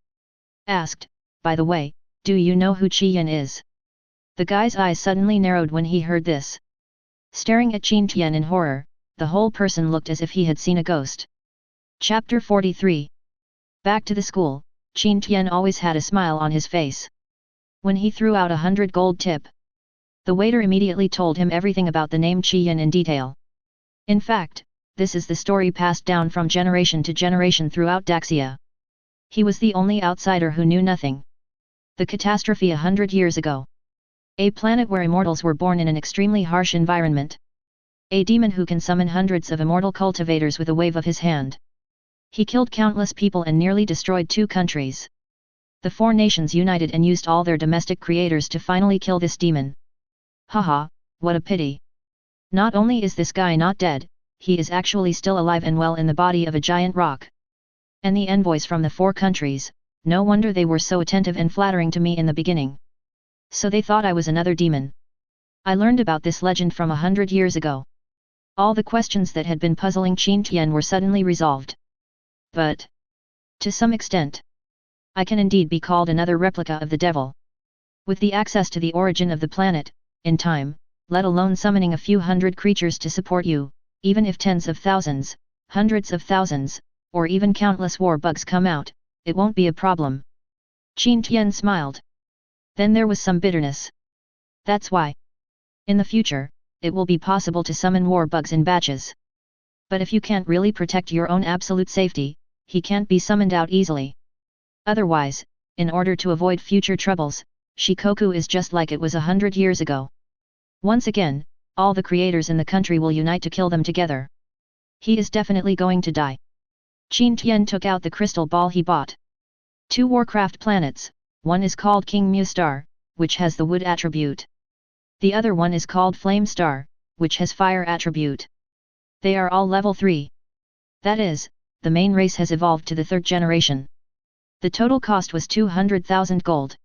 Asked, by the way, do you know who Qian is? The guy's eyes suddenly narrowed when he heard this. Staring at Qin Tian in horror, the whole person looked as if he had seen a ghost. Chapter 43. Back to the school, Qin Tian always had a smile on his face. When he threw out 100 gold tip, the waiter immediately told him everything about the name Qian in detail. In fact, this is the story passed down from generation to generation throughout Daxia. He was the only outsider who knew nothing. The catastrophe 100 years ago. A planet where immortals were born in an extremely harsh environment. A demon who can summon hundreds of immortal cultivators with a wave of his hand. He killed countless people and nearly destroyed 2 countries. The 4 nations united and used all their domestic creators to finally kill this demon. Haha, what a pity. Not only is this guy not dead, he is actually still alive and well in the body of a giant rock. And the envoys from the 4 countries, no wonder they were so attentive and flattering to me in the beginning. So they thought I was another demon. I learned about this legend from 100 years ago. All the questions that had been puzzling Qin Tian were suddenly resolved. But, to some extent, I can indeed be called another replica of the devil. With the access to the origin of the planet, in time, let alone summoning a few hundred creatures to support you, even if tens of thousands, hundreds of thousands, or even countless war bugs come out, it won't be a problem. Qin Tian smiled. Then there was some bitterness. That's why. In the future, it will be possible to summon war bugs in batches. But if you can't really protect your own absolute safety, he can't be summoned out easily. Otherwise, in order to avoid future troubles, Shikoku is just like it was 100 years ago. Once again, all the creators in the country will unite to kill them together. He is definitely going to die. Qin Tian took out the crystal ball he bought. 2 Warcraft planets, one is called King Mu Star, which has the wood attribute. The other one is called Flame Star, which has fire attribute. They are all level 3. That is, the main race has evolved to the 3rd generation. The total cost was 200,000 gold.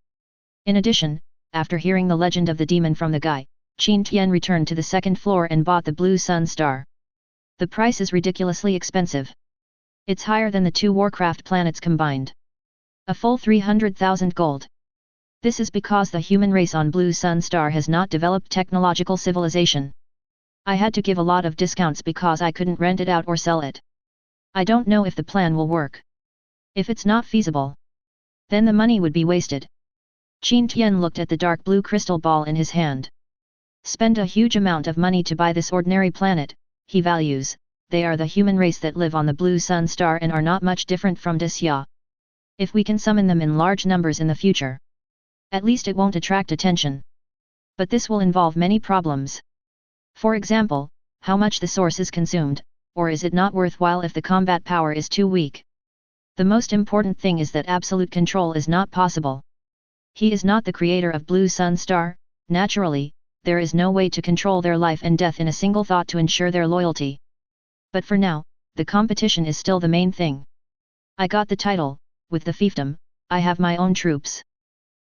In addition, after hearing the legend of the demon from the guy, Qin Tian returned to the 2nd floor and bought the Blue Sun Star. The price is ridiculously expensive. It's higher than the 2 Warcraft planets combined. A full 300,000 gold. This is because the human race on Blue Sun Star has not developed technological civilization. I had to give a lot of discounts because I couldn't rent it out or sell it. I don't know if the plan will work. If it's not feasible, then the money would be wasted. Qin Tian looked at the dark blue crystal ball in his hand. Spend a huge amount of money to buy this ordinary planet, he values, they are the human race that live on the Blue Sun Star and are not much different from Daxia. If we can summon them in large numbers in the future, at least it won't attract attention. But this will involve many problems. For example, how much the source is consumed, or is it not worthwhile if the combat power is too weak? The most important thing is that absolute control is not possible. He is not the creator of Blue Sun Star, naturally, there is no way to control their life and death in a single thought to ensure their loyalty. But for now, the competition is still the main thing. I got the title, with the fiefdom, I have my own troops.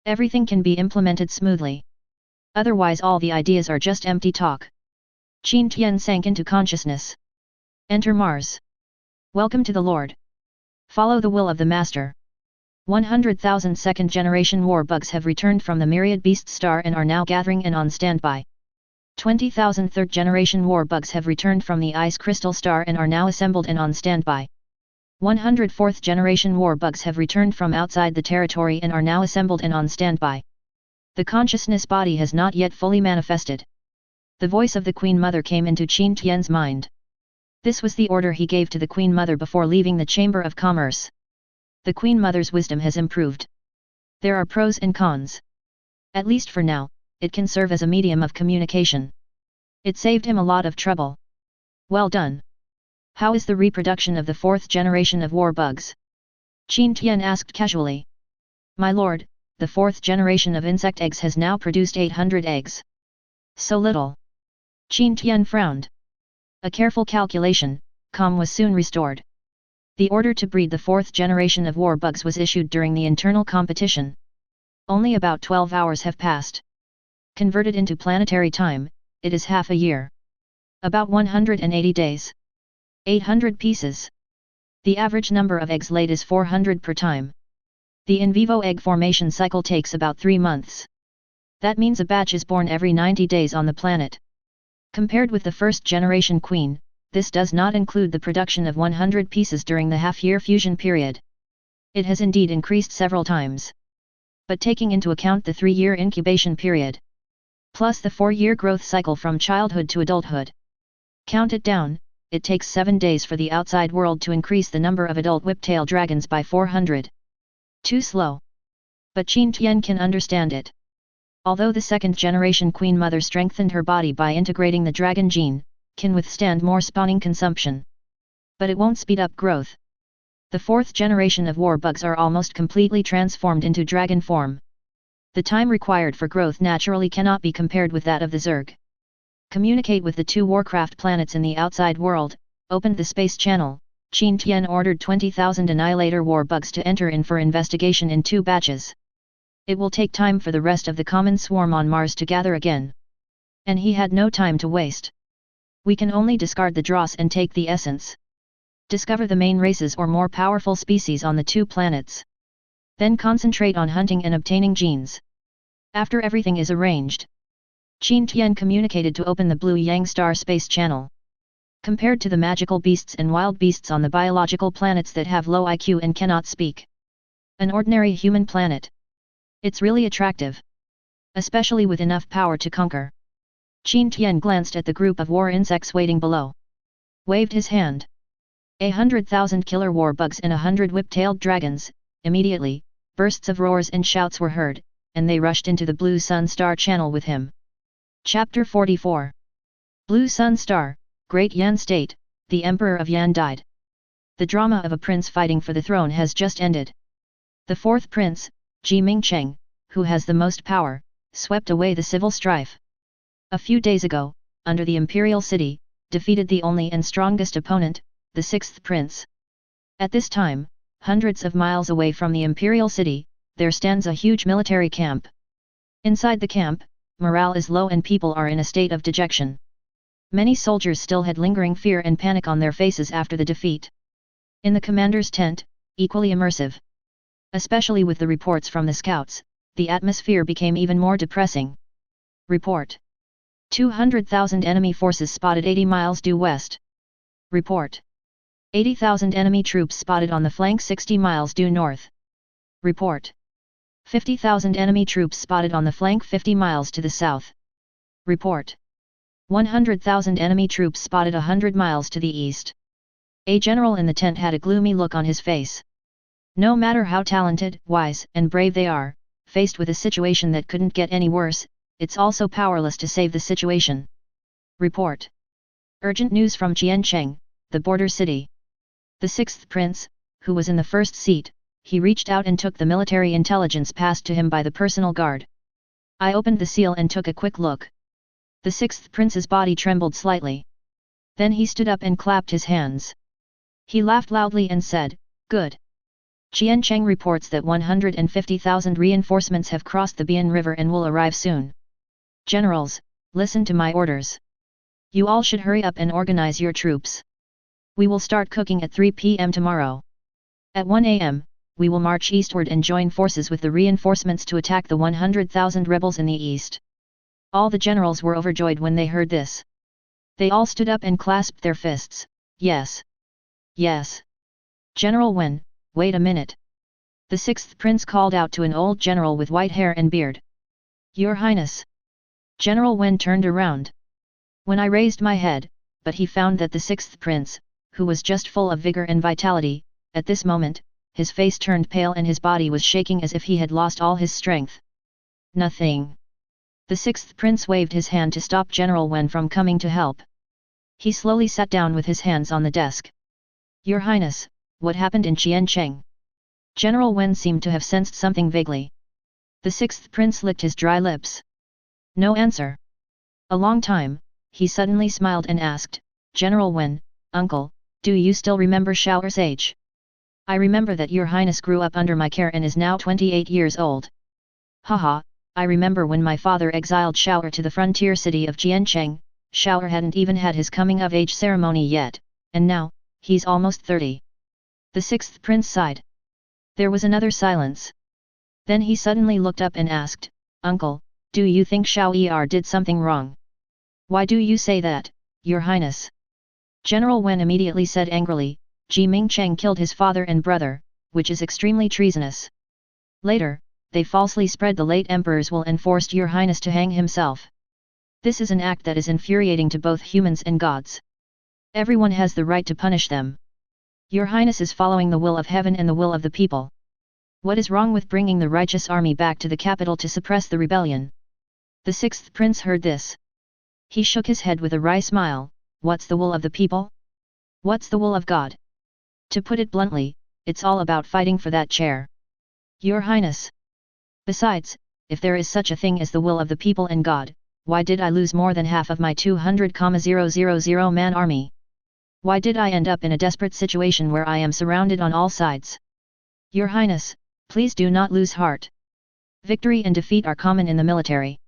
Everything can be implemented smoothly. Otherwise all the ideas are just empty talk. Qin Tian sank into consciousness. Enter Mars. Welcome to the Lord. Follow the will of the Master. 100,000 second-generation war bugs have returned from the Myriad Beast Star and are now gathering and on standby. 20,000 third-generation war bugs have returned from the Ice Crystal Star and are now assembled and on standby. 100 fourth-generation war bugs have returned from outside the territory and are now assembled and on standby. The consciousness body has not yet fully manifested. The voice of the Queen Mother came into Qin Tian's mind. This was the order he gave to the Queen Mother before leaving the Chamber of Commerce. The Queen Mother's wisdom has improved. There are pros and cons. At least for now, it can serve as a medium of communication. It saved him a lot of trouble. Well done. How is the reproduction of the 4th generation of war bugs? Qin Tian asked casually. My lord, the 4th generation of insect eggs has now produced 800 eggs. So little. Qin Tian frowned. A careful calculation, calm was soon restored. The order to breed the fourth generation of war bugs was issued during the internal competition. Only about 12 hours have passed. Converted into planetary time, it is half a year. About 180 days. 800 pieces. The average number of eggs laid is 400 per time. The in vivo egg formation cycle takes about 3 months. That means a batch is born every 90 days on the planet. Compared with the first generation queen, this does not include the production of 100 pieces during the half-year fusion period. It has indeed increased several times. But taking into account the 3-year incubation period, plus the 4-year growth cycle from childhood to adulthood, count it down, it takes 7 days for the outside world to increase the number of adult whiptail dragons by 400. Too slow. But Qin Tian can understand it. Although the second-generation queen mother strengthened her body by integrating the dragon gene, can withstand more spawning consumption. But it won't speed up growth. The fourth generation of war bugs are almost completely transformed into dragon form. The time required for growth naturally cannot be compared with that of the Zerg. Communicate with the 2 warcraft planets in the outside world, opened the space channel. Qin Tian ordered 20,000 annihilator war bugs to enter in for investigation in 2 batches. It will take time for the rest of the common swarm on Mars to gather again. And he had no time to waste. We can only discard the dross and take the essence. Discover the main races or more powerful species on the 2 planets. Then concentrate on hunting and obtaining genes. After everything is arranged, Qin Tian communicated to open the Blue Yang Star space channel. Compared to the magical beasts and wild beasts on the biological planets that have low IQ and cannot speak, an ordinary human planet, it's really attractive. Especially with enough power to conquer. Qin Tian glanced at the group of war insects waiting below. Waved his hand. 100,000 killer war bugs and 100 whip-tailed dragons. Immediately, bursts of roars and shouts were heard, and they rushed into the Blue Sun Star channel with him. Chapter 44. Blue Sun Star, Great Yan State, the Emperor of Yan died. The drama of a prince fighting for the throne has just ended. The 4th prince, Ji Mingcheng, who has the most power, swept away the civil strife. A few days ago, under the imperial city, defeated the only and strongest opponent, the 6th prince. At this time, hundreds of miles away from the imperial city, there stands a huge military camp. Inside the camp, morale is low and people are in a state of dejection. Many soldiers still had lingering fear and panic on their faces after the defeat. In the commander's tent, equally immersive. Especially with the reports from the scouts, the atmosphere became even more depressing. Report. 200,000 enemy forces spotted 80 miles due west. Report. 80,000 enemy troops spotted on the flank 60 miles due north. Report. 50,000 enemy troops spotted on the flank 50 miles to the south. Report. 100,000 enemy troops spotted 100 miles to the east. A general in the tent had a gloomy look on his face. No matter how talented, wise, and brave they are, faced with a situation that couldn't get any worse, it's also powerless to save the situation. Report. Urgent news from Qiancheng, the border city. The 6th prince, who was in the first seat, he reached out and took the military intelligence passed to him by the personal guard. I opened the seal and took a quick look. The 6th prince's body trembled slightly. Then he stood up and clapped his hands. He laughed loudly and said, "Good. Qiancheng reports that 150,000 reinforcements have crossed the Bian River and will arrive soon. Generals, listen to my orders. You all should hurry up and organize your troops. We will start cooking at 3 p.m. tomorrow. At 1 a.m., we will march eastward and join forces with the reinforcements to attack the 100,000 rebels in the east." All the generals were overjoyed when they heard this. They all stood up and clasped their fists. Yes. Yes. General Wen, wait a minute. The 6th prince called out to an old general with white hair and beard. Your Highness. General Wen turned around. When I raised my head, but he found that the 6th prince, who was just full of vigor and vitality, at this moment, his face turned pale and his body was shaking as if he had lost all his strength. Nothing. The 6th prince waved his hand to stop General Wen from coming to help. He slowly sat down with his hands on the desk. Your Highness, what happened in Qiancheng? General Wen seemed to have sensed something vaguely. The 6th prince licked his dry lips. No answer. A long time, he suddenly smiled and asked, General Wen, uncle, do you still remember Shower's age? I remember that your highness grew up under my care and is now 28 years old. Haha, I remember when my father exiled Shower to the frontier city of Jiancheng, Shower hadn't even had his coming of age ceremony yet, and now, he's almost 30. The sixth prince sighed. There was another silence. Then he suddenly looked up and asked, Uncle, do you think Xiao Er did something wrong? Why do you say that, your highness? General Wen immediately said angrily, Ji Mingcheng killed his father and brother, which is extremely treasonous. Later, they falsely spread the late emperor's will and forced your highness to hang himself. This is an act that is infuriating to both humans and gods. Everyone has the right to punish them. Your highness is following the will of heaven and the will of the people. What is wrong with bringing the righteous army back to the capital to suppress the rebellion? The sixth prince heard this. He shook his head with a wry smile. What's the will of the people? What's the will of God? To put it bluntly, it's all about fighting for that chair. Your highness. Besides, if there is such a thing as the will of the people and God, why did I lose more than half of my 200,000 man army? Why did I end up in a desperate situation where I am surrounded on all sides? Your highness, please do not lose heart. Victory and defeat are common in the military.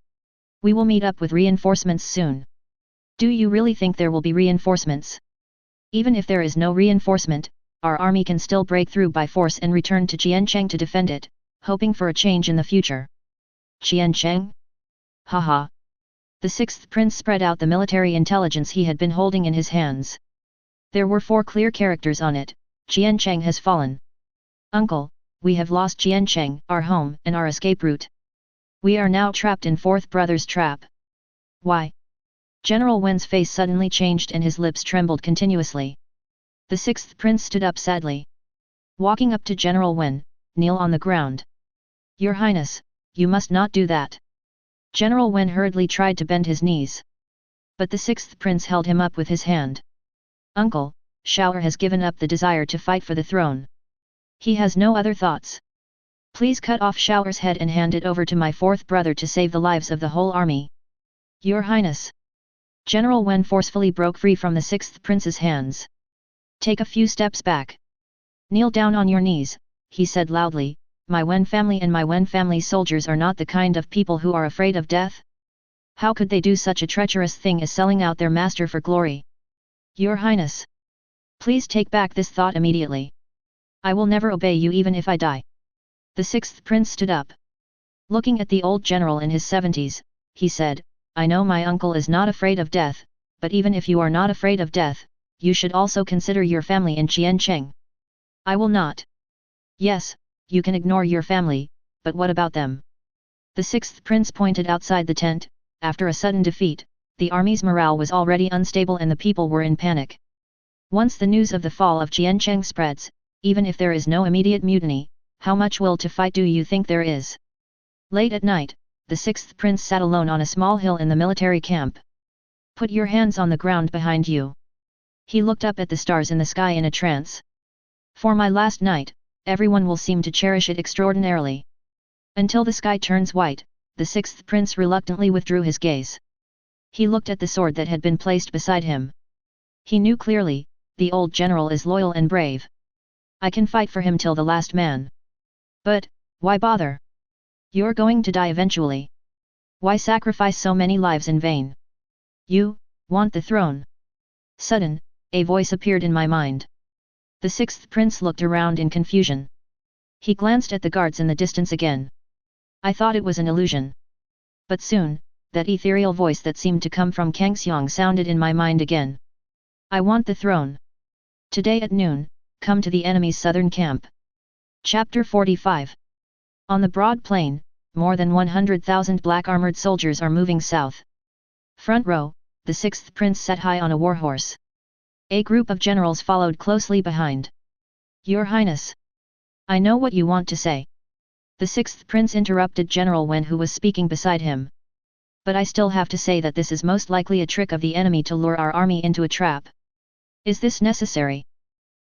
We will meet up with reinforcements soon. Do you really think there will be reinforcements? Even if there is no reinforcement, our army can still break through by force and return to Jiancheng to defend it, hoping for a change in the future. Jiancheng? Haha. The sixth prince spread out the military intelligence he had been holding in his hands. There were 4 clear characters on it. Jiancheng has fallen. Uncle, we have lost Jiancheng, our home and our escape route. We are now trapped in Fourth Brother's trap. Why? General Wen's face suddenly changed and his lips trembled continuously. The sixth prince stood up sadly. Walking up to General Wen, kneel on the ground. Your highness, you must not do that. General Wen hurriedly tried to bend his knees. But the sixth prince held him up with his hand. Uncle, Shower has given up the desire to fight for the throne. He has no other thoughts. Please cut off Shower's head and hand it over to my fourth brother to save the lives of the whole army. Your highness. General Wen forcefully broke free from the sixth prince's hands. Take a few steps back. Kneel down on your knees, he said loudly. My Wen family and my Wen family soldiers are not the kind of people who are afraid of death. How could they do such a treacherous thing as selling out their master for glory? Your highness. Please take back this thought immediately. I will never obey you even if I die. The sixth prince stood up. Looking at the old general in his 70s, he said, I know my uncle is not afraid of death, but even if you are not afraid of death, you should also consider your family in Jiancheng. I will not. Yes, you can ignore your family, but what about them? The sixth prince pointed outside the tent. After a sudden defeat, the army's morale was already unstable and the people were in panic. Once the news of the fall of Jiancheng spreads, even if there is no immediate mutiny, how much will to fight do you think there is? Late at night, the sixth prince sat alone on a small hill in the military camp. Put your hands on the ground behind you. He looked up at the stars in the sky in a trance. For my last night, everyone will seem to cherish it extraordinarily. Until the sky turns white, the sixth prince reluctantly withdrew his gaze. He looked at the sword that had been placed beside him. He knew clearly, the old general is loyal and brave. I can fight for him till the last man. But, why bother? You're going to die eventually. Why sacrifice so many lives in vain? You want the throne. Sudden, a voice appeared in my mind. The sixth prince looked around in confusion. He glanced at the guards in the distance again. I thought it was an illusion. But soon, that ethereal voice that seemed to come from Kangxiang sounded in my mind again. I want the throne. Today at noon, come to the enemy's southern camp. Chapter 45. On the broad plain, more than 100,000 black-armored soldiers are moving south. Front row, the sixth prince sat high on a warhorse. A group of generals followed closely behind. Your highness. I know what you want to say. The sixth prince interrupted General Wen who was speaking beside him. But I still have to say that this is most likely a trick of the enemy to lure our army into a trap. Is this necessary?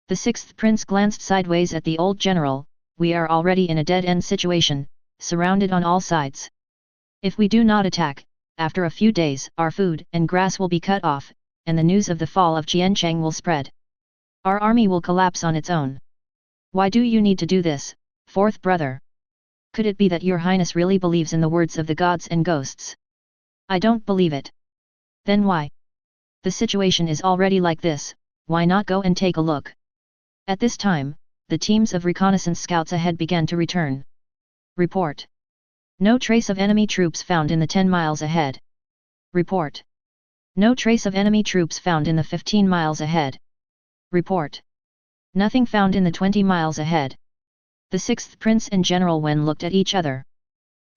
The sixth prince glanced sideways at the old general. We are already in a dead-end situation, surrounded on all sides. If we do not attack, after a few days our food and grass will be cut off, and the news of the fall of Qiancheng will spread. Our army will collapse on its own. Why do you need to do this, fourth brother? Could it be that your highness really believes in the words of the gods and ghosts? I don't believe it. Then why? The situation is already like this, why not go and take a look? At this time, the teams of reconnaissance scouts ahead began to return. Report. No trace of enemy troops found in the 10 miles ahead. Report. No trace of enemy troops found in the 15 miles ahead. Report. Nothing found in the 20 miles ahead. The 6th Prince and General Wen looked at each other.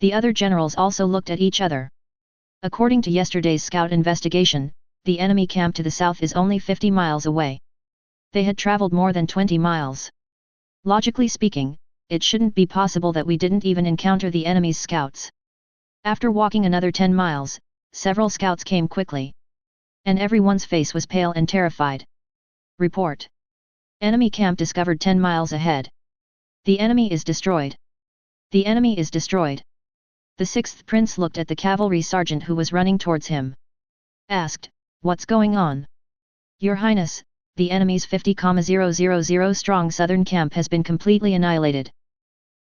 The other generals also looked at each other. According to yesterday's scout investigation, the enemy camp to the south is only 50 miles away. They had traveled more than 20 miles. Logically speaking, it shouldn't be possible that we didn't even encounter the enemy's scouts. After walking another 10 miles, several scouts came quickly. And everyone's face was pale and terrified. Report. Enemy camp discovered 10 miles ahead. The enemy is destroyed. The enemy is destroyed. The 6th Prince looked at the cavalry sergeant who was running towards him. Asked, what's going on? Your Highness, the enemy's 50,000 strong southern camp has been completely annihilated.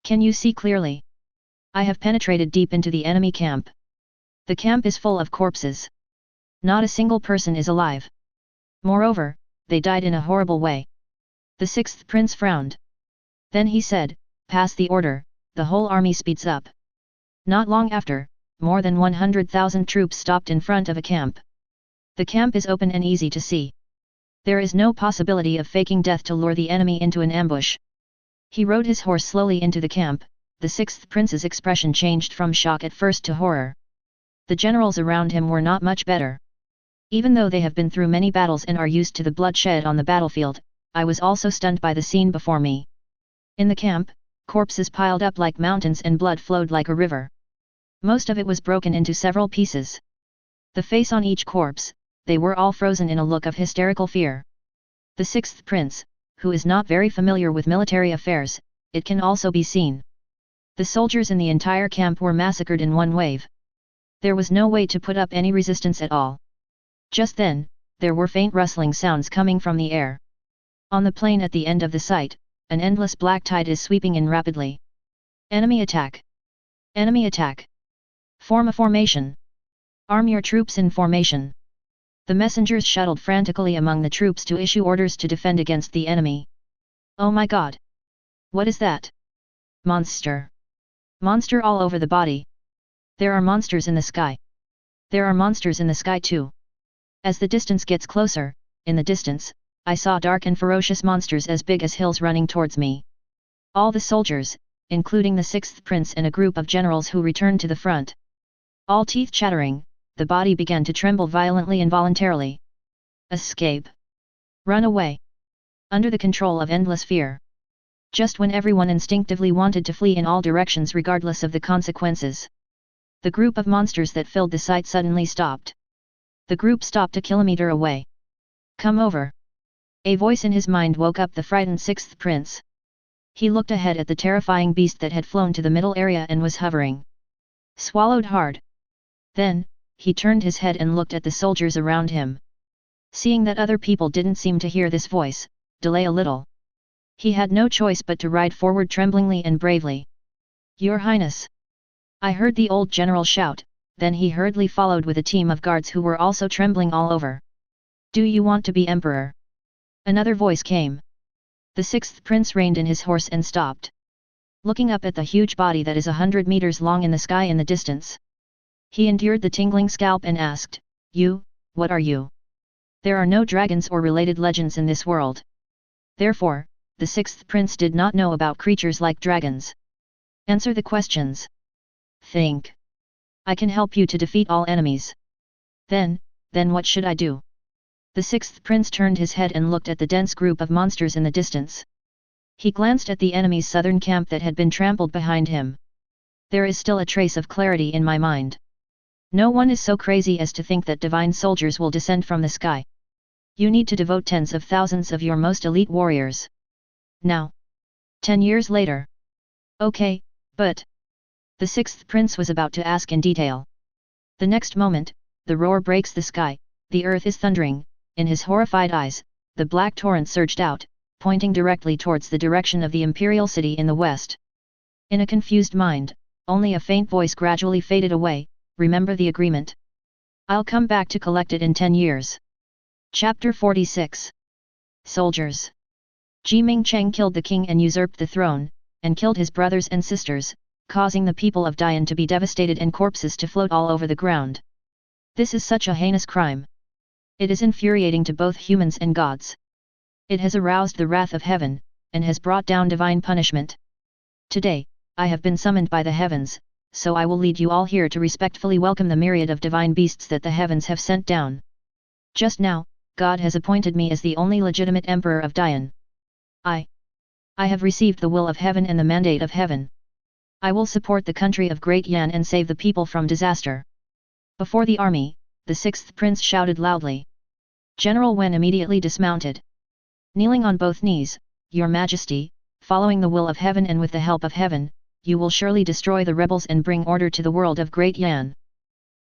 Can you see clearly? I have penetrated deep into the enemy camp. The camp is full of corpses. Not a single person is alive. Moreover, they died in a horrible way. The 6th Prince frowned. Then he said, pass the order, the whole army speeds up. Not long after, more than 100,000 troops stopped in front of a camp. The camp is open and easy to see. There is no possibility of faking death to lure the enemy into an ambush. He rode his horse slowly into the camp. The 6th Prince's expression changed from shock at first to horror. The generals around him were not much better. Even though they have been through many battles and are used to the bloodshed on the battlefield, I was also stunned by the scene before me. In the camp, corpses piled up like mountains and blood flowed like a river. Most of it was broken into several pieces. The face on each corpse, they were all frozen in a look of hysterical fear. The 6th Prince, who is not very familiar with military affairs, it can also be seen. The soldiers in the entire camp were massacred in one wave. There was no way to put up any resistance at all. Just then, there were faint rustling sounds coming from the air. On the plain at the end of the site, an endless black tide is sweeping in rapidly. Enemy attack! Enemy attack! Form a formation! Arm your troops in formation! The messengers shuttled frantically among the troops to issue orders to defend against the enemy. Oh my god! What is that? Monster! Monster all over the body! There are monsters in the sky! There are monsters in the sky too! As the distance gets closer, in the distance, I saw dark and ferocious monsters as big as hills running towards me. All the soldiers, including the 6th Prince and a group of generals who returned to the front. All teeth chattering, the body began to tremble violently involuntarily. Escape! Run away! Under the control of endless fear. Just when everyone instinctively wanted to flee in all directions regardless of the consequences. The group of monsters that filled the site suddenly stopped. The group stopped a kilometer away. Come over! A voice in his mind woke up the frightened 6th Prince. He looked ahead at the terrifying beast that had flown to the middle area and was hovering. Swallowed hard. Then, he turned his head and looked at the soldiers around him. Seeing that other people didn't seem to hear this voice, delay a little. He had no choice but to ride forward tremblingly and bravely. Your Highness! I heard the old general shout, then he hurriedly followed with a team of guards who were also trembling all over. Do you want to be emperor? Another voice came. The 6th Prince reined in his horse and stopped. Looking up at the huge body that is 100 meters long in the sky in the distance. He endured the tingling scalp and asked, You, what are you? There are no dragons or related legends in this world. Therefore, the 6th Prince did not know about creatures like dragons. Answer the questions. Think. I can help you to defeat all enemies. Then what should I do? The 6th Prince turned his head and looked at the dense group of monsters in the distance. He glanced at the enemy's southern camp that had been trampled behind him. There is still a trace of clarity in my mind. No one is so crazy as to think that divine soldiers will descend from the sky. You need to devote tens of thousands of your most elite warriors. Now. 10 years later. Okay, but... The 6th Prince was about to ask in detail. The next moment, the roar breaks the sky, the earth is thundering, in his horrified eyes, the black torrent surged out, pointing directly towards the direction of the imperial city in the west. In a confused mind, only a faint voice gradually faded away, remember the agreement. I'll come back to collect it in 10 years. Chapter 46. Soldiers. Ji Ming-cheng killed the king and usurped the throne, and killed his brothers and sisters, causing the people of Dian to be devastated and corpses to float all over the ground. This is such a heinous crime. It is infuriating to both humans and gods. It has aroused the wrath of heaven, and has brought down divine punishment. Today, I have been summoned by the heavens, so I will lead you all here to respectfully welcome the myriad of divine beasts that the heavens have sent down. Just now, God has appointed me as the only legitimate emperor of Dian. I have received the will of heaven and the mandate of heaven. I will support the country of Great Yan and save the people from disaster. Before the army, the sixth prince shouted loudly. General Wen immediately dismounted. Kneeling on both knees, Your Majesty, following the will of heaven and with the help of heaven, you will surely destroy the rebels and bring order to the world of Great Yan.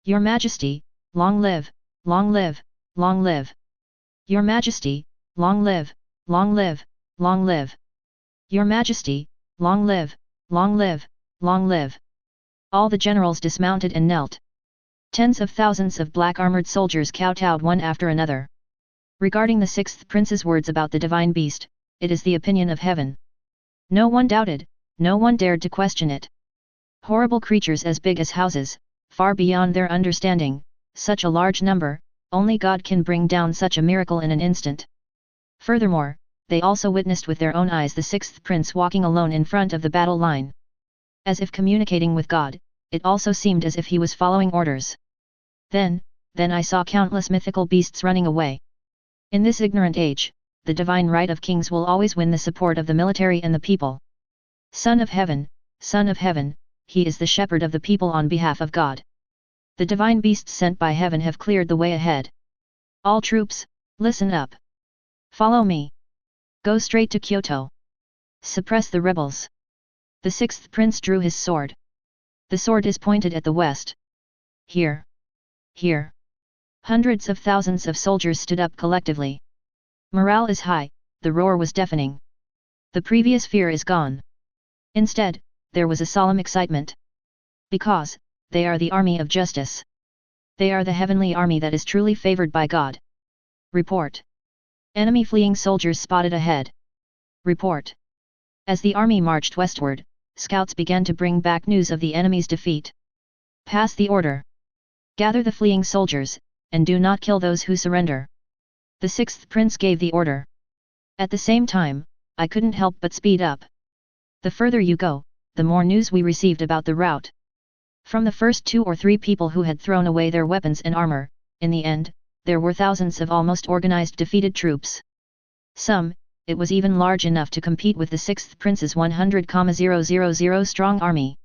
Your Majesty, long live, long live, long live. Your Majesty, long live, long live, long live. Your Majesty, long live, long live, long live. All the generals dismounted and knelt. Tens of thousands of black-armored soldiers kowtowed one after another. Regarding the sixth prince's words about the divine beast, it is the opinion of heaven. No one doubted, no one dared to question it. Horrible creatures as big as houses, far beyond their understanding, such a large number, only God can bring down such a miracle in an instant. Furthermore, they also witnessed with their own eyes the sixth prince walking alone in front of the battle line. As if communicating with God, it also seemed as if he was following orders. Then I saw countless mythical beasts running away. In this ignorant age, the divine right of kings will always win the support of the military and the people. Son of heaven, he is the shepherd of the people on behalf of God. The divine beasts sent by heaven have cleared the way ahead. All troops, listen up. Follow me. Go straight to Kyoto. Suppress the rebels. The sixth prince drew his sword. The sword is pointed at the west. Here. Here. Hundreds of thousands of soldiers stood up collectively. Morale is high, the roar was deafening. The previous fear is gone. Instead, there was a solemn excitement. Because, they are the army of justice. They are the heavenly army that is truly favored by God. Report. Enemy fleeing soldiers spotted ahead. Report. As the army marched westward, scouts began to bring back news of the enemy's defeat. Pass the order. Gather the fleeing soldiers, and do not kill those who surrender. The sixth prince gave the order. At the same time, I couldn't help but speed up. The further you go, the more news we received about the rout. From the first 2 or 3 people who had thrown away their weapons and armor, in the end, there were thousands of almost organized defeated troops. Some, it was even large enough to compete with the sixth prince's 100,000 strong army.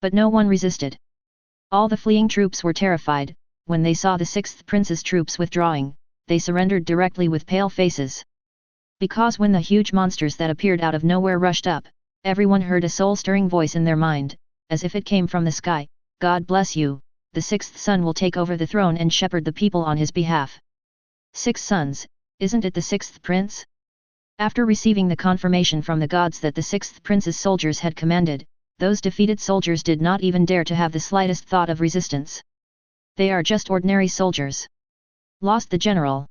But no one resisted. All the fleeing troops were terrified. When they saw the sixth prince's troops withdrawing, they surrendered directly with pale faces. Because when the huge monsters that appeared out of nowhere rushed up, everyone heard a soul-stirring voice in their mind, as if it came from the sky, God bless you, the sixth son will take over the throne and shepherd the people on his behalf. 6 sons, isn't it the sixth prince? After receiving the confirmation from the gods that the sixth prince's soldiers had commanded, those defeated soldiers did not even dare to have the slightest thought of resistance. They are just ordinary soldiers. Lost the general.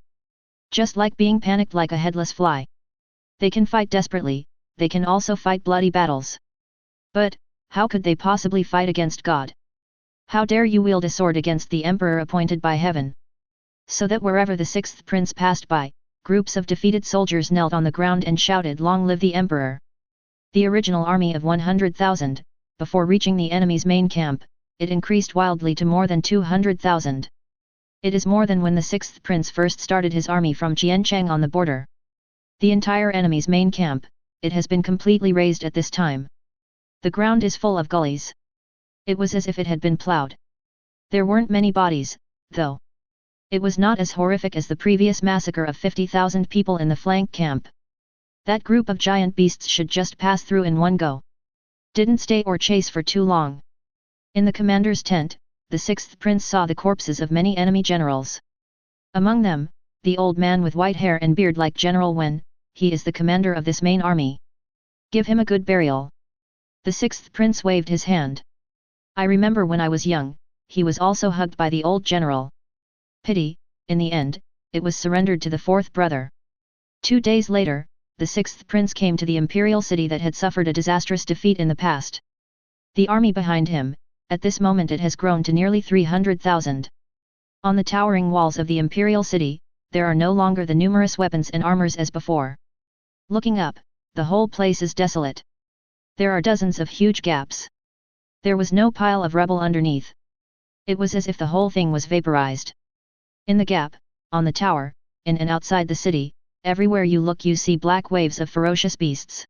Just like being panicked like a headless fly. They can fight desperately, they can also fight bloody battles. But, how could they possibly fight against God? How dare you wield a sword against the emperor appointed by heaven? So that wherever the sixth prince passed by, groups of defeated soldiers knelt on the ground and shouted, "Long live the emperor!" The original army of 100,000, before reaching the enemy's main camp, it increased wildly to more than 200,000. It is more than when the sixth prince first started his army from Jiancheng on the border. The entire enemy's main camp, it has been completely razed at this time. The ground is full of gullies. It was as if it had been plowed. There weren't many bodies, though. It was not as horrific as the previous massacre of 50,000 people in the flank camp. That group of giant beasts should just pass through in one go. Didn't stay or chase for too long. In the commander's tent, the sixth prince saw the corpses of many enemy generals. Among them, the old man with white hair and beard like General Wen, he is the commander of this main army. Give him a good burial. The sixth prince waved his hand. I remember when I was young, he was also hugged by the old general. Pity, in the end, it was surrendered to the fourth brother. 2 days later, the sixth prince came to the imperial city that had suffered a disastrous defeat in the past. The army behind him, at this moment it has grown to nearly 300,000. On the towering walls of the imperial city, there are no longer the numerous weapons and armors as before. Looking up, the whole place is desolate. There are dozens of huge gaps. There was no pile of rubble underneath. It was as if the whole thing was vaporized. In the gap, on the tower, in and outside the city, everywhere you look you see black waves of ferocious beasts.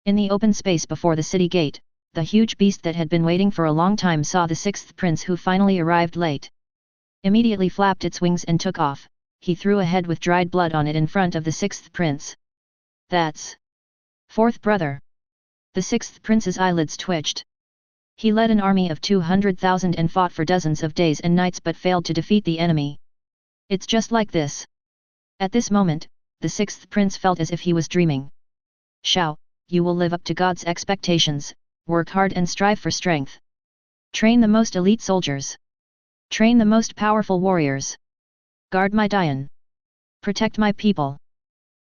In the open space before the city gate, the huge beast that had been waiting for a long time saw the sixth prince who finally arrived late. Immediately flapped its wings and took off. He threw a head with dried blood on it in front of the sixth prince. That's fourth brother. The sixth prince's eyelids twitched. He led an army of 200,000 and fought for dozens of days and nights but failed to defeat the enemy. It's just like this. At this moment, the sixth prince felt as if he was dreaming. Shao, you will live up to God's expectations, work hard and strive for strength. Train the most elite soldiers. Train the most powerful warriors. Guard my Dian. Protect my people.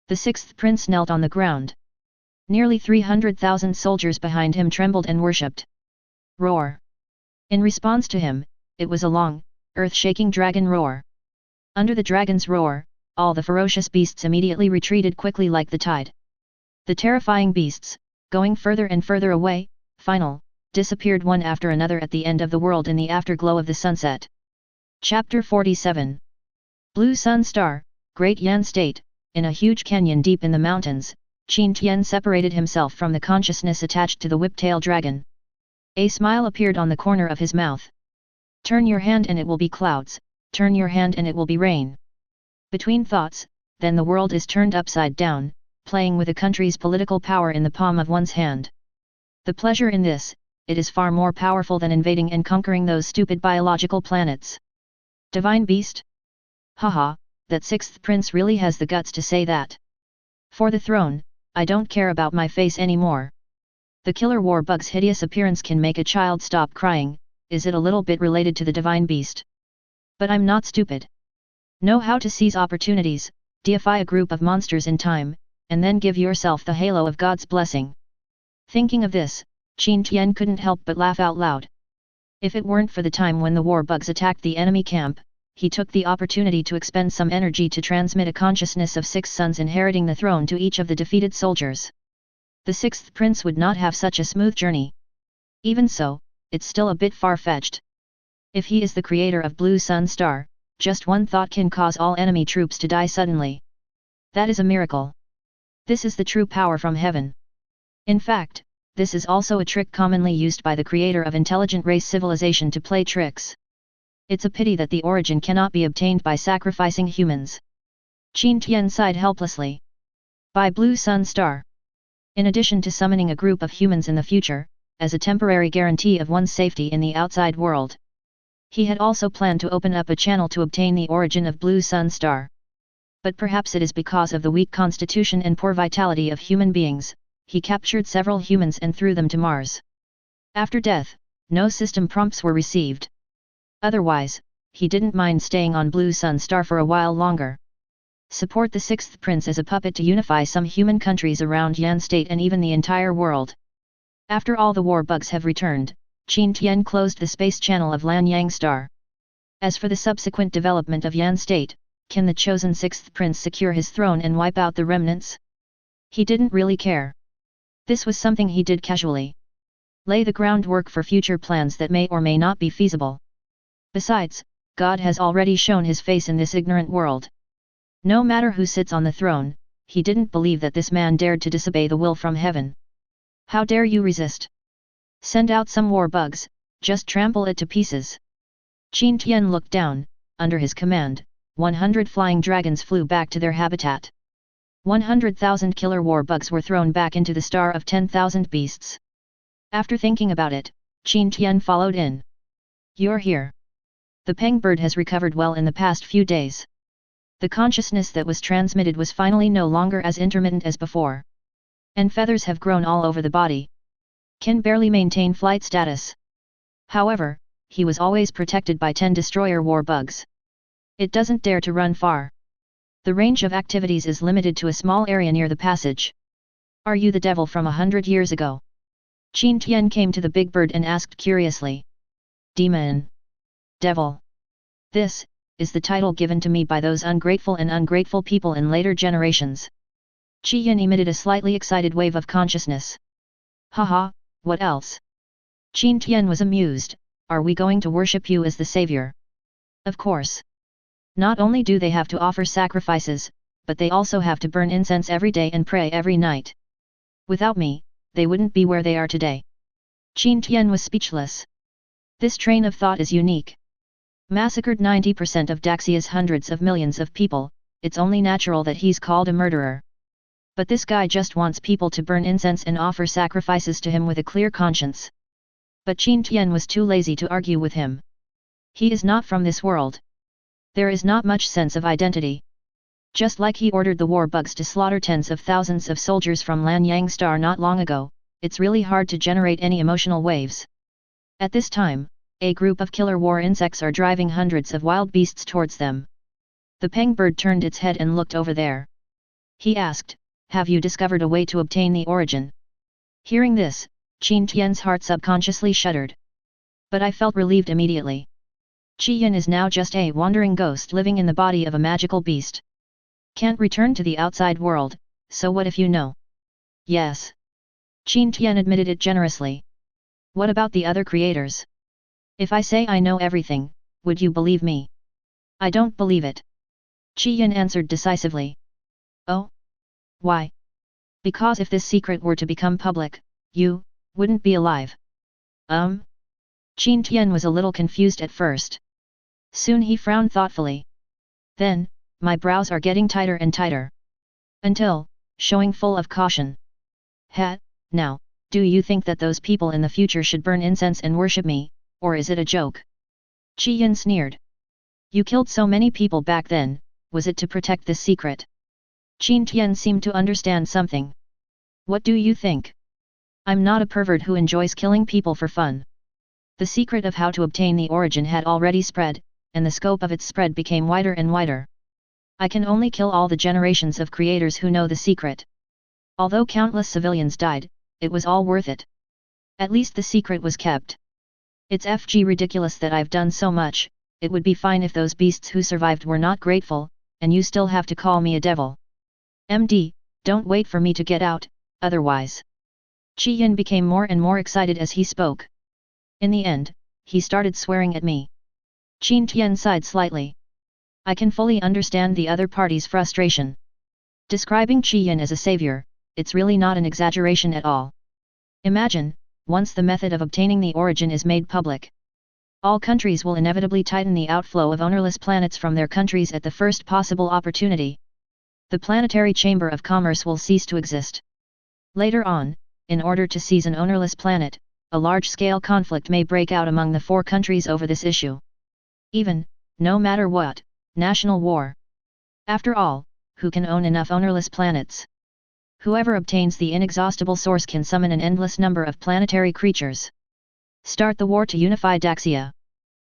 The sixth prince knelt on the ground. Nearly 300,000 soldiers behind him trembled and worshipped. Roar. In response to him, it was a long, earth-shaking dragon roar. Under the dragon's roar, all the ferocious beasts immediately retreated quickly like the tide. The terrifying beasts, going further and further away, disappeared one after another at the end of the world in the afterglow of the sunset. Chapter 47. Blue Sun Star, Great Yan State. In a huge canyon deep in the mountains, Qin Tian separated himself from the consciousness attached to the whiptail dragon. A smile appeared on the corner of his mouth. Turn your hand and it will be clouds, turn your hand and it will be rain. Between thoughts, then the world is turned upside down, playing with a country's political power in the palm of one's hand. The pleasure in this, it is far more powerful than invading and conquering those stupid biological planets. Divine beast? Haha, that sixth prince really has the guts to say that. For the throne, I don't care about my face anymore. The killer war bug's hideous appearance can make a child stop crying. Is it a little bit related to the divine beast? But I'm not stupid. Know how to seize opportunities, deify a group of monsters in time, and then give yourself the halo of God's blessing. Thinking of this, Qin Tian couldn't help but laugh out loud. If it weren't for the time when the war bugs attacked the enemy camp, he took the opportunity to expend some energy to transmit a consciousness of 6 sons inheriting the throne to each of the defeated soldiers. The sixth prince would not have such a smooth journey. Even so, it's still a bit far-fetched. If he is the creator of Blue Sun Star, just one thought can cause all enemy troops to die suddenly. That is a miracle. This is the true power from heaven. In fact, this is also a trick commonly used by the creator of intelligent race civilization to play tricks. It's a pity that the origin cannot be obtained by sacrificing humans. Qin Tian sighed helplessly. By Blue Sun Star. In addition to summoning a group of humans in the future, as a temporary guarantee of one's safety in the outside world, he had also planned to open up a channel to obtain the origin of Blue Sun Star. But perhaps it is because of the weak constitution and poor vitality of human beings, he captured several humans and threw them to Mars. After death, no system prompts were received. Otherwise, he didn't mind staying on Blue Sun Star for a while longer. Support the sixth prince as a puppet to unify some human countries around Yan State and even the entire world. After all the war bugs have returned, Qin Tian closed the space channel of Lan Yang Star. As for the subsequent development of Yan State, can the chosen sixth prince secure his throne and wipe out the remnants? He didn't really care. This was something he did casually. Lay the groundwork for future plans that may or may not be feasible. Besides, God has already shown his face in this ignorant world. No matter who sits on the throne, he didn't believe that this man dared to disobey the will from heaven. How dare you resist? Send out some war bugs, just trample it to pieces. Qin Tian looked down. Under his command, 100 flying dragons flew back to their habitat. 100,000 killer war bugs were thrown back into the star of 10,000 beasts. After thinking about it, Qin Tian followed in. You're here. The peng bird has recovered well in the past few days. The consciousness that was transmitted was finally no longer as intermittent as before. And feathers have grown all over the body. Can barely maintain flight status. However, he was always protected by 10 destroyer war bugs. It doesn't dare to run far. The range of activities is limited to a small area near the passage. Are you the devil from 100 years ago? Qin Tian came to the big bird and asked curiously. Demon. Devil. This is the title given to me by those ungrateful people in later generations. Qin emitted a slightly excited wave of consciousness. Haha, what else? Qin Tian was amused. Are we going to worship you as the savior? Of course. Not only do they have to offer sacrifices, but they also have to burn incense every day and pray every night. Without me, they wouldn't be where they are today. Qin Tian was speechless. This train of thought is unique. Massacred 90% of Daxia's hundreds of millions of people, it's only natural that he's called a murderer. But this guy just wants people to burn incense and offer sacrifices to him with a clear conscience. But Qin Tian was too lazy to argue with him. He is not from this world. There is not much sense of identity. Just like he ordered the war bugs to slaughter tens of thousands of soldiers from Lanyang Star not long ago, it's really hard to generate any emotional waves. At this time, a group of killer war insects are driving hundreds of wild beasts towards them. The peng bird turned its head and looked over there. He asked, have you discovered a way to obtain the origin? Hearing this, Qin Tian's heart subconsciously shuddered. But I felt relieved immediately. Qian is now just a wandering ghost living in the body of a magical beast. Can't return to the outside world, so what if you know? Yes. Qin Tian admitted it generously. What about the other creators? If I say I know everything, would you believe me? I don't believe it. Qian answered decisively. Oh? Why? Because if this secret were to become public, you wouldn't be alive. Qin Tian was a little confused at first. Soon he frowned thoughtfully. Then, my brows are getting tighter and tighter. Until, showing full of caution. Now, do you think that those people in the future should burn incense and worship me, or is it a joke? Qian sneered. You killed so many people back then, was it to protect this secret? Qin Tian seemed to understand something. What do you think? I'm not a pervert who enjoys killing people for fun. The secret of how to obtain the origin had already spread, and the scope of its spread became wider and wider. I can only kill all the generations of creators who know the secret. Although countless civilians died, it was all worth it. At least the secret was kept. It's FG ridiculous that I've done so much. It would be fine if those beasts who survived were not grateful, and you still have to call me a devil. MD, don't wait for me to get out, otherwise. Qian became more and more excited as he spoke. In the end, he started swearing at me. Qin Tian sighed slightly. I can fully understand the other party's frustration. Describing Qian as a savior, it's really not an exaggeration at all. Imagine, once the method of obtaining the origin is made public. All countries will inevitably tighten the outflow of ownerless planets from their countries at the first possible opportunity. The planetary chamber of commerce will cease to exist. Later on, in order to seize an ownerless planet, a large-scale conflict may break out among the 4 countries over this issue. Even, no matter what, national war. After all, who can own enough ownerless planets? Whoever obtains the inexhaustible source can summon an endless number of planetary creatures. Start the war to unify Daxia.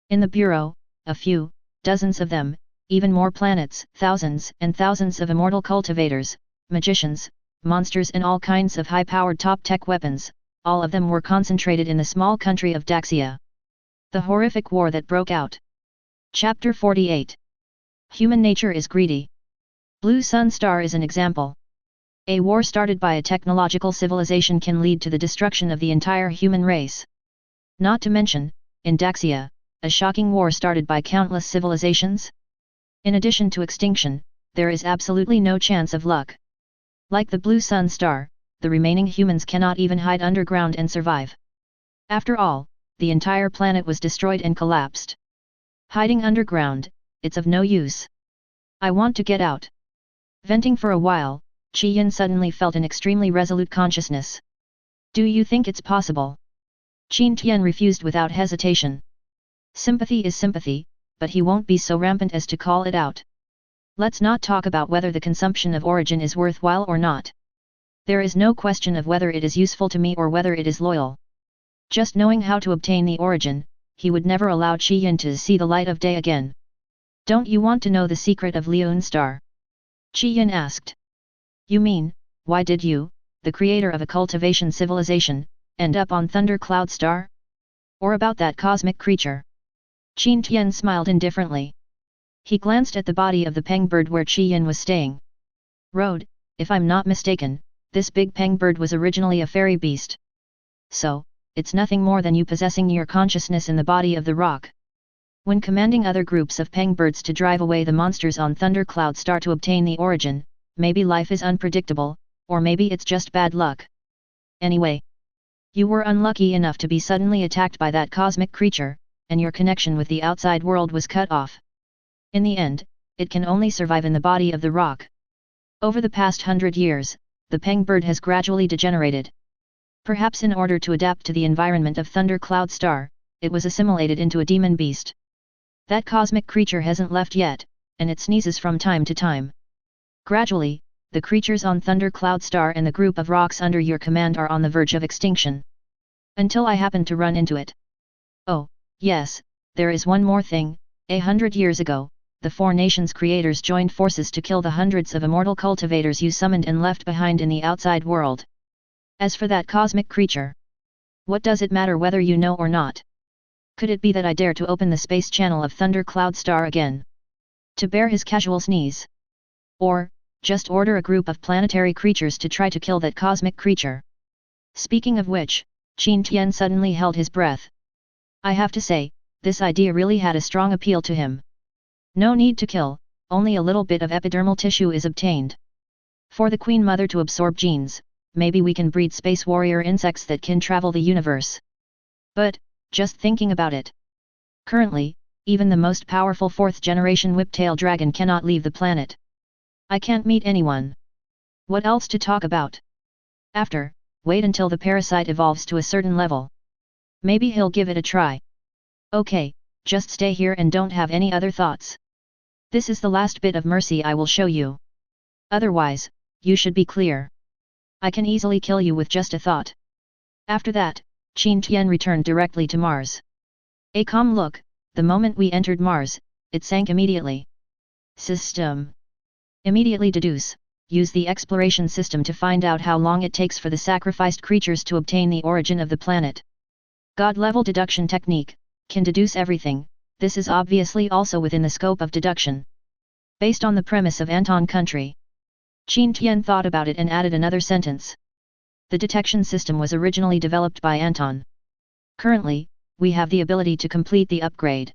In the Bureau, a few, dozens of them, even more planets, thousands and thousands of immortal cultivators, magicians, monsters and all kinds of high-powered top-tech weapons, all of them were concentrated in the small country of Daxia. The horrific war that broke out. Chapter 48. Human nature is greedy. Blue Sun Star is an example. A war started by a technological civilization can lead to the destruction of the entire human race. Not to mention, in Daxia, a shocking war started by countless civilizations. In addition to extinction, there is absolutely no chance of luck. Like the Blue Sun Star, the remaining humans cannot even hide underground and survive. After all, the entire planet was destroyed and collapsed. Hiding underground, it's of no use. I want to get out. Venting for a while, Qian suddenly felt an extremely resolute consciousness. Do you think it's possible? Qin Tian refused without hesitation. Sympathy is sympathy, but he won't be so rampant as to call it out. Let's not talk about whether the consumption of origin is worthwhile or not. There is no question of whether it is useful to me or whether it is loyal. Just knowing how to obtain the origin, he would never allow Qin to see the light of day again. Don't you want to know the secret of Leon Star? Qin asked. You mean, why did you, the creator of a cultivation civilization, end up on Thunder Cloud Star? Or about that cosmic creature? Qin Tian smiled indifferently. He glanced at the body of the pengbird where Qin was staying. Road, if I'm not mistaken, this big pengbird was originally a fairy beast. So, it's nothing more than you possessing your consciousness in the body of the rock. When commanding other groups of pengbirds to drive away the monsters on Thunder Cloud Star to obtain the origin, maybe life is unpredictable, or maybe it's just bad luck. Anyway, you were unlucky enough to be suddenly attacked by that cosmic creature, and your connection with the outside world was cut off. In the end, it can only survive in the body of the rock. Over the past 100 years, the pengbird has gradually degenerated. Perhaps in order to adapt to the environment of Thunder Cloud Star, it was assimilated into a demon beast. That cosmic creature hasn't left yet, and it sneezes from time to time. Gradually, the creatures on Thunder Cloud Star and the group of rocks under your command are on the verge of extinction. Until I happen to run into it. Oh, yes, there is one more thing. 100 years ago, the Four Nations creators joined forces to kill the hundreds of immortal cultivators you summoned and left behind in the outside world. As for that cosmic creature, what does it matter whether you know or not? Could it be that I dare to open the space channel of Thunder Cloud Star again? To bear his casual sneeze? Or, just order a group of planetary creatures to try to kill that cosmic creature? Speaking of which, Qin Tian suddenly held his breath. I have to say, this idea really had a strong appeal to him. No need to kill, only a little bit of epidermal tissue is obtained. For the Queen Mother to absorb genes, maybe we can breed space warrior insects that can travel the universe. But, just thinking about it. Currently, even the most powerful 4th-generation whiptail dragon cannot leave the planet. I can't meet anyone. What else to talk about? Wait until the parasite evolves to a certain level. Maybe he'll give it a try. Okay, just stay here and don't have any other thoughts. This is the last bit of mercy I will show you. Otherwise, you should be clear. I can easily kill you with just a thought. After that, Qin Tian returned directly to Mars. A calm look, the moment we entered Mars, it sank immediately. System. Immediately deduce, use the exploration system to find out how long it takes for the sacrificed creatures to obtain the origin of the planet. God-level deduction technique, can deduce everything, this is obviously also within the scope of deduction. Based on the premise of Anton Country. Qin Tian thought about it and added another sentence. The detection system was originally developed by Anton. Currently, we have the ability to complete the upgrade.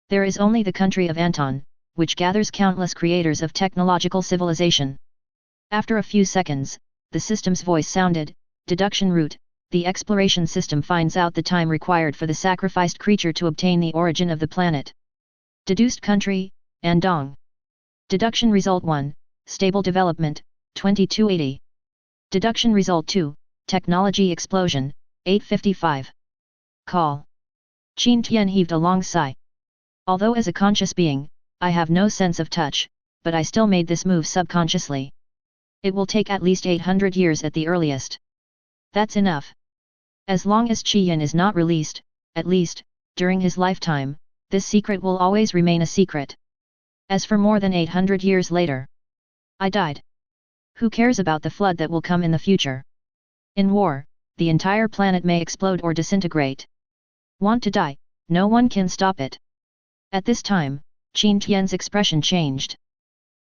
There is only the country of Anton, which gathers countless creators of technological civilization. After a few seconds, the system's voice sounded, deduction route, the exploration system finds out the time required for the sacrificed creature to obtain the origin of the planet. Deduced country, Andong. Deduction result 1, stable development, 2280. Deduction result 2, technology explosion, 855. Call. Qin Tian heaved a long sigh. Although as a conscious being, I have no sense of touch, but I still made this move subconsciously. It will take at least 800 years at the earliest. That's enough. As long as Qin is not released, at least, during his lifetime, this secret will always remain a secret. As for more than 800 years later, I died. Who cares about the flood that will come in the future? In war, the entire planet may explode or disintegrate. Want to die, no one can stop it. At this time, Qin Tian's expression changed.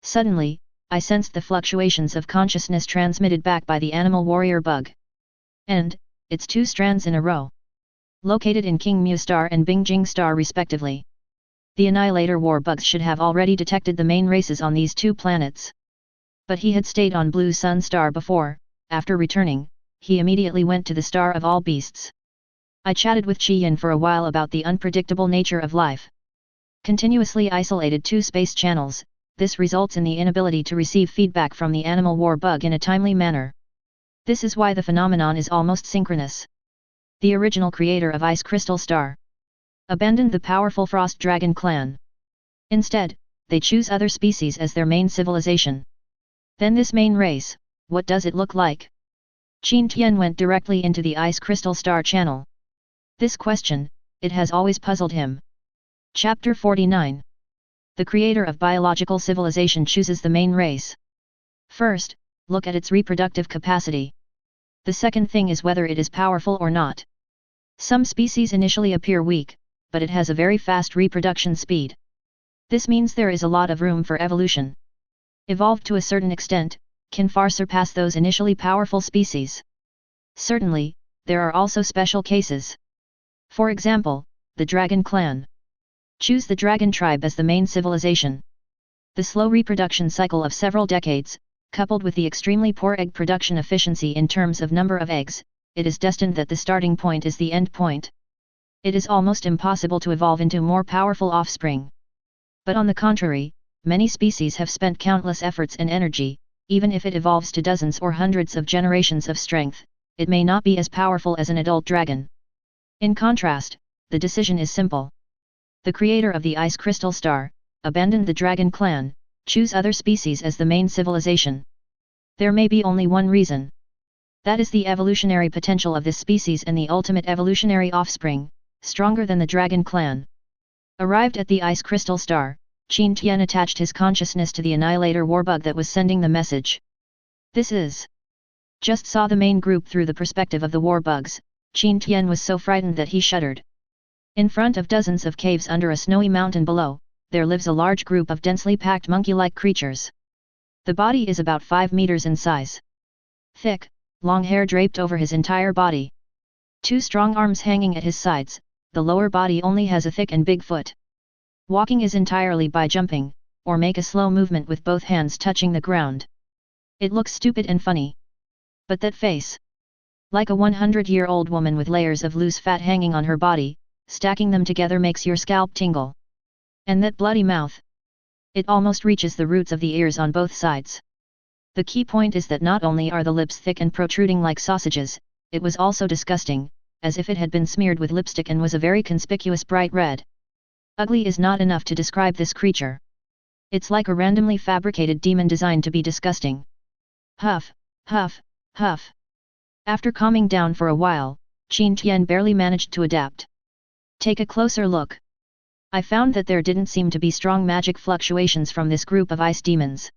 Suddenly, I sensed the fluctuations of consciousness transmitted back by the animal warrior bug. And, its 2 strands in a row. Located in King Mu star and Bingjing star respectively. The Annihilator war bugs should have already detected the main races on these 2 planets. But he had stayed on Blue Sun star before. After returning, he immediately went to the star of all beasts. I chatted with Qin for a while about the unpredictable nature of life. Continuously isolated 2 space channels, this results in the inability to receive feedback from the animal war bug in a timely manner. This is why the phenomenon is almost synchronous. The original creator of Ice Crystal Star abandoned the powerful Frost Dragon clan. Instead, they choose other species as their main civilization. Then this main race, what does it look like? Qin Tian went directly into the Ice Crystal Star channel. This question, it has always puzzled him. Chapter 49. The creator of biological civilization chooses the main race. First, look at its reproductive capacity. The second thing is whether it is powerful or not. Some species initially appear weak, but it has a very fast reproduction speed. This means there is a lot of room for evolution. Evolved to a certain extent, can far surpass those initially powerful species. Certainly, there are also special cases. For example, the Dragon Clan. Choose the Dragon tribe as the main civilization. The slow reproduction cycle of several decades, coupled with the extremely poor egg production efficiency in terms of number of eggs, it is destined that the starting point is the end point. It is almost impossible to evolve into more powerful offspring. But on the contrary, many species have spent countless efforts and energy, even if it evolves to dozens or hundreds of generations of strength, it may not be as powerful as an adult dragon. In contrast, the decision is simple. The creator of the Ice Crystal Star, abandoned the Dragon clan, choose other species as the main civilization. There may be only one reason. That is the evolutionary potential of this species and the ultimate evolutionary offspring, stronger than the Dragon clan. Arrived at the Ice Crystal Star, Qin Tian attached his consciousness to the Annihilator warbug that was sending the message. This is. Just saw the main group through the perspective of the warbugs, Qin Tian was so frightened that he shuddered. In front of dozens of caves under a snowy mountain below, there lives a large group of densely packed monkey-like creatures. The body is about 5 meters in size. Thick, long hair draped over his entire body. 2 strong arms hanging at his sides, the lower body only has a thick and big foot. Walking is entirely by jumping, or make a slow movement with both hands touching the ground. It looks stupid and funny. But that face! Like a 100-year-old woman with layers of loose fat hanging on her body, stacking them together makes your scalp tingle. And that bloody mouth! It almost reaches the roots of the ears on both sides. The key point is that not only are the lips thick and protruding like sausages, it was also disgusting, as if it had been smeared with lipstick and was a very conspicuous bright red. Ugly is not enough to describe this creature. It's like a randomly fabricated demon designed to be disgusting. Huff, huff, huff. After calming down for a while, Qin Tian barely managed to adapt. Take a closer look. I found that there didn't seem to be strong magic fluctuations from this group of ice demons.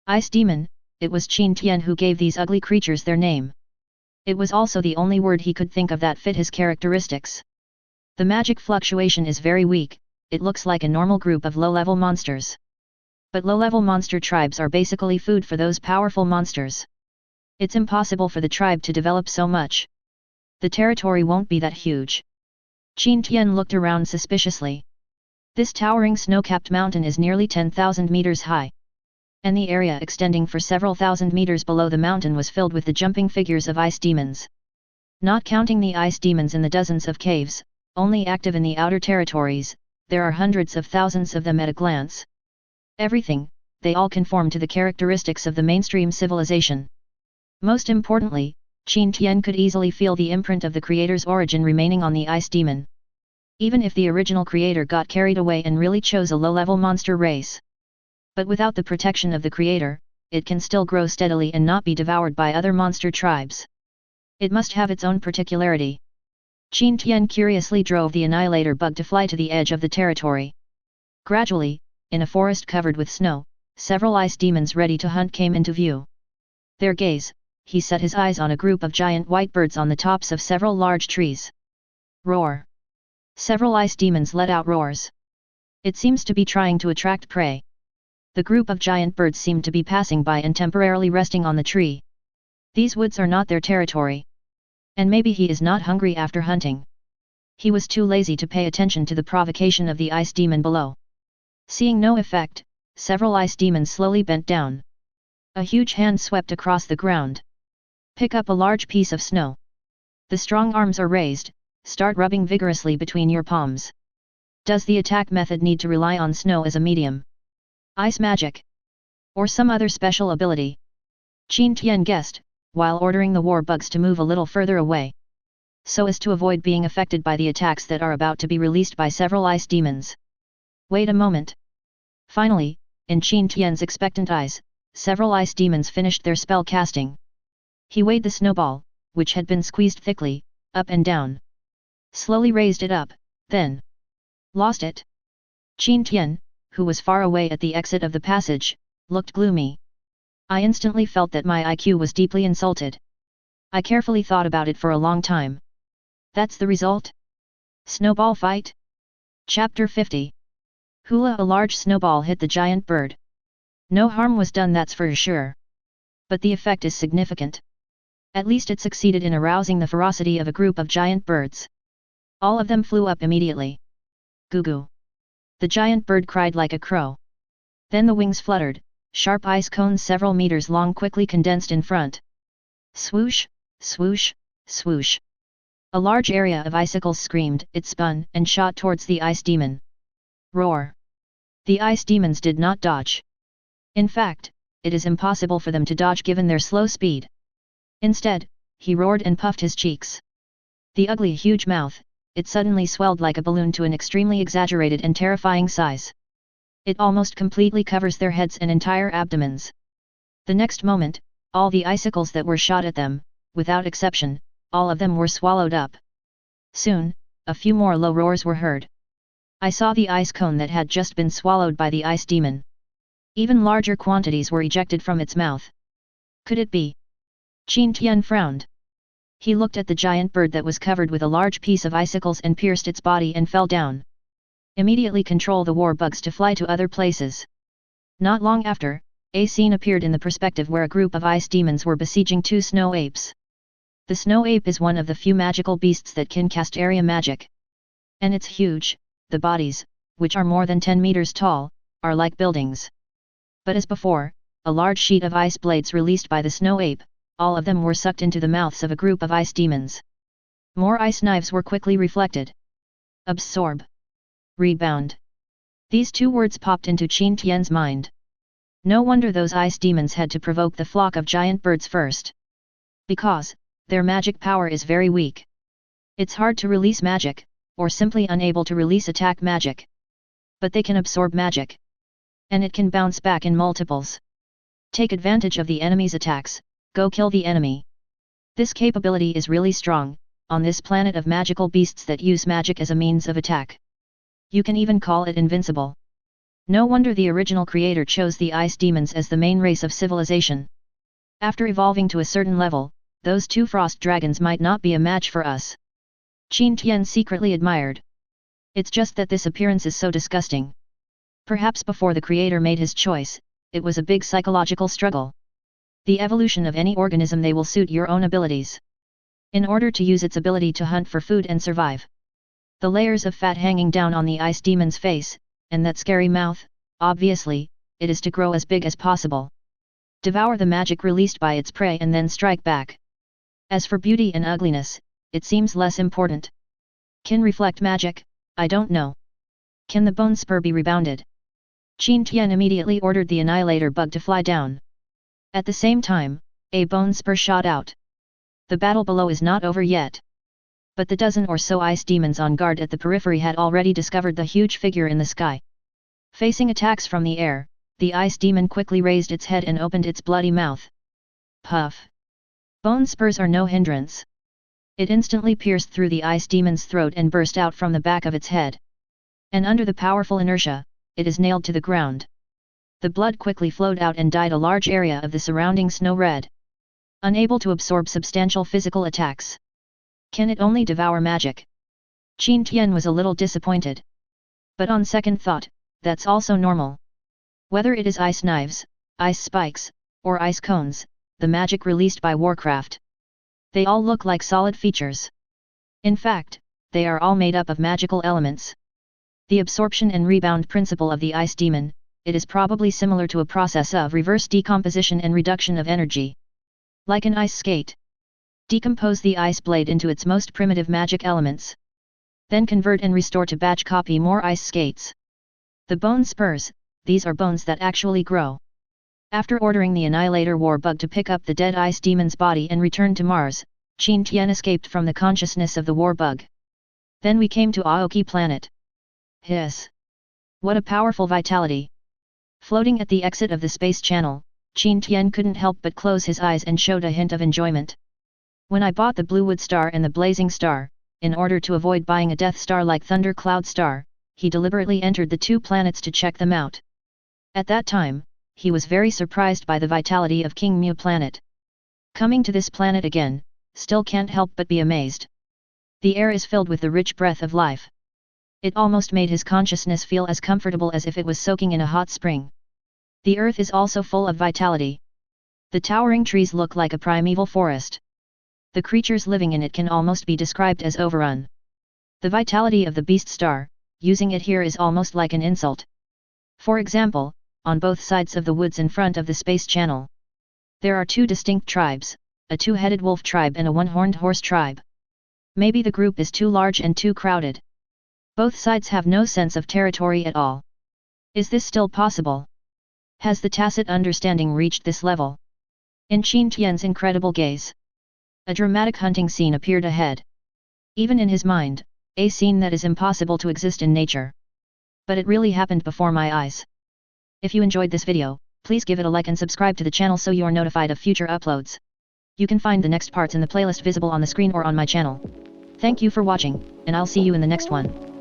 Ice demon, it was Qin Tian who gave these ugly creatures their name. It was also the only word he could think of that fit his characteristics. The magic fluctuation is very weak, it looks like a normal group of low-level monsters. But low-level monster tribes are basically food for those powerful monsters. It's impossible for the tribe to develop so much. The territory won't be that huge. Qin Tian looked around suspiciously. This towering snow-capped mountain is nearly 10,000 meters high. And the area extending for several thousand meters below the mountain was filled with the jumping figures of ice demons. Not counting the ice demons in the dozens of caves, only active in the outer territories, there are hundreds of thousands of them at a glance. Everything, they all conform to the characteristics of the mainstream civilization. Most importantly, Qin Tian could easily feel the imprint of the creator's origin remaining on the ice demon. Even if the original creator got carried away and really chose a low-level monster race. But without the protection of the creator, it can still grow steadily and not be devoured by other monster tribes. It must have its own particularity. Qin Tian curiously drove the annihilator bug to fly to the edge of the territory. Gradually, in a forest covered with snow, several ice demons ready to hunt came into view. Their gaze, he set his eyes on a group of giant white birds on the tops of several large trees. Roar! Several ice demons let out roars. It seems to be trying to attract prey. The group of giant birds seemed to be passing by and temporarily resting on the tree. These woods are not their territory. And maybe he is not hungry after hunting. He was too lazy to pay attention to the provocation of the ice demon below. Seeing no effect, several ice demons slowly bent down. A huge hand swept across the ground. Pick up a large piece of snow. The strong arms are raised, start rubbing vigorously between your palms. Does the attack method need to rely on snow as a medium? Ice magic? Or some other special ability? Qin Tian guessed, while ordering the war bugs to move a little further away. so as to avoid being affected by the attacks that are about to be released by several ice demons. Wait a moment. Finally, in Qin Tian's expectant eyes, several ice demons finished their spell casting. He weighed the snowball, which had been squeezed thickly, up and down. Slowly raised it up, then lost it. Qin Tian, who was far away at the exit of the passage, looked gloomy. I instantly felt that my IQ was deeply insulted. I carefully thought about it for a long time. That's the result? Snowball fight? Chapter 50. Hula. A large snowball hit the giant bird. No harm was done, that's for sure. But the effect is significant. At least it succeeded in arousing the ferocity of a group of giant birds. All of them flew up immediately. Goo-goo. The giant bird cried like a crow. Then the wings fluttered, sharp ice cones several meters long quickly condensed in front. Swoosh, swoosh, swoosh. A large area of icicles screamed, it spun, and shot towards the ice demon. Roar. The ice demons did not dodge. In fact, it is impossible for them to dodge given their slow speed. Instead, he roared and puffed his cheeks. The ugly huge mouth, it suddenly swelled like a balloon to an extremely exaggerated and terrifying size. It almost completely covers their heads and entire abdomens. The next moment, all the icicles that were shot at them, without exception, all of them were swallowed up. Soon, a few more low roars were heard. I saw the ice cone that had just been swallowed by the ice demon. Even larger quantities were ejected from its mouth. Could it be? Qin Tian frowned. He looked at the giant bird that was covered with a large piece of icicles and pierced its body and fell down. Immediately control the war bugs to fly to other places. Not long after, a scene appeared in the perspective where a group of ice demons were besieging two snow apes. The snow ape is one of the few magical beasts that can cast area magic. And it's huge. The bodies, which are more than 10 meters tall, are like buildings. But as before, a large sheet of ice blades released by the snow ape, all of them were sucked into the mouths of a group of ice demons. More ice knives were quickly reflected. Absorb. Rebound. These two words popped into Qin Tian's mind. No wonder those ice demons had to provoke the flock of giant birds first. Because their magic power is very weak. It's hard to release magic, or simply unable to release attack magic. But they can absorb magic. And it can bounce back in multiples. Take advantage of the enemy's attacks, go kill the enemy. This capability is really strong, on this planet of magical beasts that use magic as a means of attack. You can even call it invincible. No wonder the original creator chose the ice demons as the main race of civilization. After evolving to a certain level, those two frost dragons might not be a match for us. Qin Tian secretly admired. It's just that this appearance is so disgusting. Perhaps before the creator made his choice, it was a big psychological struggle. The evolution of any organism, they will suit your own abilities. In order to use its ability to hunt for food and survive. The layers of fat hanging down on the ice demon's face, and that scary mouth, obviously, it is to grow as big as possible. Devour the magic released by its prey and then strike back. As for beauty and ugliness, it seems less important. Can reflect magic? I don't know. Can the bone spur be rebounded? Qin Tian immediately ordered the annihilator bug to fly down. At the same time, a bone spur shot out. The battle below is not over yet. But the dozen or so ice demons on guard at the periphery had already discovered the huge figure in the sky. Facing attacks from the air, the ice demon quickly raised its head and opened its bloody mouth. Puff! Bone spurs are no hindrance. It instantly pierced through the ice demon's throat and burst out from the back of its head. And under the powerful inertia, it is nailed to the ground. The blood quickly flowed out and dyed a large area of the surrounding snow red. Unable to absorb substantial physical attacks. Can it only devour magic? Qin Tian was a little disappointed. But on second thought, that's also normal. Whether it is ice knives, ice spikes, or ice cones, the magic released by Warcraft. They all look like solid features. In fact, they are all made up of magical elements. The absorption and rebound principle of the ice demon, it is probably similar to a process of reverse decomposition and reduction of energy. Like an ice skate. Decompose the ice blade into its most primitive magic elements. Then convert and restore to batch copy more ice skates. The bone spurs, these are bones that actually grow. After ordering the Annihilator war bug to pick up the dead ice demon's body and return to Mars, Qin Tian escaped from the consciousness of the war bug. Then we came to Aoki Planet. Hiss! What a powerful vitality! Floating at the exit of the space channel, Qin Tian couldn't help but close his eyes and showed a hint of enjoyment. When I bought the Bluewood Star and the Blazing Star, in order to avoid buying a Death Star like Thunder Cloud Star, he deliberately entered the two planets to check them out. At that time, he was very surprised by the vitality of King Mu Planet. Coming to this planet again, still can't help but be amazed. The air is filled with the rich breath of life. It almost made his consciousness feel as comfortable as if it was soaking in a hot spring. The earth is also full of vitality. The towering trees look like a primeval forest. The creatures living in it can almost be described as overrun. The vitality of the beast star, using it here is almost like an insult. For example, on both sides of the woods in front of the space channel, there are two distinct tribes, a two-headed wolf tribe and a one-horned horse tribe. Maybe the group is too large and too crowded. Both sides have no sense of territory at all. Is this still possible? Has the tacit understanding reached this level? In Qin Tian's incredible gaze, a dramatic hunting scene appeared ahead. Even in his mind, a scene that is impossible to exist in nature. But it really happened before my eyes. If you enjoyed this video, please give it a like and subscribe to the channel so you are notified of future uploads. You can find the next parts in the playlist visible on the screen or on my channel. Thank you for watching, and I'll see you in the next one.